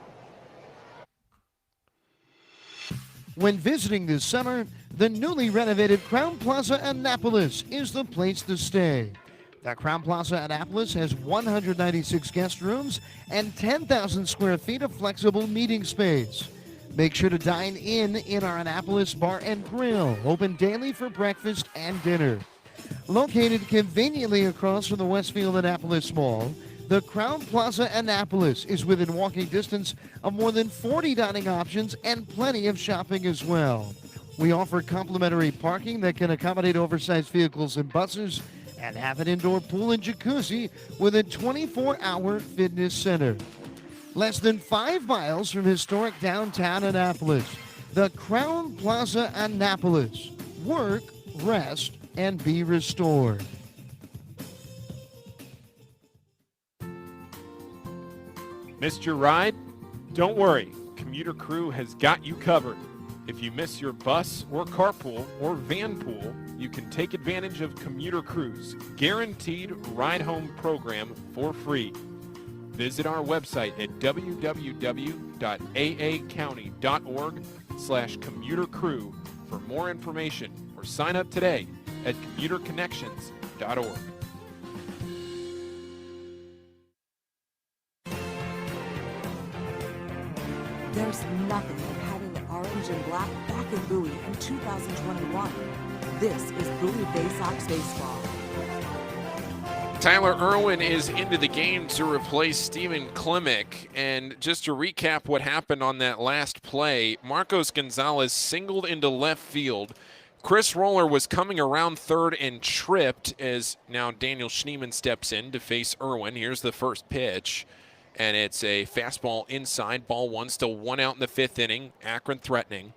When visiting this summer, the newly renovated Crown Plaza Annapolis is the place to stay. The Crown Plaza Annapolis has 196 guest rooms and 10,000 square feet of flexible meeting space. Make sure to dine in our Annapolis Bar and Grill, open daily for breakfast and dinner. Located conveniently across from the Westfield Annapolis Mall, the Crown Plaza Annapolis is within walking distance of more than 40 dining options and plenty of shopping as well. We offer complimentary parking that can accommodate oversized vehicles and buses, and have an indoor pool and jacuzzi with a 24-hour fitness center. Less than 5 miles from historic downtown Annapolis, the Crown Plaza Annapolis. Work, rest, and be restored. Missed your ride? Don't worry, Commuter Crew has got you covered. If you miss your bus or carpool or van pool, you can take advantage of Commuter Crew's guaranteed ride-home program for free. Visit our website at www.aacounty.org/commutercrew for more information or sign up today at commuterconnections.org. There's nothing like having the orange and black back in Bowie in 2021. This is Bowie Baysox Baseball. Tyler Irwin is into the game to replace Steven Klimek. And just to recap what happened on that last play, Marcos Gonzalez singled into left field. Chris Roller was coming around third and tripped as now Daniel Schneemann steps in to face Irwin. Here's the first pitch. And it's a fastball inside, ball one, still 1 out in the 5th inning. Akron threatening.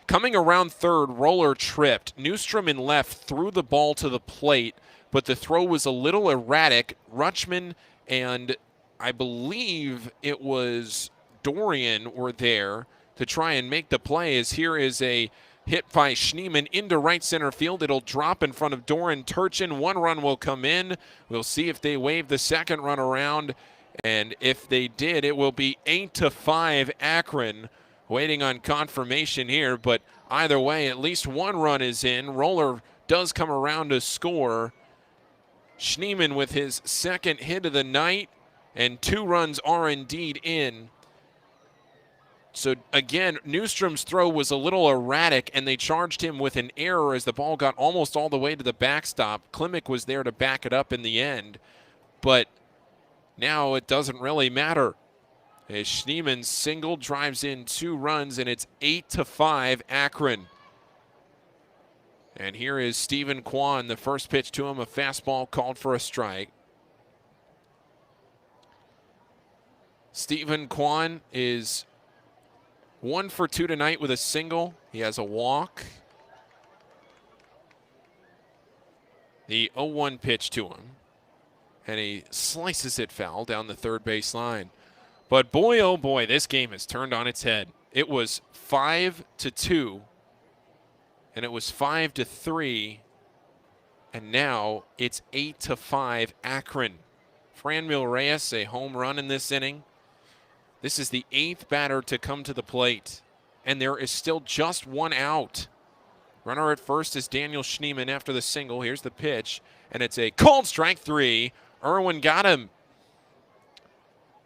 Coming around third, Roller tripped. Newstrom in left threw the ball to the plate, but the throw was a little erratic. Rutschman and I believe it was Dorian were there to try and make the play, as here is a hit by Schneemann into right center field. It'll drop in front of Doran Turchin. 1 run will come in. We'll see if they wave the second run around And if they did, it will be 8-5 Akron. Waiting on confirmation here, but either way, at least one run is in. Roller does come around to score. Schneemann with his second hit of the night, and 2 runs are indeed in. So again, Newstrom's throw was a little erratic, and they charged him with an error as the ball got almost all the way to the backstop. Klimek was there to back it up in the end, but now it doesn't really matter. As Schneemann single drives in 2 runs, and it's 8-5 Akron. And here is Stephen Kwan. The first pitch to him, a fastball called for a strike. Stephen Kwan is 1 for 2 tonight with a single. He has a walk. The 0-1 pitch to him, and he slices it foul down the third base line. But boy, oh boy, this game has turned on its head. It was 5-2, and it was 5-3, and now it's 8-5 Akron. Franmil Reyes, a home run in this inning. This is the 8th batter to come to the plate, and there is still just 1 out. Runner at first is Daniel Schneemann after the single. Here's the pitch, and it's a called strike 3. Irwin got him.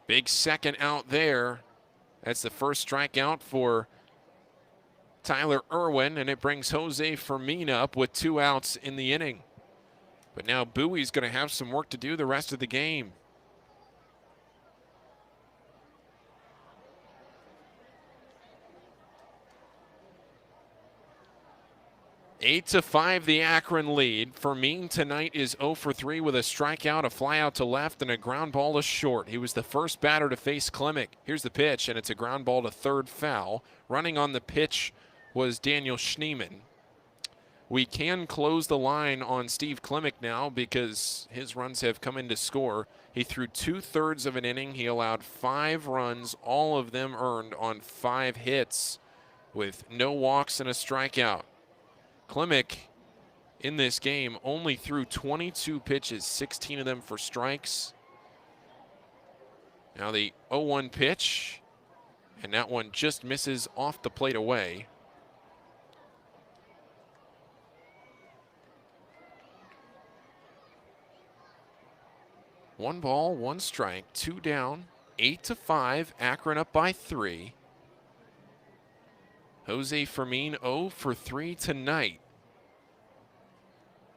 Big second out there. That's the first strikeout for Tyler Irwin, and it brings Jose Fermin up with 2 outs in the inning. But now Bowie's going to have some work to do the rest of the game. 8-5 the Akron lead. Fermin tonight is 0 for 3 with a strikeout, a fly out to left, and a ground ball to short. He was the first batter to face Klimek. Here's the pitch, and it's a ground ball to third foul. Running on the pitch was Daniel Schneemann. We can close the line on Steve Klimek now because his runs have come in to score. He threw 2/3 of an inning. He allowed 5 runs, all of them earned on 5 hits with no walks and a strikeout. Klimek in this game only threw 22 pitches, 16 of them for strikes. Now the 0-1 pitch, and that one just misses off the plate away. One ball, 1 strike, 2 down, 8-5, Akron up by 3. Jose Fermin 0 for 3 tonight.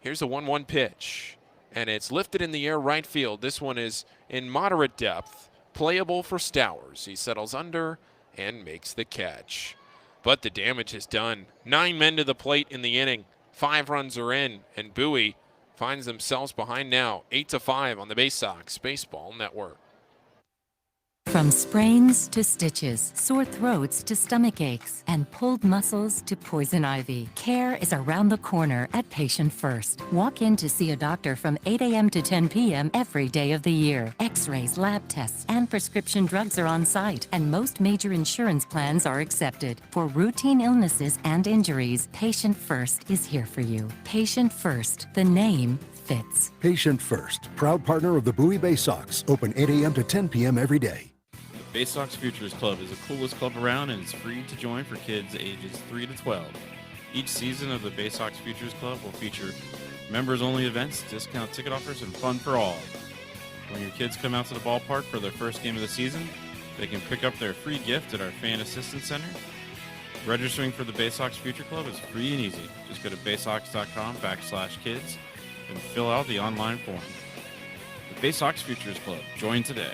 Here's a 1-1 pitch, and it's lifted in the air right field. This one is in moderate depth, playable for Stowers. He settles under and makes the catch. But the damage is done. 9 men to the plate in the inning. 5 runs are in, and Bowie finds themselves behind now, 8-5 on the Baysox Baseball Network. From sprains to stitches, sore throats to stomach aches, and pulled muscles to poison ivy, care is around the corner at Patient First. Walk in to see a doctor from 8 a.m. to 10 p.m. every day of the year. X-rays, lab tests, and prescription drugs are on site, and most major insurance plans are accepted. For routine illnesses and injuries, Patient First is here for you. Patient First, the name fits. Patient First, proud partner of the Bowie Baysox, open 8 a.m. to 10 p.m. every day. Baysox Futures Club is the coolest club around and it's free to join for kids ages 3 to 12. Each season of the Baysox Futures Club will feature members-only events, discount ticket offers, and fun for all. When your kids come out to the ballpark for their first game of the season, they can pick up their free gift at our Fan Assistance Center. Registering for the Baysox Future Club is free and easy. Just go to baysox.com/kids and fill out the online form. The Baysox Futures Club. Join today.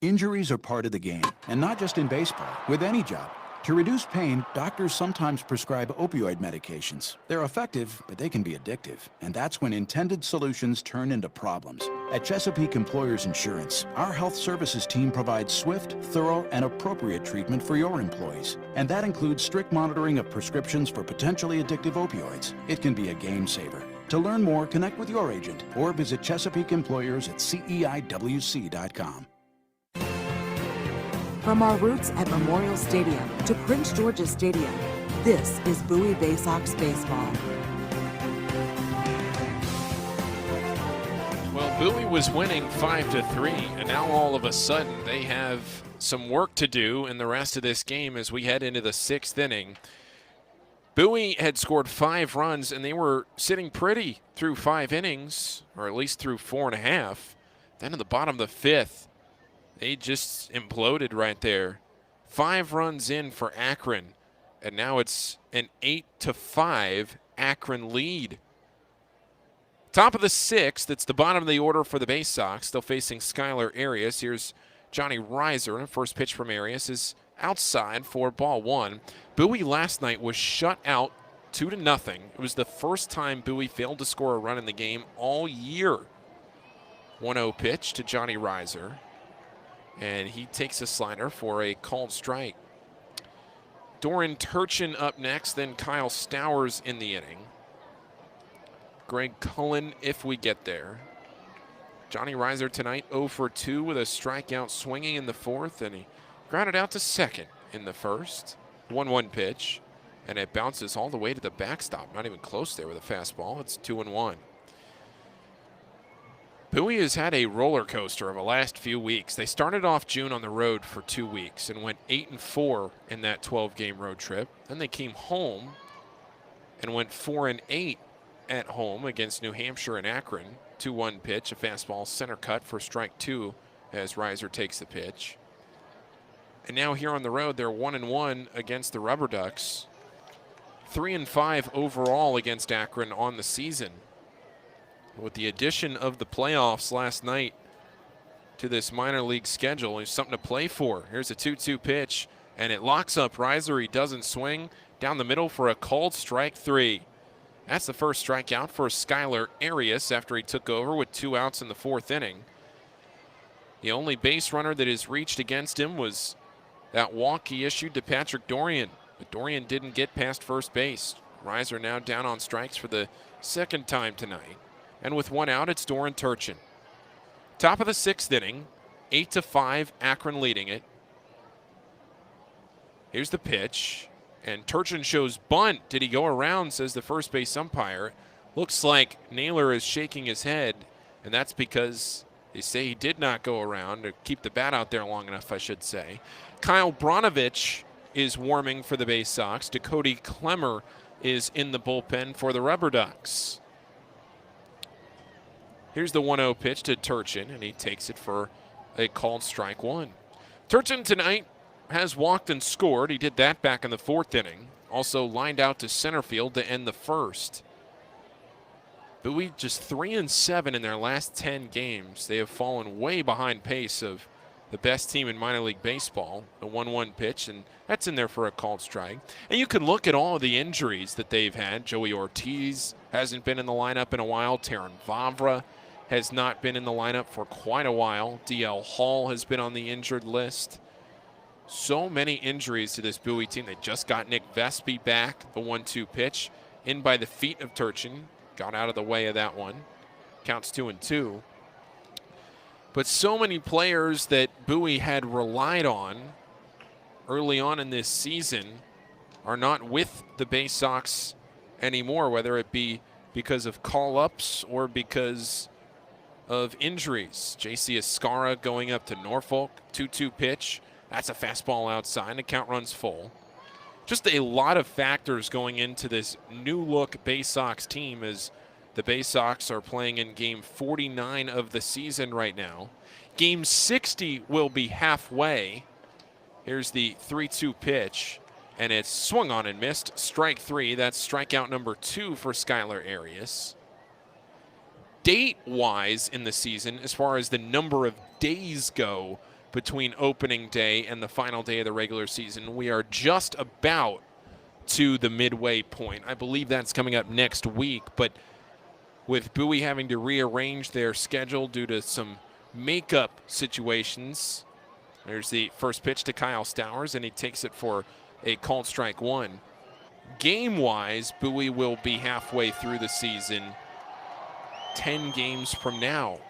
Injuries are part of the game, and not just in baseball, with any job. To reduce pain, doctors sometimes prescribe opioid medications. They're effective, but they can be addictive, and that's when intended solutions turn into problems. At Chesapeake Employers Insurance, our health services team provides swift, thorough, and appropriate treatment for your employees. And that includes strict monitoring of prescriptions for potentially addictive opioids. It can be a game saver. To learn more, connect with your agent or visit Chesapeake Employers at CEIWC.com. From our roots at Memorial Stadium to Prince George's Stadium, this is Bowie Baysox Baseball. Well, Bowie was winning 5-3, and now all of a sudden they have some work to do in the rest of this game as we head into the 6th inning. Bowie had scored 5 runs, and they were sitting pretty through 5 innings, or at least through 4.5. Then at the bottom of the 5th, they just imploded right there. 5 runs in for Akron, and now it's an 8-5 Akron lead. Top of the 6th, it's the bottom of the order for the Baysox, still facing Skylar Arias. Here's Johnny Reiser, and first pitch from Arias is outside for ball 1. Bowie last night was shut out 2-0. It was the first time Bowie failed to score a run in the game all year. 1-0 pitch to Johnny Reiser, and he takes a slider for a called strike. Doran Turchin up next, then Kyle Stowers in the inning. Greg Cullen if we get there. Johnny Reiser tonight 0 for 2 with a strikeout swinging in the 4th, and he grounded out to second in the 1st. 1-1 pitch, and it bounces all the way to the backstop. Not even close there with a fastball. It's 2-1. Bowie has had a roller coaster of the last few weeks. They started off June on the road for 2 weeks and went 8-4 in that 12-game road trip. Then they came home and went 4-8 at home against New Hampshire and Akron. 2-1 pitch, a fastball center cut for strike 2 as Reiser takes the pitch. And now here on the road, they're 1-1 against the RubberDucks. 3-5 overall against Akron on the season. With the addition of the playoffs last night to this minor league schedule, there's something to play for. Here's a 2-2 pitch, and it locks up Reiser. He doesn't swing. Down the middle for a called strike 3. That's the first strikeout for Skylar Arias after he took over with 2 outs in the 4th inning. The only base runner that is reached against him was that walk he issued to Patrick Dorian, but Dorian didn't get past first base. Reiser now down on strikes for the 2nd time tonight. And with 1 out, it's Doran Turchin. Top of the 6th inning, 8-5, Akron leading it. Here's the pitch. And Turchin shows bunt. Did he go around, says the first base umpire. Looks like Naylor is shaking his head, and that's because they say he did not go around, to keep the bat out there long enough, I should say. Kyle Bronovich is warming for the Baysox. Dakota Clemmer is in the bullpen for the RubberDucks. Here's the 1-0 pitch to Turchin, and he takes it for a called strike 1. Turchin tonight has walked and scored. He did that back in the 4th inning. Also lined out to center field to end the 1st. Bowie just 3-7 in their last 10 games. They have fallen way behind pace of the best team in minor league baseball. A 1-1 pitch, and that's in there for a called strike. And you can look at all of the injuries that they've had. Joey Ortiz hasn't been in the lineup in a while. Taron Vavra has not been in the lineup for quite a while. DL Hall has been on the injured list. So many injuries to this Bowie team. They just got Nick Vespi back. The 1-2 pitch in by the feet of Turchin. Got out of the way of that one. Counts 2-2. But so many players that Bowie had relied on early on in this season are not with the Baysox anymore, whether it be because of call-ups or because of injuries. J.C. Escara going up to Norfolk. 2-2 pitch. That's a fastball outside. The count runs full. Just a lot of factors going into this new-look Baysox team as the Baysox are playing in Game 49 of the season right now. Game 60 will be halfway. Here's the 3-2 pitch, and it's swung on and missed. Strike 3. That's strikeout number 2 for Skylar Arias. Date-wise in the season, as far as the number of days go between opening day and the final day of the regular season, we are just about to the midway point. I believe that's coming up next week, but with Bowie having to rearrange their schedule due to some makeup situations, there's the first pitch to Kyle Stowers, and he takes it for a called strike 1. Game-wise, Bowie will be halfway through the season 10 games from now.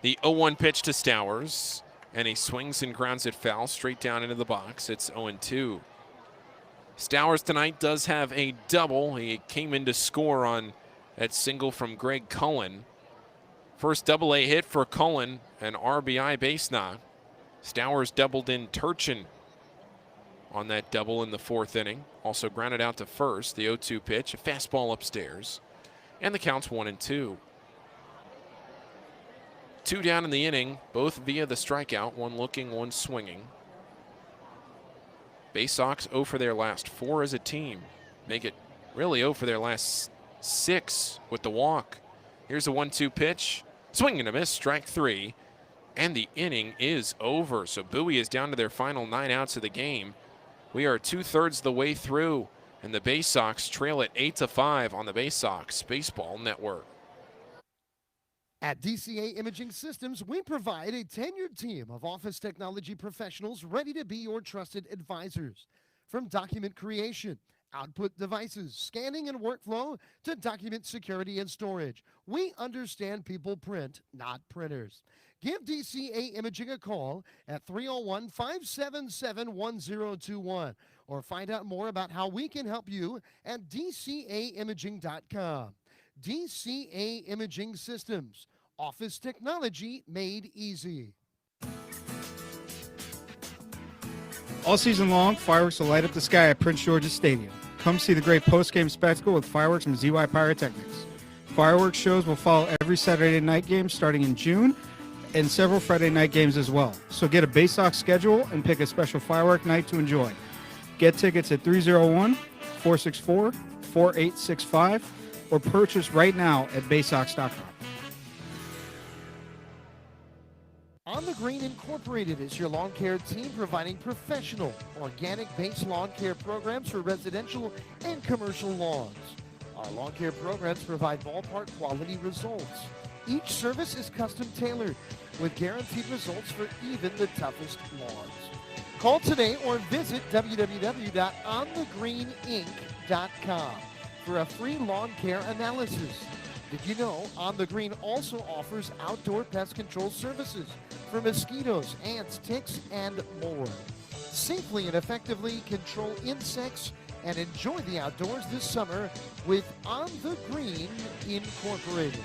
The 0-1 pitch to Stowers, and he swings and grounds it foul straight down into the box. It's 0-2. Stowers tonight does have a double. He came in to score on that single from Greg Cullen. First double-A hit for Cullen, an RBI base knock. Stowers doubled in Turchin on that double in the 4th inning. Also grounded out to first. The 0-2 pitch, a fastball upstairs. And the count's 1-2. 2 down in the inning, both via the strikeout. One looking, one swinging. Baysox 0 for their last 4 as a team. Make it really 0 for their last 6 with the walk. Here's a 1-2 pitch. Swing and a miss, strike 3. And the inning is over. So Bowie is down to their final 9 outs of the game. We are 2/3 the way through, and the Baysox trail at 8-5 on the Baysox Baseball Network. At DCA Imaging Systems, we provide a tenured team of office technology professionals ready to be your trusted advisors. From document creation, output devices, scanning and workflow, to document security and storage, we understand people print, not printers. Give DCA Imaging a call at 301-577-1021 or find out more about how we can help you at dcaimaging.com. DCA Imaging Systems, office technology made easy. All season long, fireworks will light up the sky at Prince George's Stadium. Come see the great post-game spectacle with fireworks from ZY Pyrotechnics. Fireworks shows will follow every Saturday night game starting in June, and several Friday night games as well. So get a Baysox schedule and pick a special firework night to enjoy. Get tickets at 301-464-4865 or purchase right now at Baysox.com. On the Green Incorporated is your lawn care team providing professional, organic base lawn care programs for residential and commercial lawns. Our lawn care programs provide ballpark quality results. Each service is custom tailored with guaranteed results for even the toughest lawns. Call today or visit www.onthegreeninc.com for a free lawn care analysis. Did you know On the Green also offers outdoor pest control services for mosquitoes, ants, ticks, and more? Safely and effectively control insects and enjoy the outdoors this summer with On the Green Incorporated.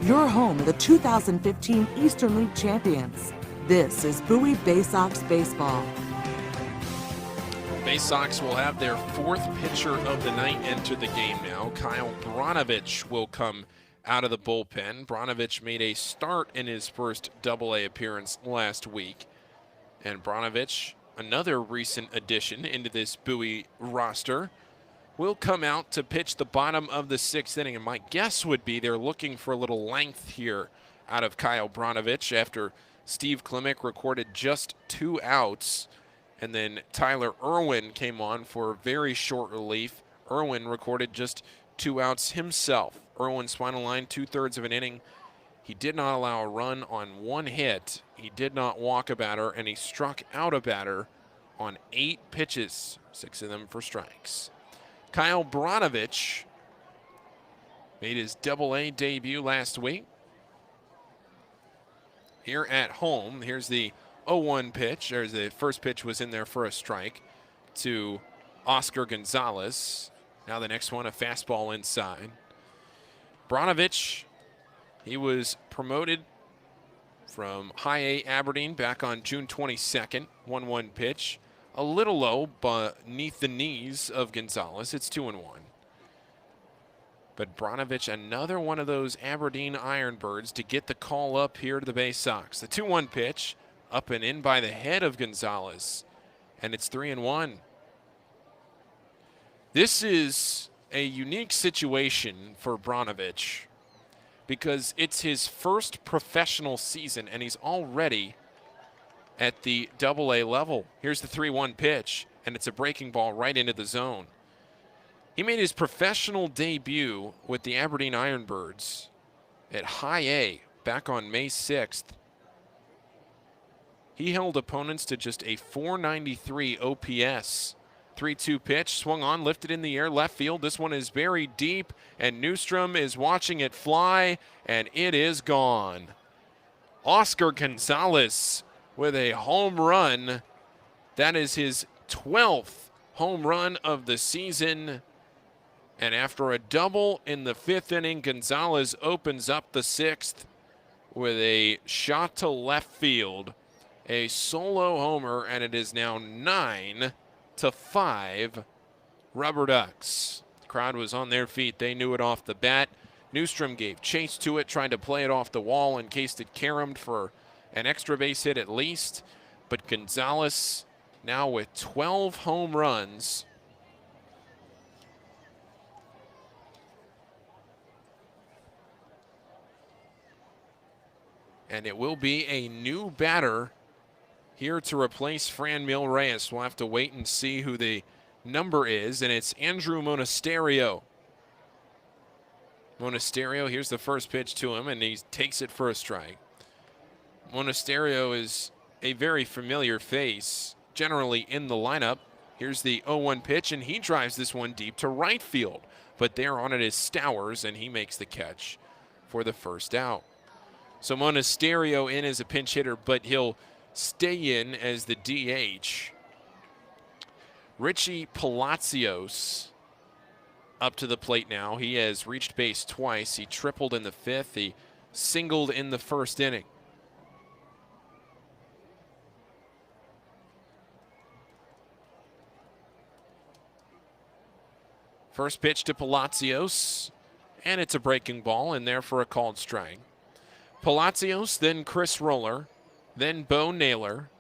Your home of the 2015 Eastern League champions. This is Bowie Baysox Baseball. Baysox will have their 4th pitcher of the night enter the game now. Kyle Bronovich will come out of the bullpen. Bronovich made a start in his first Double-A appearance last week. And Bronovich, another recent addition into this Bowie roster, will come out to pitch the bottom of the 6th inning. And my guess would be they're looking for a little length here out of Kyle Bronovich after Steve Klimek recorded just 2 outs. And then Tyler Irwin came on for very short relief. Irwin recorded just 2 outs himself. Irwin's final line, 2/3 of an inning. He did not allow a run on 1 hit. He did not walk a batter, and he struck out a batter on 8 pitches, 6 of them for strikes. Kyle Bronovich made his Double-A debut last week. Here at home, here's the 0-1 pitch. There's the first pitch was in there for a strike to Oscar Gonzalez. Now the next one, a fastball inside. Bronovich, he was promoted from High A Aberdeen back on June 22nd. 1-1 pitch. A little low beneath the knees of Gonzalez. It's 2-1. But Bronovich, another one of those Aberdeen Ironbirds to get the call up here to the Baysox. The 2-1 pitch, up and in by the head of Gonzalez. And it's 3-1. This is a unique situation for Bronovich because it's his first professional season and he's already at the Double-A level. Here's the 3-1 pitch, and it's a breaking ball right into the zone. He made his professional debut with the Aberdeen Ironbirds at High A back on May 6th. He held opponents to just a .493 OPS. 3-2 pitch, swung on, lifted in the air, left field. This one is buried deep, and Newstrom is watching it fly, and it is gone. Oscar Gonzalez with a home run. That is his 12th home run of the season. And after a double in the 5th inning, Gonzalez opens up the 6th with a shot to left field, a solo homer, and it is now 9-5 RubberDucks. The crowd was on their feet. They knew it off the bat. Newstrom gave chase to it, tried to play it off the wall in case it caromed for an extra base hit at least. But Gonzalez now with 12 home runs. And it will be a new batter here to replace Franmil Reyes. We'll have to wait and see who the number is, and it's Andrew Monasterio. Monasterio, here's the first pitch to him, and he takes it for a strike. Monasterio is a very familiar face, generally in the lineup. Here's the 0-1 pitch, and he drives this one deep to right field. But there on it is Stowers, and he makes the catch for the first out. So Monasterio in as a pinch hitter, but he'll stay in as the DH. Richie Palacios up to the plate now. He has reached base twice. He tripled in the 5th. He singled in the 1st inning. First pitch to Palacios, and it's a breaking ball, and there for a called strike. Palacios, then Chris Roller, then Bo Naylor.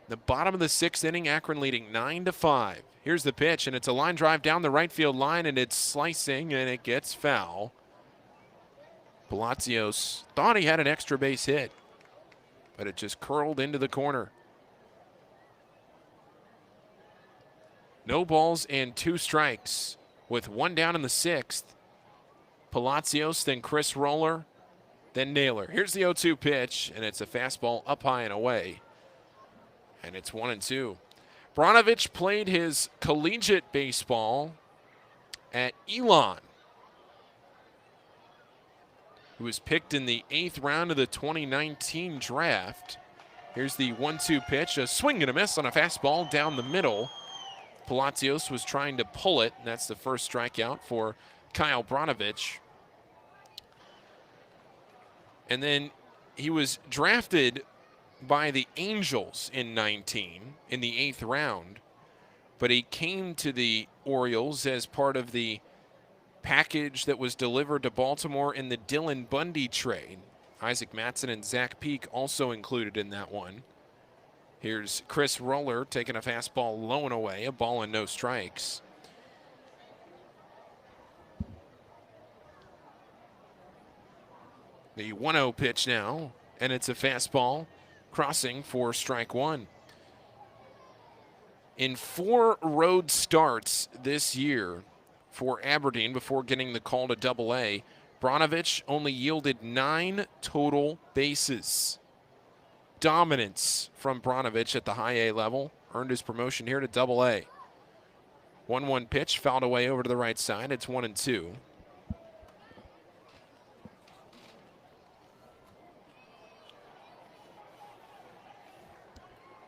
The bottom of the 6th inning, Akron leading 9-5. Here's the pitch, and it's a line drive down the right field line, and it's slicing, and it gets foul. Palacios thought he had an extra base hit, but it just curled into the corner. No balls and 2 strikes with 1 down in the 6th. Palacios, then Chris Roller, then Naylor. Here's the 0-2 pitch, and it's a fastball up high and away. And it's 1-2. Branovich played his collegiate baseball at Elon. He was picked in the 8th round of the 2019 draft. Here's the 1-2 pitch, a swing and a miss on a fastball down the middle. Palacios was trying to pull it, and that's the first strikeout for Kyle Branovich. And then he was drafted by the Angels in 19 in the 8th round, but he came to the Orioles as part of the package that was delivered to Baltimore in the Dylan Bundy trade. Isaac Mattson and Zach Peak also included in that one. Here's Chris Roller taking a fastball low and away, a ball and no strikes. The 1-0 pitch now, and it's a fastball crossing for strike 1. In 4 road starts this year for Aberdeen before getting the call to Double-A, Branovich only yielded 9 total bases. Dominance from Branovich at the high A level earned his promotion here to Double-A. 1-1 pitch fouled away over to the right side. It's 1-2.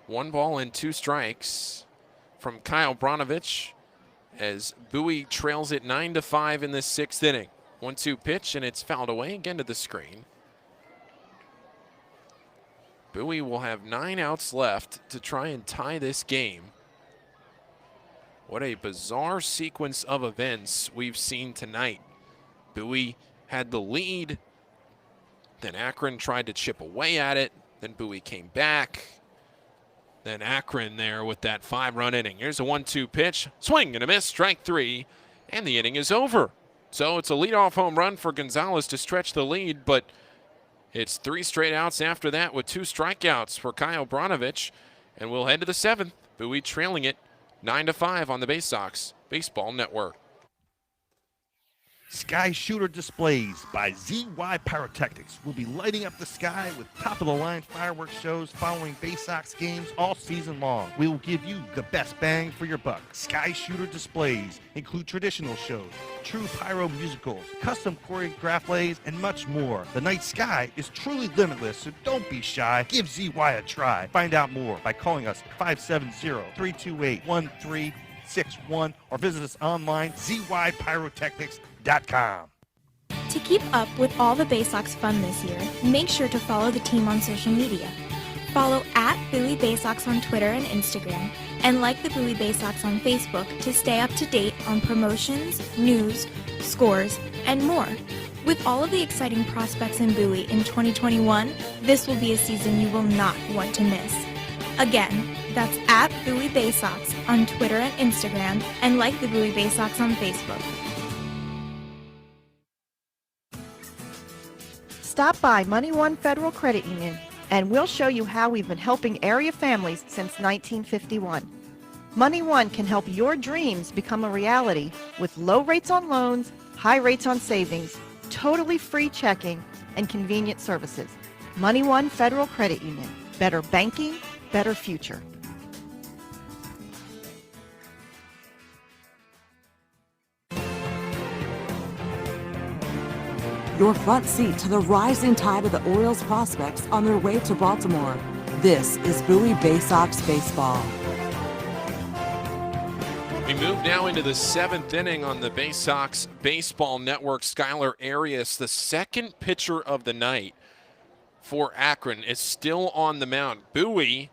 One ball and 2 strikes from Kyle Branovich as Bowie trails it 9-5 in this 6th inning. 1-2 pitch, and it's fouled away again to the screen. Bowie will have 9 outs left to try and tie this game. What a bizarre sequence of events we've seen tonight. Bowie had the lead, then Akron tried to chip away at it, then Bowie came back. Then Akron there with that 5-run inning. Here's a 1-2 pitch. Swing and a miss, strike 3, and the inning is over. So it's a leadoff home run for Gonzalez to stretch the lead, but it's 3 straight outs after that with 2 strikeouts for Kyle Branovich. And we'll head to the 7th. Bowie trailing it 9-5 on the Baysox Baseball Network. Sky Shooter Displays by ZY Pyrotechnics will be lighting up the sky with top-of-the-line fireworks shows following Baysox games all season long. We will give you the best bang for your buck. Sky Shooter Displays include traditional shows, true pyro musicals, custom choreographed plays, and much more. The night sky is truly limitless, so don't be shy. Give ZY a try. Find out more by calling us 570-328-13 861 or visit us online, zypyrotechnics.com. To keep up with all the Baysox fun this year, make sure to follow the team on social media. Follow at Bowie Baysox on Twitter and Instagram, and like the Bowie Baysox on Facebook to stay up to date on promotions, news, scores, and more. With all of the exciting prospects in Bowie in 2021, this will be a season you will not want to miss. Again, that's at Bowie Baysox on Twitter and Instagram, and like the Bowie Baysox on Facebook. Stop by Money One Federal Credit Union, and we'll show you how we've been helping area families since 1951. Money One can help your dreams become a reality with low rates on loans, high rates on savings, totally free checking, and convenient services. Money One Federal Credit Union. Better banking, better future. Your front seat to the rising tide of the Orioles prospects on their way to Baltimore. This is Bowie Baysox Baseball. We move now into the 7th inning on the Baysox Baseball Network. Skylar Arias, the second pitcher of the night for Akron, is still on the mound. Bowie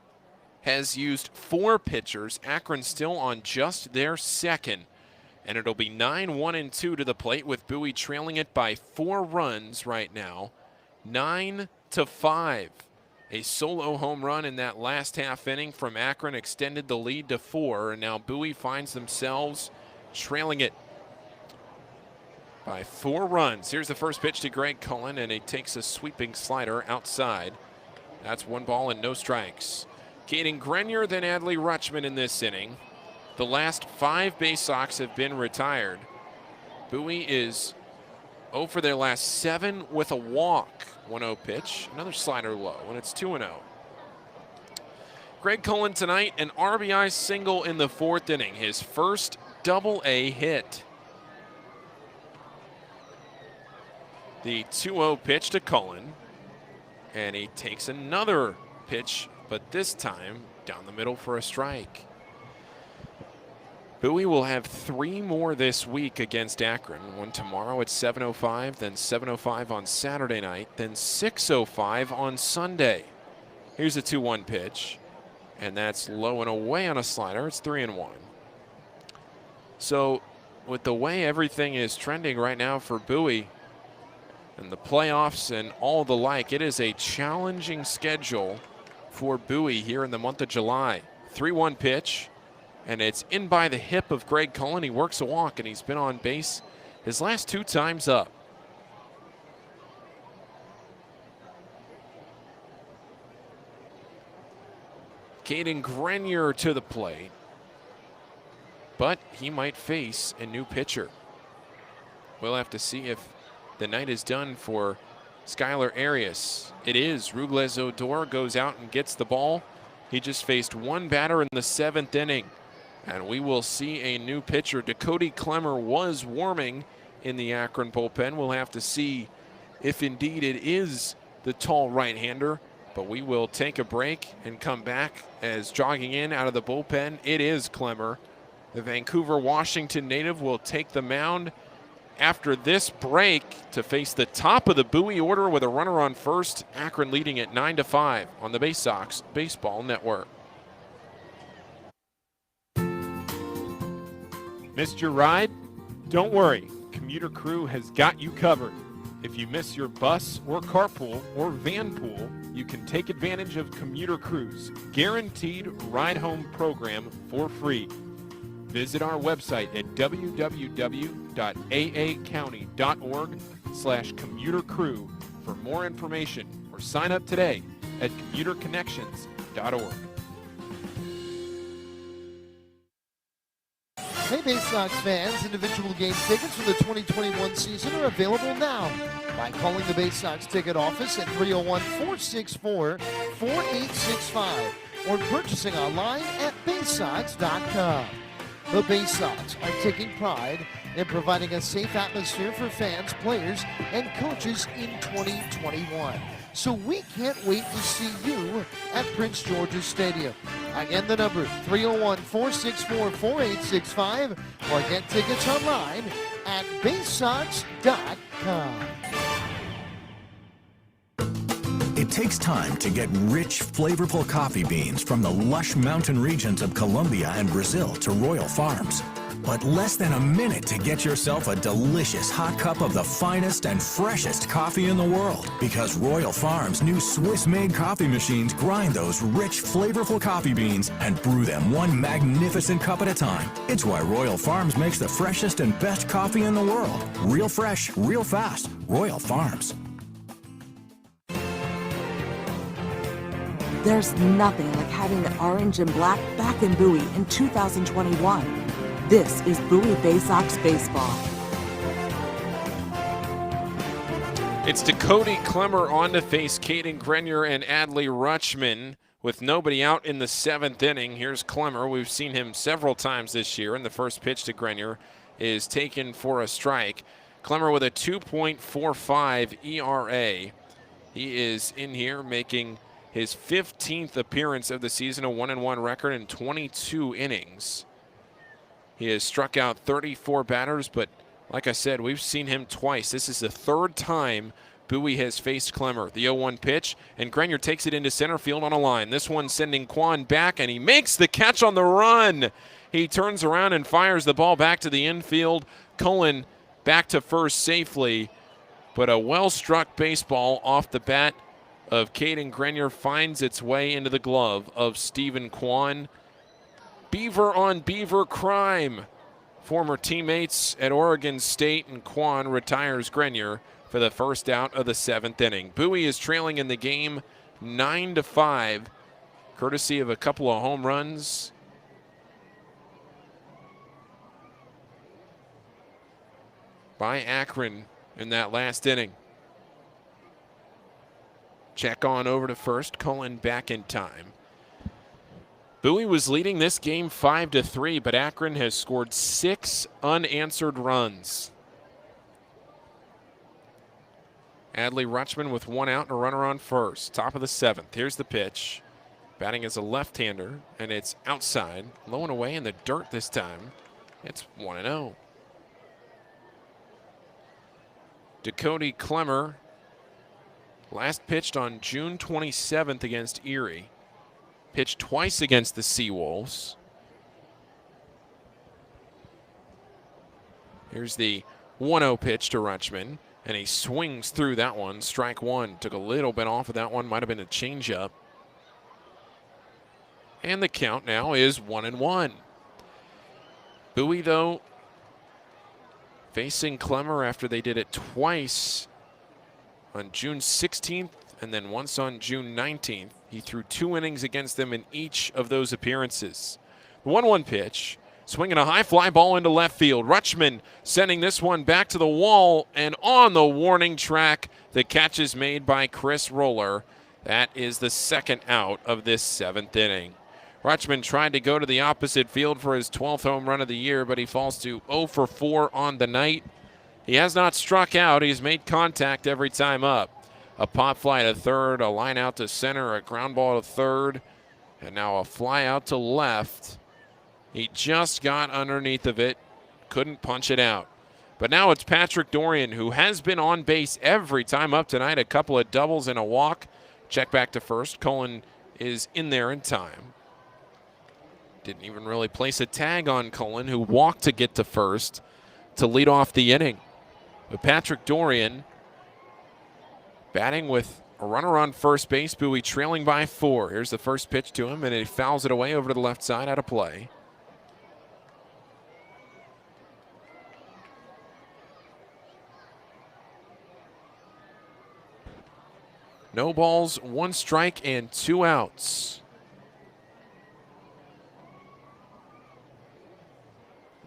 has used 4 pitchers. Akron still on just their second. And it'll be 9-1-2 to the plate, with Bowie trailing it by 4 runs right now. 9-5. A solo home run in that last half inning from Akron extended the lead to 4, and now Bowie finds themselves trailing it by 4 runs. Here's the first pitch to Greg Cullen, and he takes a sweeping slider outside. That's 1 ball and no strikes. Caden Grenier, then Adley Rutschman in this inning. The last 5 Baysox have been retired. Bowie is 0 for their last 7 with a walk. 1-0 pitch, another slider low, and it's 2-0. Greg Cullen tonight, an RBI single in the 4th inning, his first double-A hit. The 2-0 pitch to Cullen, and he takes another pitch, but this time down the middle for a strike. Bowie will have 3 more this week against Akron. One tomorrow at 7:05, then 7:05 on Saturday night, then 6:05 on Sunday. Here's a 2-1 pitch, and that's low and away on a slider. It's 3-1. So with the way everything is trending right now for Bowie and the playoffs and all the like, it is a challenging schedule for Bowie here in the month of July. 3-1 pitch. And it's in by the hip of Greg Cullen. He works a walk, and he's been on base his last 2 times up. Caden Grenier to the plate. But he might face a new pitcher. We'll have to see if the night is done for Skylar Arias. It is. Rubles Odor goes out and gets the ball. He just faced 1 batter in the 7th inning. And we will see a new pitcher. Dakota Clemmer was warming in the Akron bullpen. We'll have to see if indeed it is the tall right-hander. But we will take a break and come back as jogging in out of the bullpen, it is Clemmer. The Vancouver, Washington native will take the mound after this break to face the top of the Bowie order with a runner on first. Akron leading at 9-5 on the Baysox Baseball Network. Missed your ride? Don't worry, Commuter Crew has got you covered. If you miss your bus or carpool or van pool, you can take advantage of Commuter Crew's guaranteed ride-home program for free. Visit our website at www.aacounty.org/commutercrew for more information, or sign up today at commuterconnections.org. Hey Baysox fans, individual game tickets for the 2021 season are available now by calling the Baysox ticket office at 301-464-4865 or purchasing online at baysox.com. The Baysox are taking pride in providing a safe atmosphere for fans, players, and coaches in 2021. So we can't wait to see you at Prince George's Stadium. Again, the number 301-464-4865 or get tickets online at Baysox.com. It takes time to get rich, flavorful coffee beans from the lush mountain regions of Colombia and Brazil to Royal Farms. But less than a minute to get yourself a delicious hot cup of the finest and freshest coffee in the world. Because Royal Farms' new Swiss-made coffee machines grind those rich, flavorful coffee beans and brew them one magnificent cup at a time. It's why Royal Farms makes the freshest and best coffee in the world. Real fresh, real fast. Royal Farms. There's nothing like having the orange and black back in Bowie in 2021. This is Bowie Baysox Baseball. It's Dakota Clemmer on to face Caden Grenier and Adley Rutschman with nobody out in the 7th inning. Here's Clemmer. We've seen him several times this year, and the first pitch to Grenier is taken for a strike. Clemmer with a 2.45 ERA. He is in here making his 15th appearance of the season, a 1-1 record in 22 innings. He has struck out 34 batters, but like I said, we've seen him twice. This is the third time Bowie has faced Clemmer. The 0-1 pitch, and Grenier takes it into center field on a line. This one sending Quan back, and he makes the catch on the run. He turns around and fires the ball back to the infield. Cullen back to first safely, but a well-struck baseball off the bat of Caden Grenier finds its way into the glove of Stephen Quan. Beaver on Beaver crime. Former teammates at Oregon State, and Quan retires Grenier for the first out of the 7th inning. Bowie is trailing in the game 9-5, courtesy of a couple of home runs by Akron in that last inning. Check on over to first. Cullen back in time. Bowie was leading this game 5-3, but Akron has scored 6 unanswered runs. Adley Rutschman with 1 out and a runner on first. Top of the 7th. Here's the pitch. Batting as a left-hander, and it's outside. Low and away in the dirt this time. It's 1-0. Dakota Clemmer last pitched on June 27th against Erie. Pitched twice against the Seawolves. Here's the 1-0 pitch to Rutschman, and he swings through that one. Strike one. Took a little bit off of that one. Might have been a changeup. And the count now is 1-1. Bowie, though, facing Clemmer after they did it twice on June 16th and then once on June 19th. He threw 2 innings against them in each of those appearances. The 1-1 pitch, swinging a high fly ball into left field. Rutschman sending this one back to the wall, and on the warning track, the catch is made by Chris Roller. That is the second out of this 7th inning. Rutschman tried to go to the opposite field for his 12th home run of the year, but he falls to 0 for 4 on the night. He has not struck out. He's made contact every time up. A pop fly to third, a line out to center, a ground ball to third, and now a fly out to left. He just got underneath of it, couldn't punch it out. But now it's Patrick Dorian, who has been on base every time up tonight, a couple of doubles and a walk. Check back to first. Cullen is in there in time. Didn't even really place a tag on Cullen, who walked to get to first to lead off the inning. But Patrick Dorian batting with a runner on first base. Bowie trailing by 4. Here's the first pitch to him, and he fouls it away over to the left side out of play. No balls, 1 strike, and 2 outs.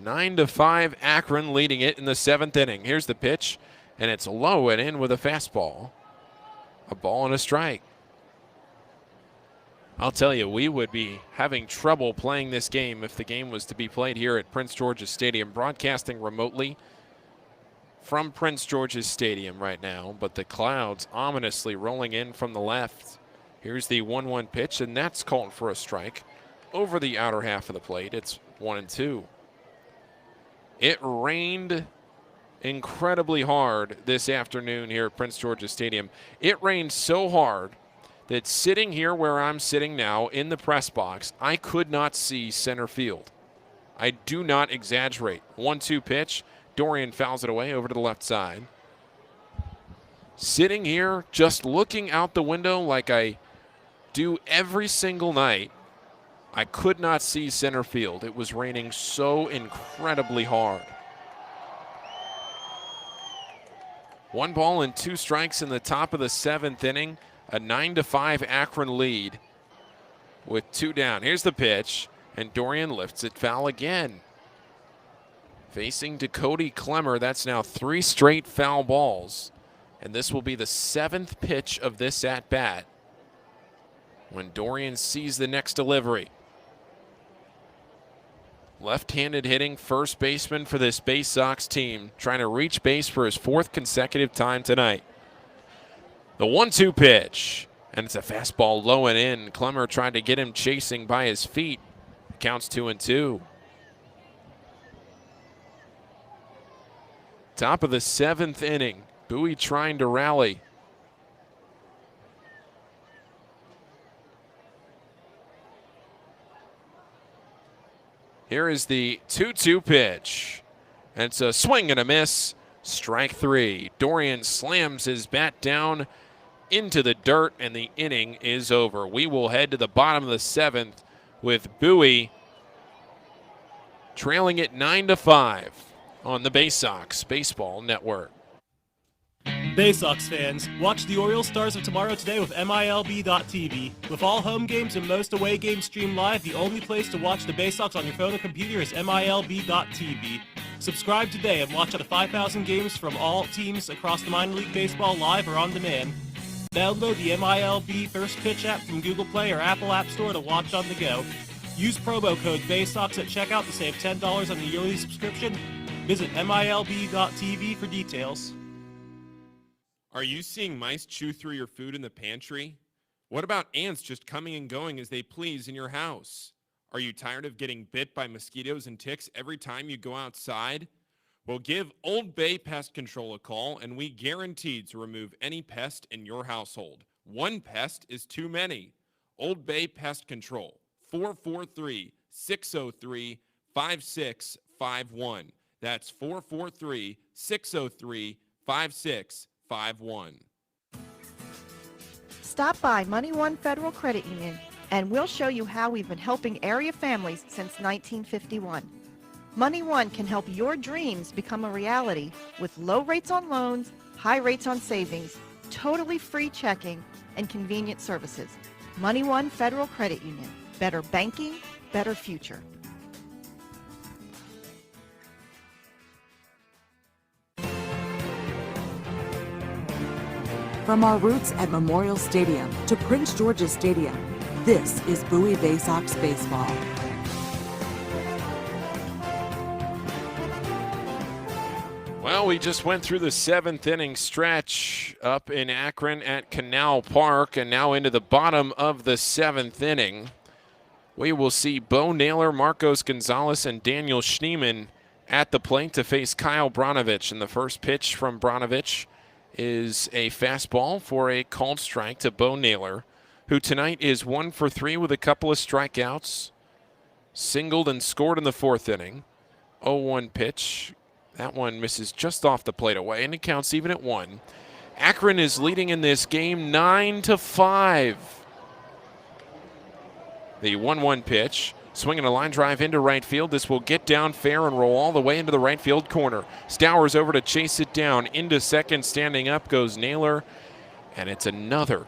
9-5, Akron leading it in the 7th inning. Here's the pitch, and it's low and in with a fastball. A ball and a strike. I'll tell you, we would be having trouble playing this game if the game was to be played here at Prince George's Stadium. Broadcasting remotely from Prince George's Stadium right now, but the clouds ominously rolling in from the left. Here's the 1-1 pitch, and that's called for a strike. over the outer half of the plate. It's 1-2. It rained incredibly hard this afternoon here at Prince George's Stadium. It rained so hard that sitting here where I'm sitting now in the press box, I could not see center field. I do not exaggerate. 1-2 pitch. Dorian fouls it away over to the left side. Sitting here just looking out the window like I do every single night, I could not see center field. It was raining so incredibly hard. 1 ball and 2 strikes in the top of the 7th inning. A 9-5 Akron lead with 2 down. Here's the pitch, and Dorian lifts it foul again. Facing Dakota Clemmer, that's now 3 straight foul balls. And this will be the 7th pitch of this at-bat when Dorian sees the next delivery. Left-handed hitting first baseman for this Baysox team, trying to reach base for his 4th consecutive time tonight. The 1-2 pitch, and it's a fastball low and in. Clemmer tried to get him chasing by his feet. Counts 2-2. Top of the 7th inning. Bowie trying to rally. Here is the 2-2 pitch. And it's a swing and a miss. Strike 3. Dorian slams his bat down into the dirt, and the inning is over. We will head to the bottom of the 7th with Bowie trailing it 9-5 on the Baysox Baseball Network. Baysox fans, watch the Orioles Stars of Tomorrow today with MILB.TV. With all home games and most away games streamed live, the only place to watch the Baysox on your phone or computer is MILB.TV. Subscribe today and watch up to 5,000 games from all teams across the minor league baseball live or on demand. Download the MILB First Pitch app from Google Play or Apple App Store to watch on the go. Use promo code Baysox at checkout to save $10 on the yearly subscription. Visit MILB.TV for details. Are you seeing mice chew through your food in the pantry? What about ants just coming and going as they please in your house? Are you tired of getting bit by mosquitoes and ticks every time you go outside? Well, give Old Bay Pest Control a call, and we guarantee to remove any pest in your household. One pest is too many. Old Bay Pest Control, 443-603-5651. That's 443-603-5651. Stop by Money One Federal Credit Union, and we'll show you how we've been helping area families since 1951. Money One can help your dreams become a reality with low rates on loans, high rates on savings, totally free checking, and convenient services. Money One Federal Credit Union. Better banking, better future. From our roots at Memorial Stadium to Prince George's Stadium, this is Bowie Baysox Baseball. Well, we just went through the 7th inning stretch up in Akron at Canal Park, and now into the bottom of the 7th inning. We will see Bo Naylor, Marcos Gonzalez, and Daniel Schneemann at the plate to face Kyle Bronovich. And the first pitch from Bronovich is a fastball for a called strike to Bo Naylor, who tonight is 1 for 3 with a couple of strikeouts. Singled and scored in the 4th inning. 0-1 pitch. That one misses just off the plate away, and it counts even at 1. Akron is leading in this game 9-5. The 1-1 pitch. Swinging a line drive into right field. This will get down fair and roll all the way into the right field corner. Stowers over to chase it down. Into second, standing up goes Naylor. And it's another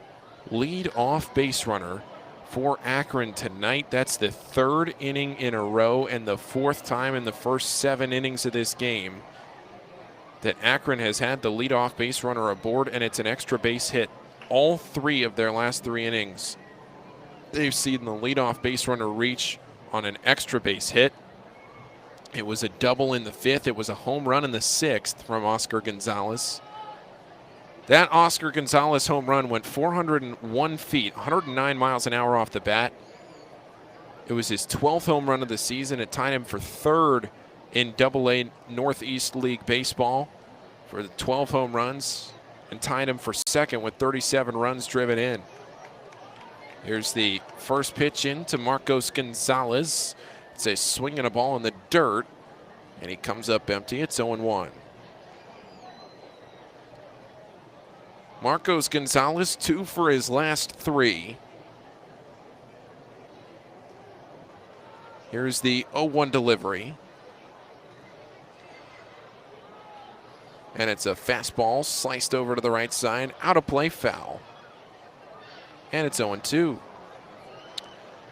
lead-off base runner for Akron tonight. That's the 3rd inning in a row and the 4th time in the first 7 innings of this game that Akron has had the leadoff base runner aboard, and it's an extra base hit. All 3 of their last 3 innings, they've seen the leadoff base runner reach on an extra base hit. It was a double in the 5th. It was a home run in the 6th from Oscar Gonzalez. That Oscar Gonzalez home run went 401 feet, 109 miles an hour off the bat. It was his 12th home run of the season. It tied him for third in AA Northeast League Baseball for the 12 home runs and tied him for second with 37 runs driven in. Here's the first pitch in to Marcos Gonzalez. It's a swing and a ball in the dirt, and he comes up empty. It's 0-1. Marcos Gonzalez, 2 for his last 3. Here's the 0-1 delivery. And it's a fastball sliced over to the right side, out of play, foul. And it's 0-2.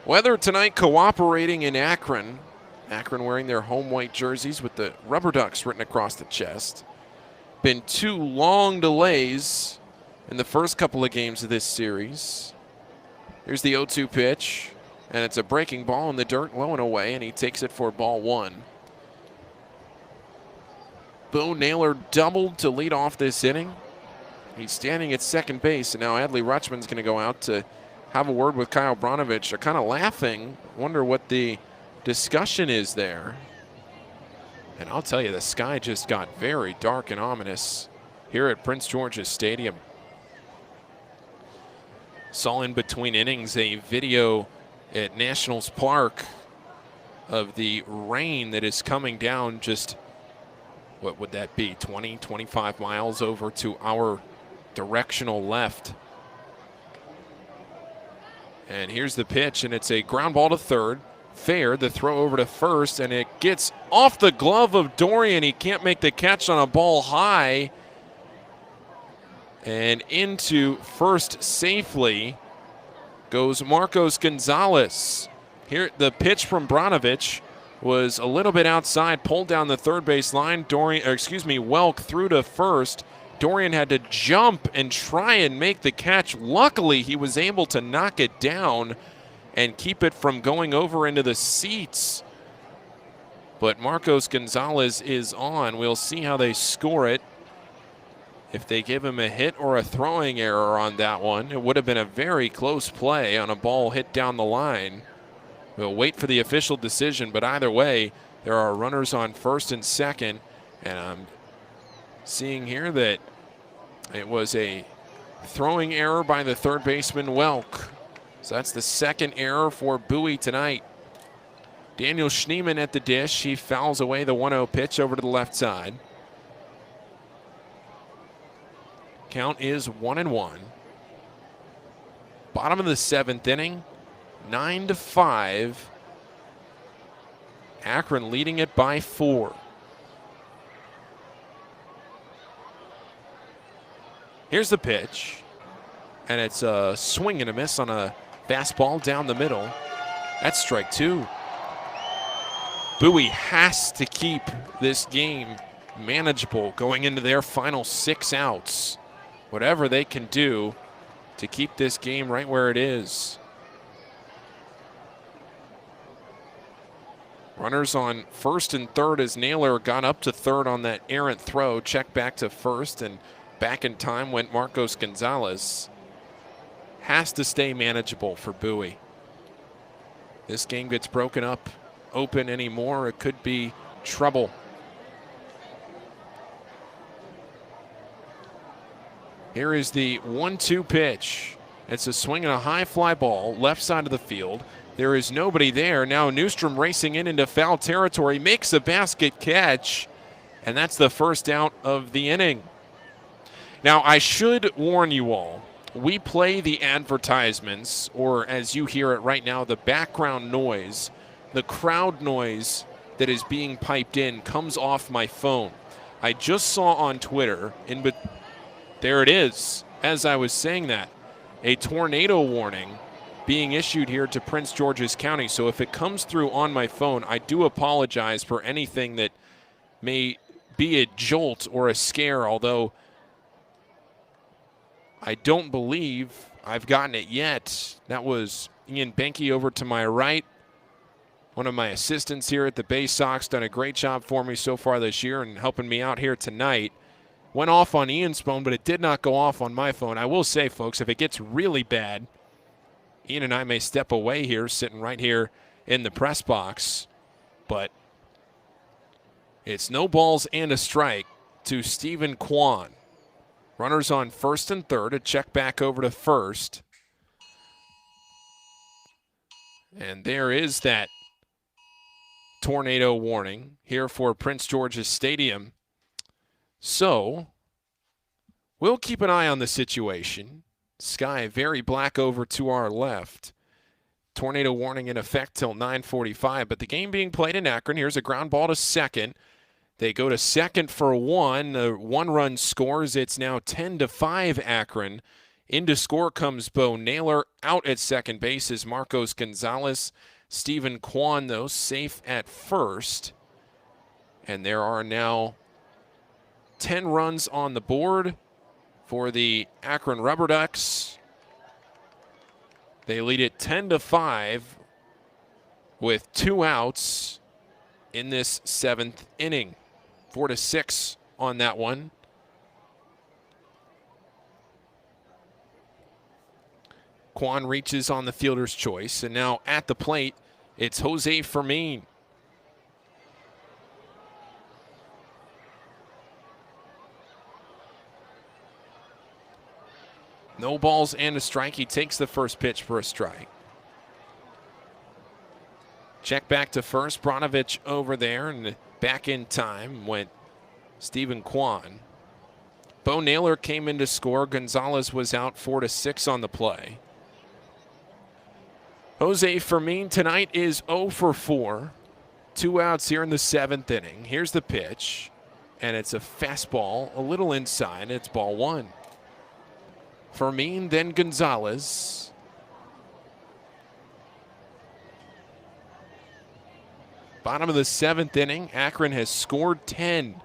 Weather tonight cooperating in Akron. Akron wearing their home white jerseys with the RubberDucks written across the chest. Been 2 long delays in the first couple of games of this series. Here's the 0-2 pitch. And it's a breaking ball in the dirt, low and away, and he takes it for ball 1. Bo Naylor doubled to lead off this inning. He's standing at second base, and now Adley Rutschman's going to go out to have a word with Kyle Bronovich. They're kind of laughing. Wonder what the discussion is there. And I'll tell you, the sky just got very dark and ominous here at Prince George's Stadium. Saw in between innings a video at Nationals Park of the rain that is coming down just, what would that be, 20, 25 miles over to our directional left. And here's the pitch, and it's a ground ball to third. Fair, the throw over to first, and it gets off the glove of Dorian. He can't make the catch on a ball high. And into first safely goes Marcos Gonzalez. Here, the pitch from Bronovich was a little bit outside, pulled down the third base line. Welk threw to first. Dorian had to jump and try and make the catch. Luckily, he was able to knock it down and keep it from going over into the seats. But Marcos Gonzalez is on. We'll see how they score it. If they give him a hit or a throwing error on that one, it would have been a very close play on a ball hit down the line. We'll wait for the official decision, but either way, there are runners on first and second, and I'm seeing here that it was a throwing error by the third baseman, Welk. So that's the second error for Bowie tonight. Daniel Schneemann at the dish. He fouls away the 1-0 pitch over to the left side. Count is 1-1. Bottom of the 7th inning, 9-5. Akron leading it by 4. Here's the pitch, and it's a swing and a miss on a fastball down the middle. That's strike 2. Bowie has to keep this game manageable going into their final 6 outs. Whatever they can do to keep this game right where it is. Runners on first and third as Naylor got up to third on that errant throw. Check back to first, and back in time went Marcos Gonzalez. Has to stay manageable for Bowie. This game gets broken up open anymore, it could be trouble. Here is the 1-2 pitch. It's a swing and a high fly ball, left side of the field. There is nobody there. Now Newstrom racing into foul territory, makes a basket catch, and that's the first out of the inning. Now, I should warn you all, we play the advertisements, or as you hear it right now, the background noise, the crowd noise that is being piped in comes off my phone. I just saw on Twitter, there it is, as I was saying that, a tornado warning being issued here to Prince George's County. So if it comes through on my phone, I do apologize for anything that may be a jolt or a scare, although I don't believe I've gotten it yet. That was Ian Benke over to my right, one of my assistants here at the Baysox, done a great job for me so far this year and helping me out here tonight. Went off on Ian's phone, but it did not go off on my phone. I will say, folks, if it gets really bad, Ian and I may step away here, sitting right here in the press box, but it's no balls and a strike to Stephen Kwan. Runners on first and third, a check back over to first. And there is that tornado warning here for Prince George's Stadium. So we'll keep an eye on the situation. Sky very black over to our left. Tornado warning in effect till 9:45, but the game being played in Akron. Here's a ground ball to second. They go to second for one. The one-run scores. It's now 10-5 Akron. Into score comes Bo Naylor. Out at second base is Marcos Gonzalez. Stephen Kwan, though, safe at first. And there are now 10 runs on the board for the Akron RubberDucks. They lead it 10-5 with 2 outs in this 7th inning. 4-6 on that one. Kwan reaches on the fielder's choice, and now at the plate, it's Jose Fermin. No balls and a strike. He takes the first pitch for a strike. Check back to first. Branovich over there, and back in time went Stephen Kwan. Bo Naylor came in to score. Gonzalez was out 4-6 on the play. Jose Fermin tonight is 0 for 4. 2 outs here in the 7th inning. Here's the pitch, and it's a fastball, a little inside. It's ball 1. Fermin, then Gonzalez. Bottom of the 7th inning, Akron has scored 10.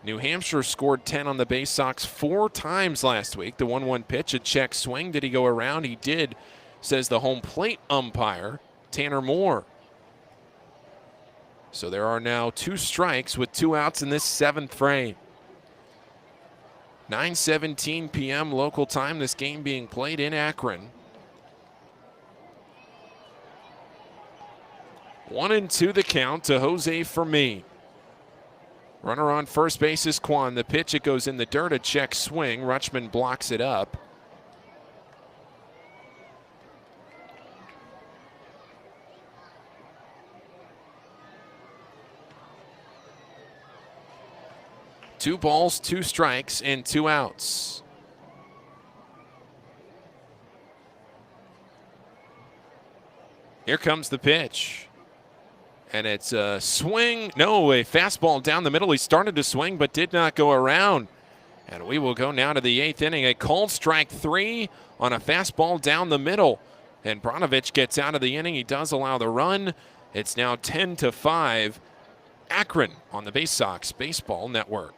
New Hampshire scored 10 on the Baysox 4 times last week. The 1-1 pitch, a check swing. Did he go around? He did, says the home plate umpire, Tanner Moore. So there are now 2 strikes with 2 outs in this 7th frame. 9:17 p.m. local time, this game being played in Akron. 1-2 the count to Jose Fermin. Runner on first base is Kwan. The pitch, it goes in the dirt, a check swing. Rutschman blocks it up. Two balls, 2 strikes, and 2 outs. Here comes the pitch. And it's a swing. No, a fastball down the middle. He started to swing but did not go around. And we will go now to the 8th inning. A called strike 3 on a fastball down the middle. And Branovich gets out of the inning. He does allow the run. It's now 10-5. Akron on the Baysox Baseball Network.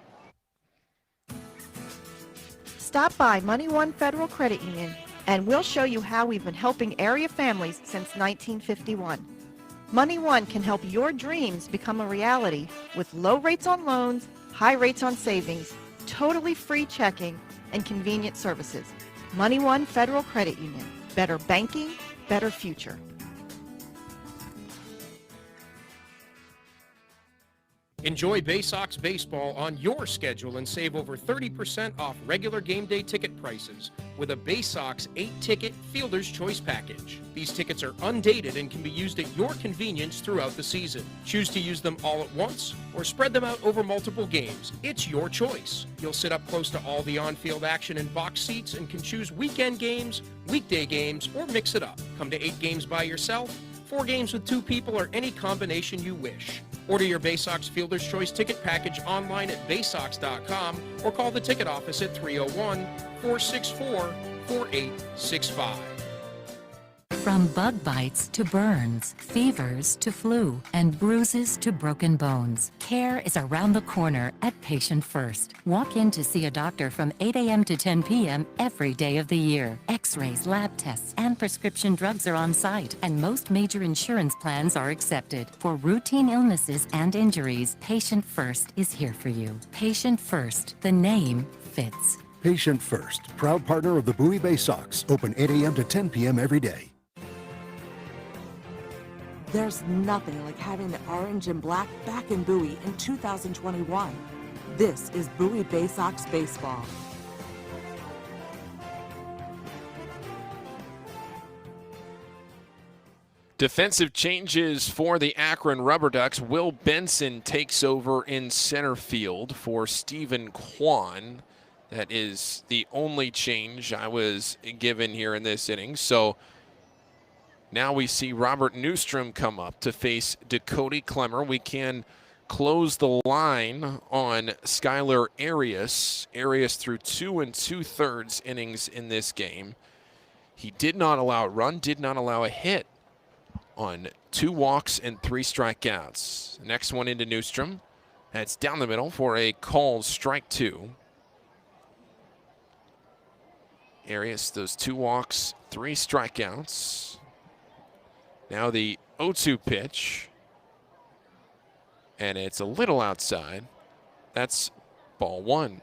Stop by Money One Federal Credit Union and we'll show you how we've been helping area families since 1951. Money One can help your dreams become a reality with low rates on loans, high rates on savings, totally free checking, and convenient services. Money One Federal Credit Union. Better banking, better future. Enjoy Baysox baseball on your schedule and save over 30% off regular game day ticket prices with a Baysox 8-ticket Fielder's Choice package. These tickets are undated and can be used at your convenience throughout the season. Choose to use them all at once or spread them out over multiple games. It's your choice. You'll sit up close to all the on-field action in box seats and can choose weekend games, weekday games, or mix it up. Come to 8 games by yourself, 4 games with 2 people, or any combination you wish. Order your Baysox Fielder's Choice ticket package online at baysox.com or call the ticket office at 301-464-4865. From bug bites to burns, fevers to flu, and bruises to broken bones, care is around the corner at Patient First. Walk in to see a doctor from 8 a.m. to 10 p.m. every day of the year. X-rays, lab tests, and prescription drugs are on site, and most major insurance plans are accepted. For routine illnesses and injuries, Patient First is here for you. Patient First, the name fits. Patient First, proud partner of the Bowie Baysox, open 8 a.m. to 10 p.m. every day. There's nothing like having the orange and black back in Bowie in 2021. This is Bowie Baysox Baseball. Defensive changes for the Akron RubberDucks. Will Benson takes over in center field for Stephen Kwan. That is the only change I was given here in this inning. So now we see Robert Newstrom come up to face Dakota Clemmer. We can close the line on Skylar Arias. Arias threw 2 2/3 innings in this game. He did not allow a run, did not allow a hit on 2 walks and 3 strikeouts. Next one into Newstrom. That's down the middle for a called strike 2. Arias, those 2 walks, 3 strikeouts. Now the 0-2 pitch. And it's a little outside. That's ball 1.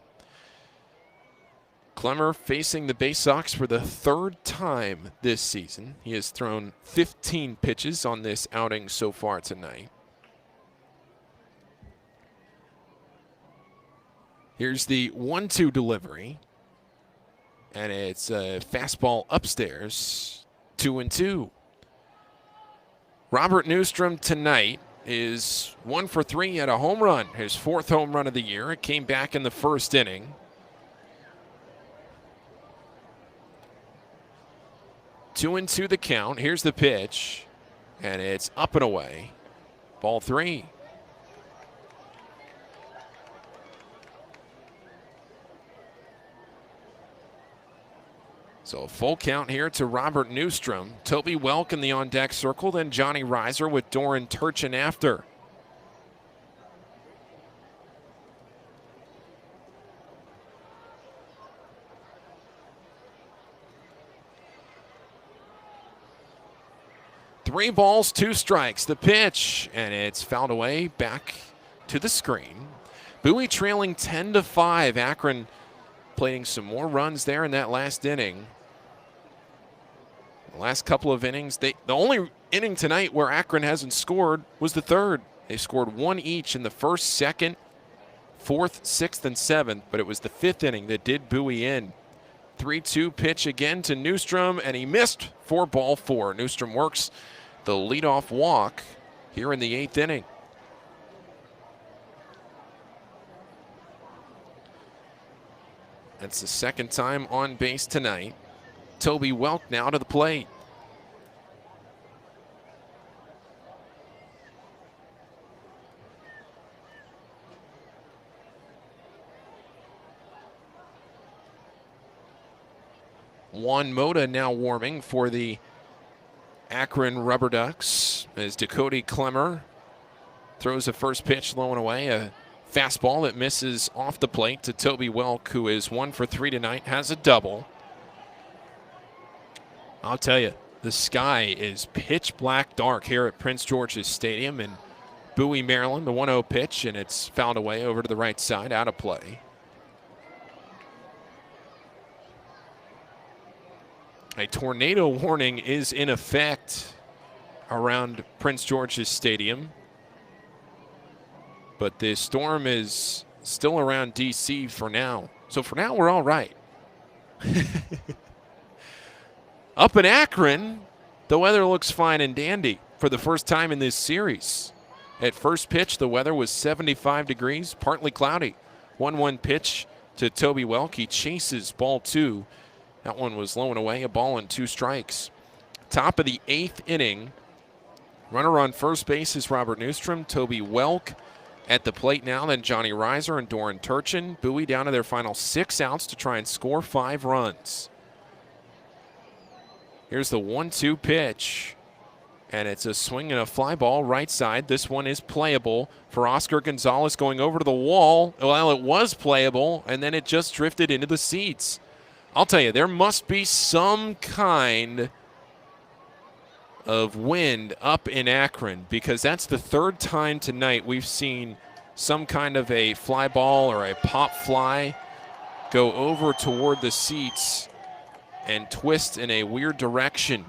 Clemmer facing the Baysox for the 3rd time this season. He has thrown 15 pitches on this outing so far tonight. Here's the 1-2 delivery. And it's a fastball upstairs, 2-2. Robert Newstrom tonight is 1 for 3 at a home run. His 4th home run of the year. It came back in the 1st inning. 2-2 the count. Here's the pitch. And it's up and away. Ball 3. So a full count here to Robert Newstrom. Toby Welk in the on-deck circle, then Johnny Reiser with Doran Turchin after. Three balls, 2 strikes. The pitch, and it's fouled away back to the screen. Bowie trailing 10-5. Akron playing some more runs there in that last inning. The last couple of innings, the only inning tonight where Akron hasn't scored was the 3rd. They scored 1 each in the 1st, 2nd, 4th, 6th, and 7th, but it was the 5th inning that did Bowie in. 3-2 pitch again to Newstrom, and he missed for ball 4. Newstrom works the leadoff walk here in the 8th inning. That's the 2nd time on base tonight. Toby Welk now to the plate. Juan Mota now warming for the Akron RubberDucks as Dakota Clemmer throws a first pitch low and away. A fastball that misses off the plate to Toby Welk, who is 1 for 3 tonight, has a double. I'll tell you, the sky is pitch black dark here at Prince George's Stadium in Bowie, Maryland. The 1-0 pitch, and it's fouled away over to the right side, out of play. A tornado warning is in effect around Prince George's Stadium. But the storm is still around D.C. for now. So for now, we're all right. Up in Akron, the weather looks fine and dandy for the first time in this series. At first pitch, the weather was 75 degrees, partly cloudy. 1-1 pitch to Toby Welk. He chases ball 2. That one was low and away, a ball and 2 strikes. Top of the 8th inning. Runner on first base is Robert Newstrom. Toby Welk at the plate now, then Johnny Reiser and Doran Turchin. Bowie down to their final 6 outs to try and score 5 runs. Here's the 1-2 pitch. And it's a swing and a fly ball right side. This one is playable for Oscar Gonzalez going over to the wall. Well, it was playable, and then it just drifted into the seats. I'll tell you, there must be some kind of wind up in Akron, because that's the 3rd time tonight we've seen some kind of a fly ball or a pop fly go over toward the seats and twist in a weird direction.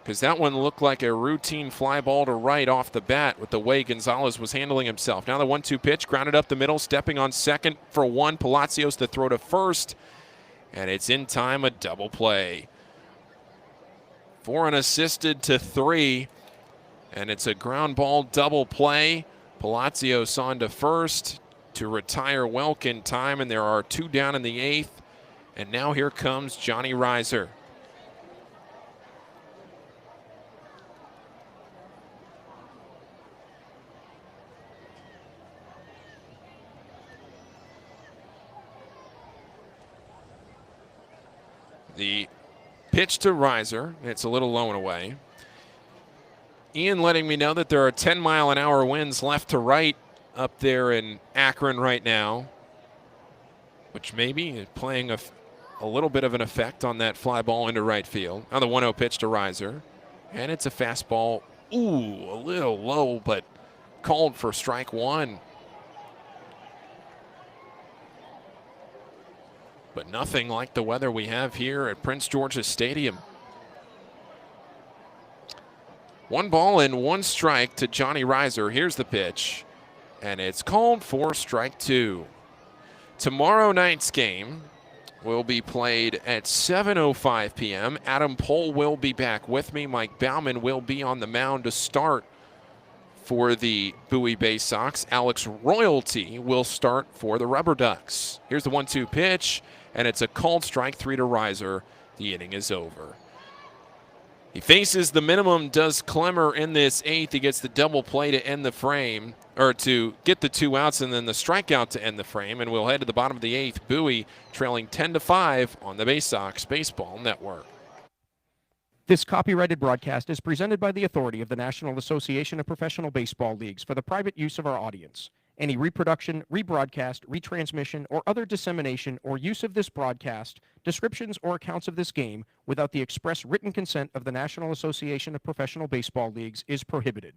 because that one looked like a routine fly ball to right off the bat with the way Gonzalez was handling himself. Now the 1-2 pitch, grounded up the middle, stepping on second for one. Palacios to throw to first, and it's in time, a double play. 4 unassisted to 3, and it's a ground ball double play. Palacios on to first to retire Welk in time, and there are 2 down in the 8th. And now here comes Johnny Reiser. The pitch to Reiser, it's a little low and away. Ian letting me know that there are 10-mile-an-hour winds left to right up there in Akron right now, which maybe is playing a little bit of an effect on that fly ball into right field. Now the 1-0 pitch to Reiser, and it's a fastball. Ooh, a little low, but called for strike 1. But nothing like the weather we have here at Prince George's Stadium. 1 ball and 1 strike to Johnny Reiser. Here's the pitch, and it's called for strike 2. Tomorrow night's game will be played at 7:05 p.m. Adam Pohl will be back with me. Mike Bauman will be on the mound to start for the Bowie Baysox. Alex Royalty will start for the RubberDucks. Here's the 1-2 pitch, and it's a called strike 3 to Reiser. The inning is over. He faces the minimum, does Clemmer in this 8th. He gets the double play to end the frame, or to get the 2 outs and then the strikeout to end the frame. And we'll head to the bottom of the 8th. Bowie trailing 10-5 on the Baysox Baseball Network. This copyrighted broadcast is presented by the authority of the National Association of Professional Baseball Leagues for the private use of our audience. Any reproduction, rebroadcast, retransmission, or other dissemination or use of this broadcast, descriptions, or accounts of this game without the express written consent of the National Association of Professional Baseball Leagues is prohibited.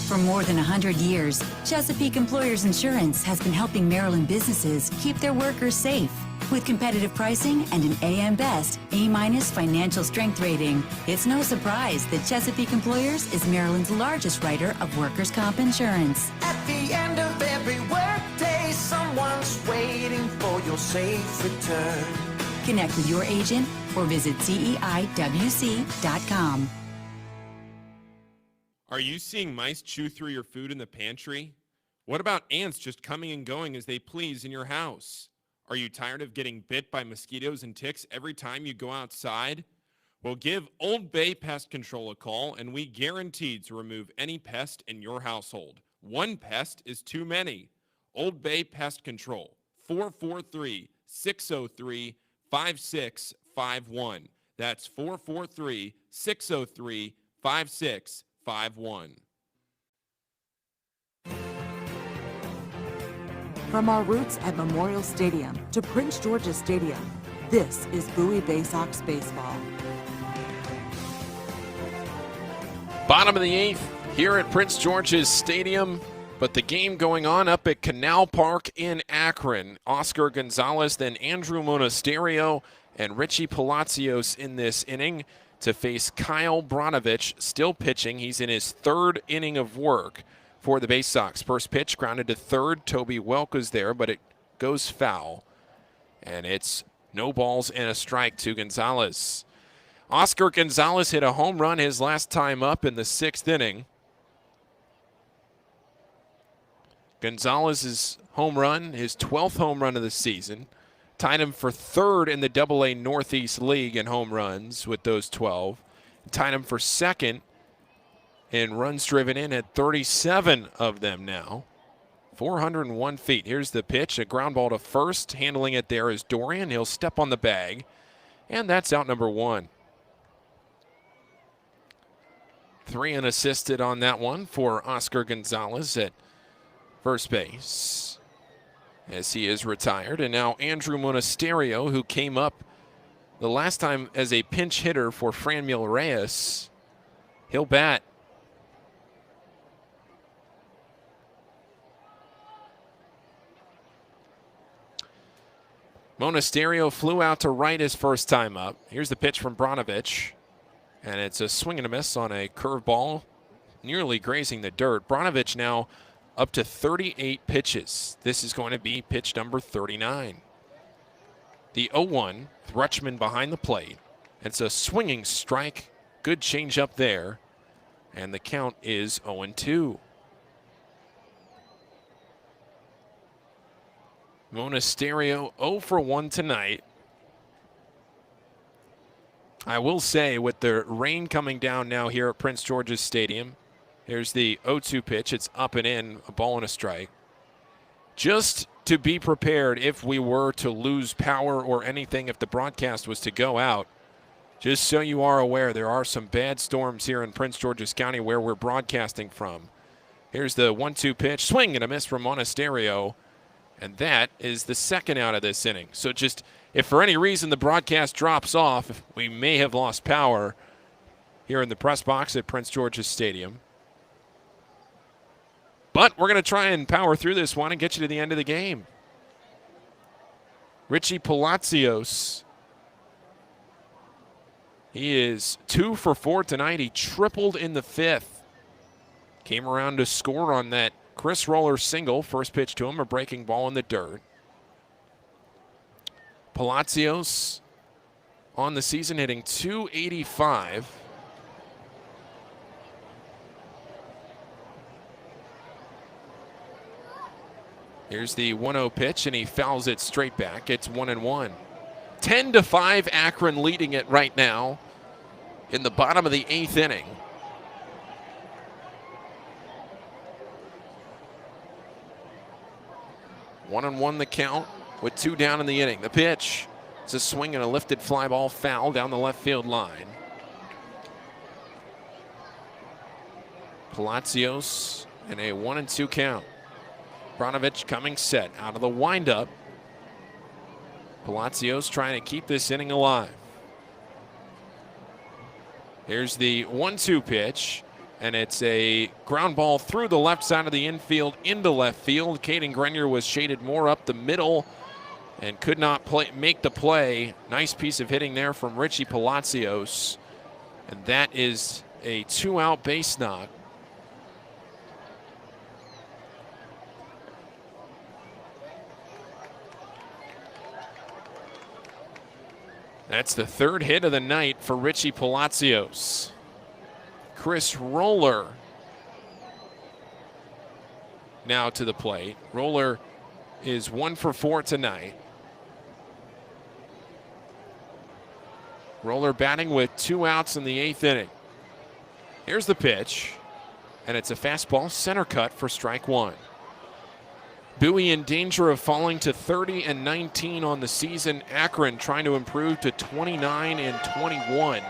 For more than 100 years, Chesapeake Employers Insurance has been helping Maryland businesses keep their workers safe. With competitive pricing and an AM Best A- financial strength rating, it's no surprise that Chesapeake Employers is Maryland's largest writer of workers' comp insurance. At the end of every workday, someone's waiting for your safe return. Connect with your agent or visit CEIWC.com. Are you seeing mice chew through your food in the pantry? What about ants just coming and going as they please in your house? Are you tired of getting bit by mosquitoes and ticks every time you go outside? Well, give Old Bay Pest Control a call, and we guarantee to remove any pest in your household. One pest is too many. Old Bay Pest Control, 443-603-5651. That's 443-603-5651. From our roots at Memorial Stadium to Prince George's Stadium, this is Bowie Baysox Baseball. Bottom of the 8th here at Prince George's Stadium, but the game going on up at Canal Park in Akron. Oscar Gonzalez, then Andrew Monasterio, and Richie Palacios in this inning to face Kyle Bronovich, still pitching. He's in his 3rd inning of work for the Baysox. First pitch grounded to 3rd. Toby Welk is there, but it goes foul. And it's no balls and a strike to Gonzalez. Oscar Gonzalez hit a home run his last time up in the 6th inning. Gonzalez's home run, his 12th home run of the season, tied him for 3rd in the AA Northeast League in home runs with those 12. Tied him for 2nd in runs driven in at 37 of them now. 401 feet. Here's the pitch, a ground ball to first. Handling it there is Dorian. He'll step on the bag, and that's out number 1. 3 unassisted on that one for Oscar Gonzalez at first base, as he is retired. And now Andrew Monasterio, who came up the last time as a pinch hitter for Franmil Reyes, he'll bat. Monasterio flew out to right his first time up. Here's the pitch from Bronovich. And it's a swing and a miss on a curveball, nearly grazing the dirt. Bronovich now up to 38 pitches. This is going to be pitch number 39. The 0-1, Rutschman behind the plate. It's a swinging strike. Good changeup there. And the count is 0-2. Monasterio 0 for 1 tonight. I will say, with the rain coming down now here at Prince George's Stadium, here's the 0-2 pitch. It's up and in, a ball and a strike. Just to be prepared if we were to lose power or anything, if the broadcast was to go out, just so you are aware, there are some bad storms here in Prince George's County where we're broadcasting from. Here's the 1-2 pitch, swing and a miss from Monasterio, and that is the second out of this inning. So just, if for any reason the broadcast drops off, we may have lost power here in the press box at Prince George's Stadium. But we're going to try and power through this one and get you to the end of the game. Richie Palacios. He is 2 for 4 tonight. He tripled in the 5th. Came around to score on that Chris Roller single. First pitch to him, a breaking ball in the dirt. Palacios on the season hitting .285. Here's the 1-0 pitch, and he fouls it straight back. It's 1-1. 10-5, Akron leading it right now in the bottom of the 8th inning. One and one the count with 2 down in the inning. The pitch, it's a swing and a lifted fly ball foul down the left field line. Palacios in a 1-2 count. Bronovich coming set out of the windup. Palacios trying to keep this inning alive. Here's the 1-2 pitch, and it's a ground ball through the left side of the infield into left field. Caden Grenier was shaded more up the middle and could not make the play. Nice piece of hitting there from Richie Palacios, and that is a 2-out base knock. That's the 3rd hit of the night for Richie Palacios. Chris Roller now to the plate. Roller is 1 for 4 tonight. Roller batting with 2 outs in the 8th inning. Here's the pitch, and it's a fastball center cut for strike 1. Bowie in danger of falling to 30-19 on the season. Akron trying to improve to 29-21.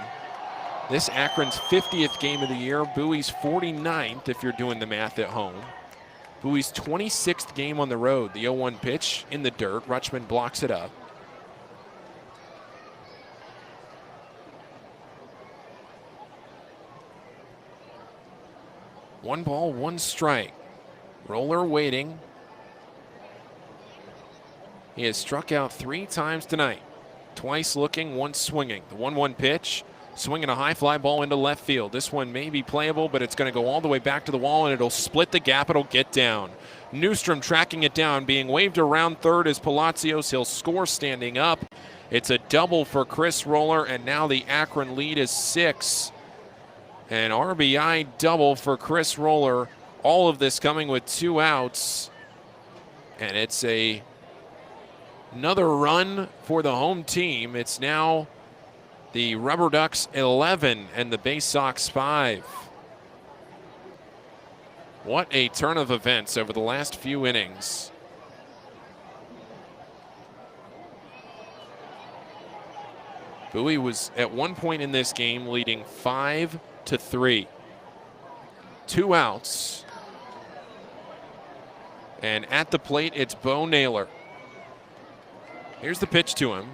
This Akron's 50th game of the year. Bowie's 49th if you're doing the math at home. Bowie's 26th game on the road. The 0-1 pitch in the dirt. Rutschman blocks it up. One ball, one strike. Roller waiting. He has struck out 3 times tonight. Twice looking, once swinging. The 1-1 pitch, swinging a high fly ball into left field. This one may be playable, but it's going to go all the way back to the wall, and it'll split the gap. It'll get down. Newstrom tracking it down, being waved around third as Palacios. He'll score standing up. It's a double for Chris Roller, and now the Akron lead is 6. An RBI double for Chris Roller. All of this coming with 2 outs, and it's another run for the home team. It's now the RubberDucks 11 and the Baysox 5. What a turn of events over the last few innings. Bowie was at one point in this game leading 5-3. 2 outs. And at the plate, it's Bo Naylor. Here's the pitch to him,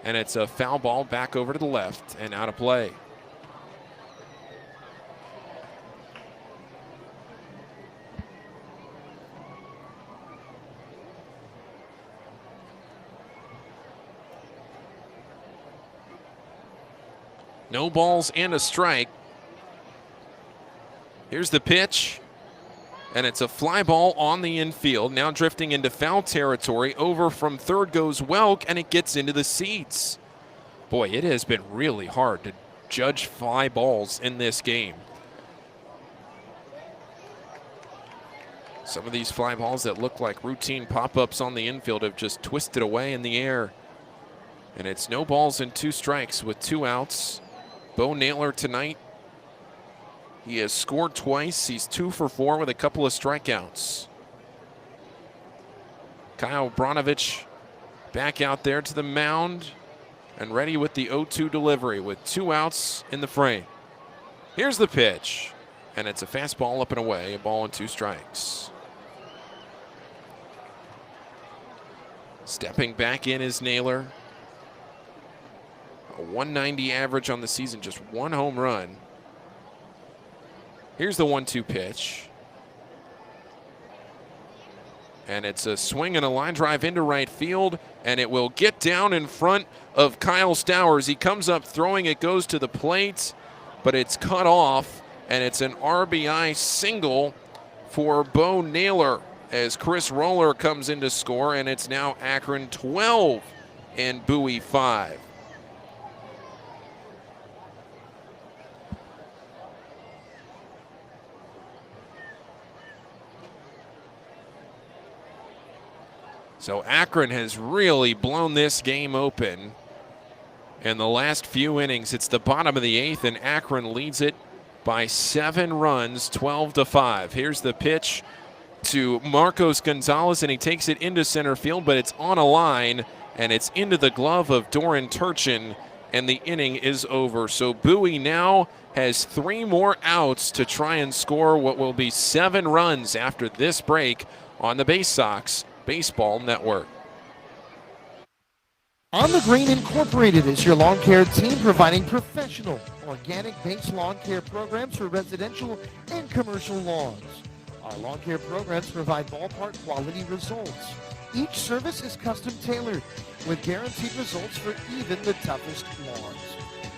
and it's a foul ball back over to the left and out of play. No balls and a strike. Here's the pitch, and it's a fly ball on the infield. Now drifting into foul territory. Over from third goes Welk, and it gets into the seats. Boy, it has been really hard to judge fly balls in this game. Some of these fly balls that look like routine pop-ups on the infield have just twisted away in the air. And it's no balls and 2 strikes with 2 outs. Bo Naylor tonight, he has scored twice. He's 2 for 4 with a couple of strikeouts. Kyle Bronovich back out there to the mound and ready with the 0-2 delivery with 2 outs in the frame. Here's the pitch, and it's a fastball up and away, a ball and 2 strikes. Stepping back in is Naylor. A 190 average on the season, just 1 home run. Here's the 1-2 pitch. And it's a swing and a line drive into right field, and it will get down in front of Kyle Stowers. He comes up throwing, it goes to the plate, but it's cut off, and it's an RBI single for Bo Naylor as Chris Roller comes in to score, and it's now Akron 12 and Bowie 5. So Akron has really blown this game open in the last few innings. It's the bottom of the 8th, and Akron leads it by 7 runs, 12-5. Here's the pitch to Marcos Gonzalez, and he takes it into center field, but it's on a line, and it's into the glove of Doran Turchin, and the inning is over. So Bowie now has 3 more outs to try and score what will be 7 runs after this break on the Baysox Baseball Network. On the Green Incorporated is your lawn care team providing professional, organic-based lawn care programs for residential and commercial lawns. Our lawn care programs provide ballpark quality results. Each service is custom tailored with guaranteed results for even the toughest lawns.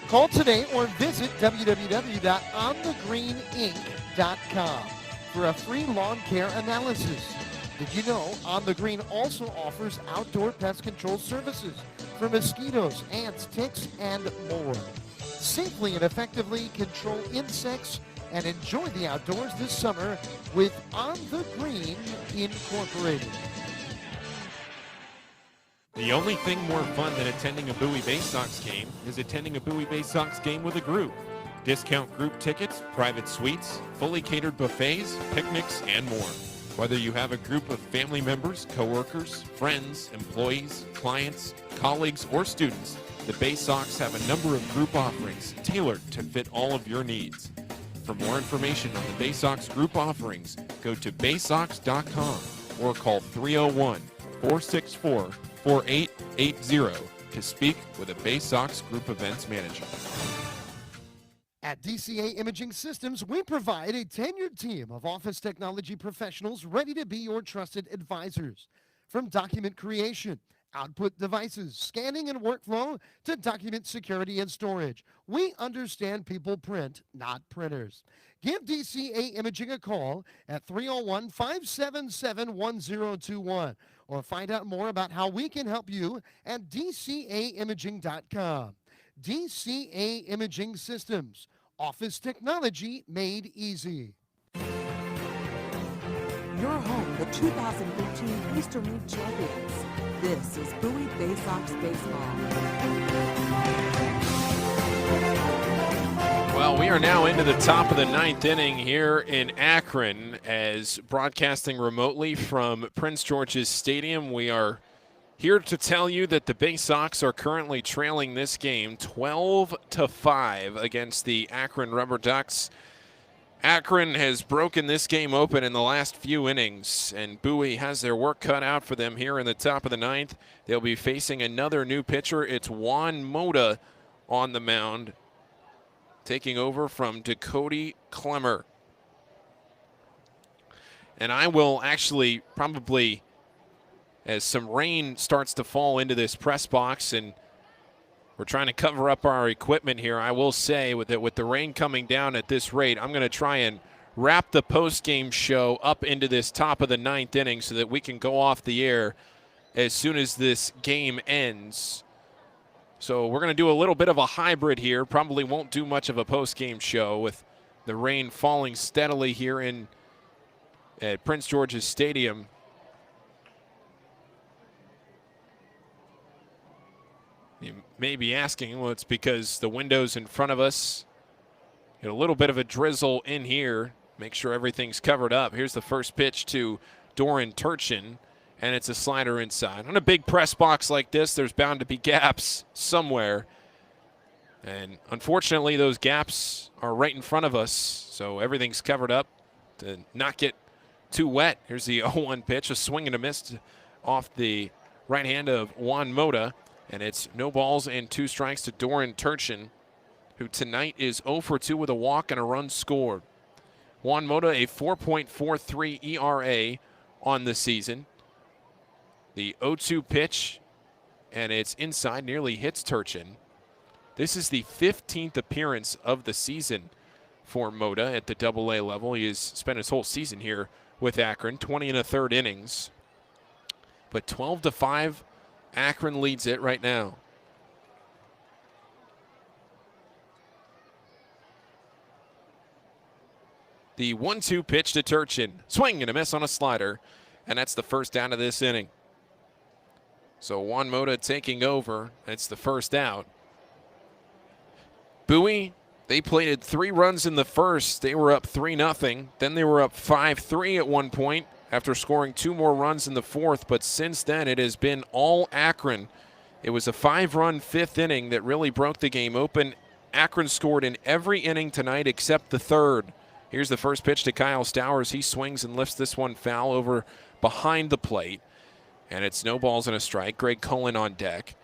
Call today or visit www.onthegreeninc.com for a free lawn care analysis. Did you know On the Green also offers outdoor pest control services for mosquitoes, ants, ticks, and more? Safely and effectively control insects and enjoy the outdoors this summer with On the Green Incorporated. The only thing more fun than attending a Bowie Baysox game is attending a Bowie Baysox game with a group. Discount group tickets, private suites, fully catered buffets, picnics, and more. Whether you have a group of family members, coworkers, friends, employees, clients, colleagues, or students, the Baysox have a number of group offerings tailored to fit all of your needs. For more information on the Baysox group offerings, go to baysox.com or call 301-464-4880 to speak with a Baysox group events manager. At DCA Imaging Systems, we provide a tenured team of office technology professionals ready to be your trusted advisors. From document creation, output devices, scanning and workflow, to document security and storage, we understand people print, not printers. Give DCA Imaging a call at 301-577-1021 or find out more about how we can help you at dcaimaging.com. DCA Imaging Systems, office technology made easy. Your home, the 2015 Eastern League champions. This is Bowie Baysox Baseball. Well, we are now into the top of the 9th inning here in Akron as broadcasting remotely from Prince George's Stadium. We are here to tell you that the Baysox are currently trailing this game 12-5 against the Akron RubberDucks. Akron has broken this game open in the last few innings, and Bowie has their work cut out for them here in the top of the 9th. They'll be facing another new pitcher. It's Juan Mota on the mound, taking over from Dakota Clemmer. And I will actually probably, as some rain starts to fall into this press box and We're trying to cover up our equipment here. I will say with the rain coming down at this rate, I'm going to try and wrap the post-game show up into this top of the 9th inning so that we can go off the air as soon as this game ends. So we're going to do a little bit of a hybrid here. Probably won't do much of a post-game show with the rain falling steadily here at Prince George's Stadium. You may be asking, well, it's because the windows in front of us get a little bit of a drizzle in here. Make sure everything's covered up. Here's the first pitch to Doran Turchin, and it's a slider inside. On a big press box like this, there's bound to be gaps somewhere. And unfortunately, those gaps are right in front of us, so everything's covered up to not get too wet. Here's the 0-1 pitch, a swing and a miss off the right hand of Juan Mota. And it's no balls and 2 strikes to Doran Turchin, who tonight is 0 for 2 with a walk and a run scored. Juan Mota, a 4.43 ERA on the season. The 0-2 pitch, and it's inside, nearly hits Turchin. This is the 15th appearance of the season for Mota at the AA level. He has spent his whole season here with Akron, 20 1/3 innings. But 12-5. Akron leads it right now. The 1-2 pitch to Turchin. Swing and a miss on a slider. And that's the first down of this inning. So Juan Mota taking over. That's the first out. Bowie, they plated 3 runs in the first. They were up 3-0. Then they were up 5-3 at one point, after scoring 2 more runs in the fourth, but since then it has been all Akron. It was a 5-run 5th inning that really broke the game open. Akron scored in every inning tonight except the 3rd. Here's the first pitch to Kyle Stowers. He swings and lifts this one foul over behind the plate, and it's no balls and a strike. Greg Cullen on deck.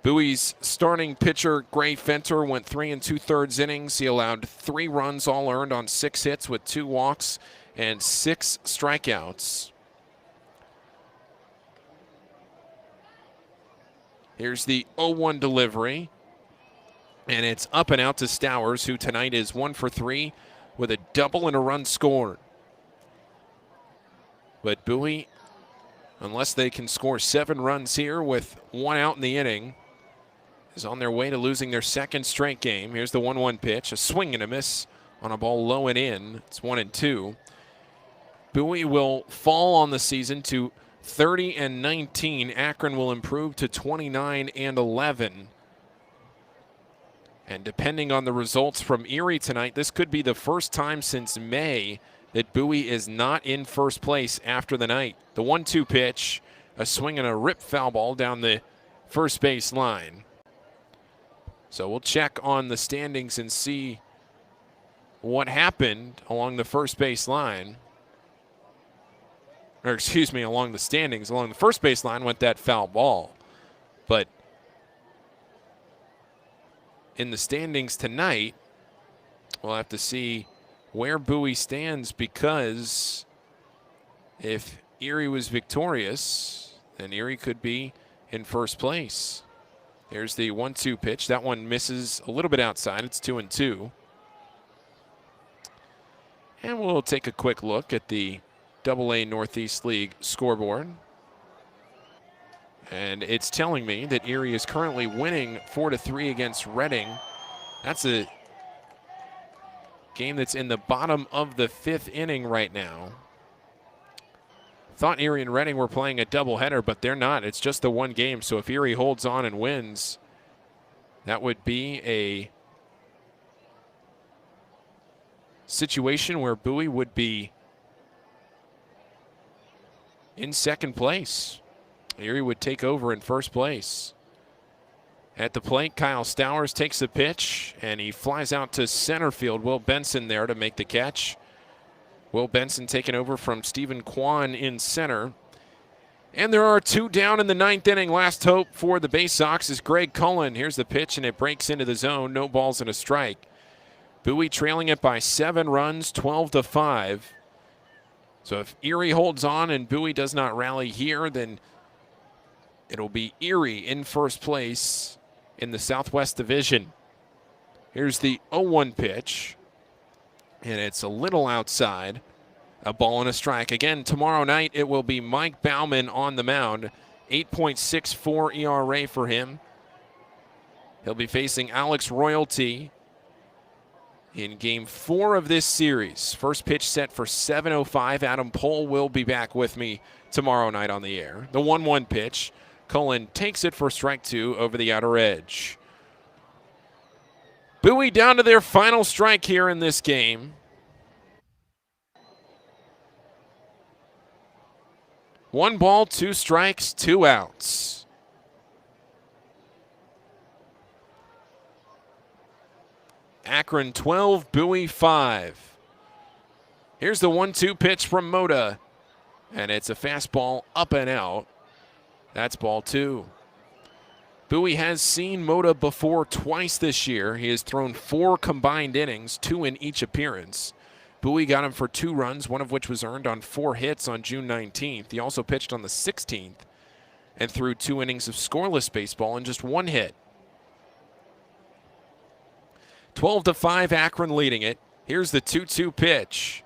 Bowie's starting pitcher, Gray Fenter, went 3 2/3 innings. He allowed 3 runs, all earned on 6 hits with 2 walks and 6 strikeouts. Here's the 0-1 delivery, and it's up and out to Stowers, who tonight is 1 for 3 with a double and a run scored. But Bowie, unless they can score 7 runs here with 1 out in the inning, is on their way to losing their 2nd straight game. Here's the 1-1 pitch, a swing and a miss on a ball low and in. It's 1-2. Bowie will fall on the season to 30-19. Akron will improve to 29-11. And depending on the results from Erie tonight, this could be the first time since May that Bowie is not in first place after the night. The 1-2 pitch, a swing and a rip foul ball down the first base line. So we'll check on the standings and see what happened along the first base line. Or excuse me, along the standings. Along the first base line went that foul ball. But in the standings tonight, we'll have to see where Bowie stands, because if Erie was victorious, then Erie could be in first place. There's the 1-2 pitch. That one misses a little bit outside. It's 2-2. And we'll take a quick look at the AA Northeast League scoreboard. And it's telling me that Erie is currently winning 4-3 against Reading. That's a game that's in the bottom of the 5th inning right now. Thought Erie and Reading were playing a doubleheader, but they're not. It's just the one game. So if Erie holds on and wins, that would be a situation where Bowie would be in 2nd place. Erie would take over in 1st place. At the plate, Kyle Stowers takes the pitch, and he flies out to center field. Will Benson there to make the catch. Will Benson taking over from Stephen Kwan in center. And there are 2 down in the 9th inning. Last hope for the Baysox is Greg Cullen. Here's the pitch, and it breaks into the zone. No balls and a strike. Bowie trailing it by 7 runs, 12-5. So if Erie holds on and Bowie does not rally here, then it'll be Erie in first place in the Southwest Division. Here's the 0-1 pitch, and it's a little outside. A ball and a strike. Again, tomorrow night it will be Mike Bauman on the mound. 8.64 ERA for him. He'll be facing Alex Royalty in Game 4 of this series. First pitch set for 7:05. Adam Pohl will be back with me tomorrow night on the air. The 1-1 pitch. Cullen takes it for strike 2 over the outer edge. Bowie down to their final strike here in this game. 1 ball, 2 strikes, 2 outs. Akron 12, Bowie 5. Here's the 1-2 pitch from Moda, and it's a fastball up and out. That's ball 2. Bowie has seen Moda before twice this year. He has thrown 4 combined innings, 2 in each appearance. Bowie got him for 2 runs, one of which was earned on 4 hits on June 19th. He also pitched on the 16th and threw 2 innings of scoreless baseball and just 1 hit. 12-5, Akron leading it. Here's the 2-2 pitch.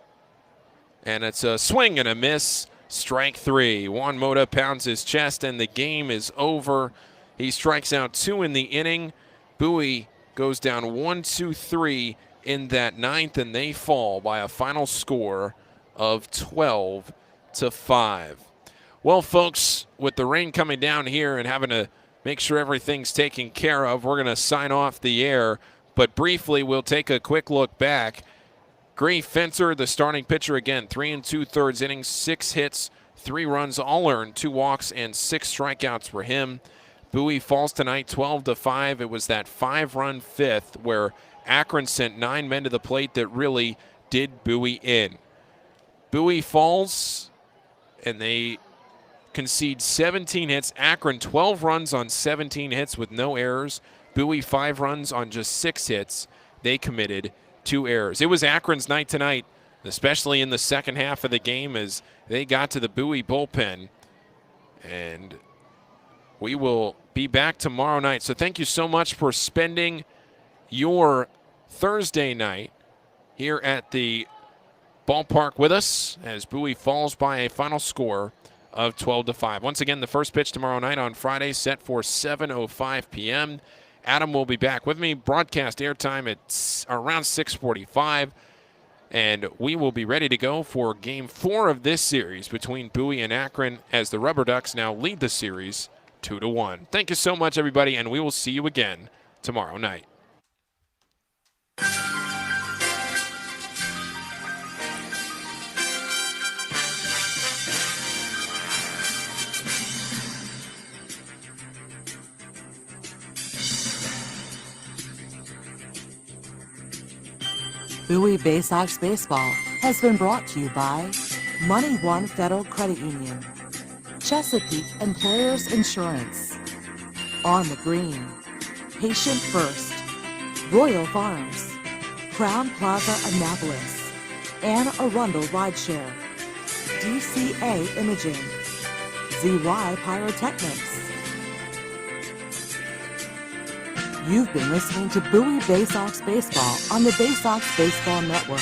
And it's a swing and a miss. Strike 3. Juan Mota pounds his chest, and the game is over. He strikes out 2 in the inning. Bowie goes down 1-2-3 in that 9th, and they fall by a final score of 12-5. Well, folks, with the rain coming down here and having to make sure everything's taken care of, we're going to sign off the air. But briefly, we'll take a quick look back. Gray Fenter, the starting pitcher again, 3 2/3 innings, 6 hits, 3 runs, all earned, 2 walks, and 6 strikeouts for him. Bowie falls tonight 12-5. It was that 5-run 5th where Akron sent 9 men to the plate that really did Bowie in. Bowie falls, and they concede 17 hits. Akron 12 runs on 17 hits with no errors. Bowie 5 runs on just 6 hits. They committed 2 errors. It was Akron's night tonight, especially in the second half of the game as they got to the Bowie bullpen. And we will be back tomorrow night. So thank you so much for spending your Thursday night here at the ballpark with us as Bowie falls by a final score of 12-5. Once again, the first pitch tomorrow night on Friday set for 7:05 p.m. Adam will be back with me. Broadcast airtime at around 6:45. And we will be ready to go for Game 4 of this series between Bowie and Akron as the RubberDucks now lead the series 2-1. Thank you so much, everybody, and we will see you again tomorrow night. Bowie Baysox Baseball has been brought to you by Money One Federal Credit Union, Chesapeake Employers Insurance, On the Green, Patient First, Royal Farms, Crown Plaza Annapolis, Anne Arundel Rideshare, DCA Imaging, ZY Pyrotechnics. You've been listening to Bowie Baysox Baseball on the Baysox Baseball Network.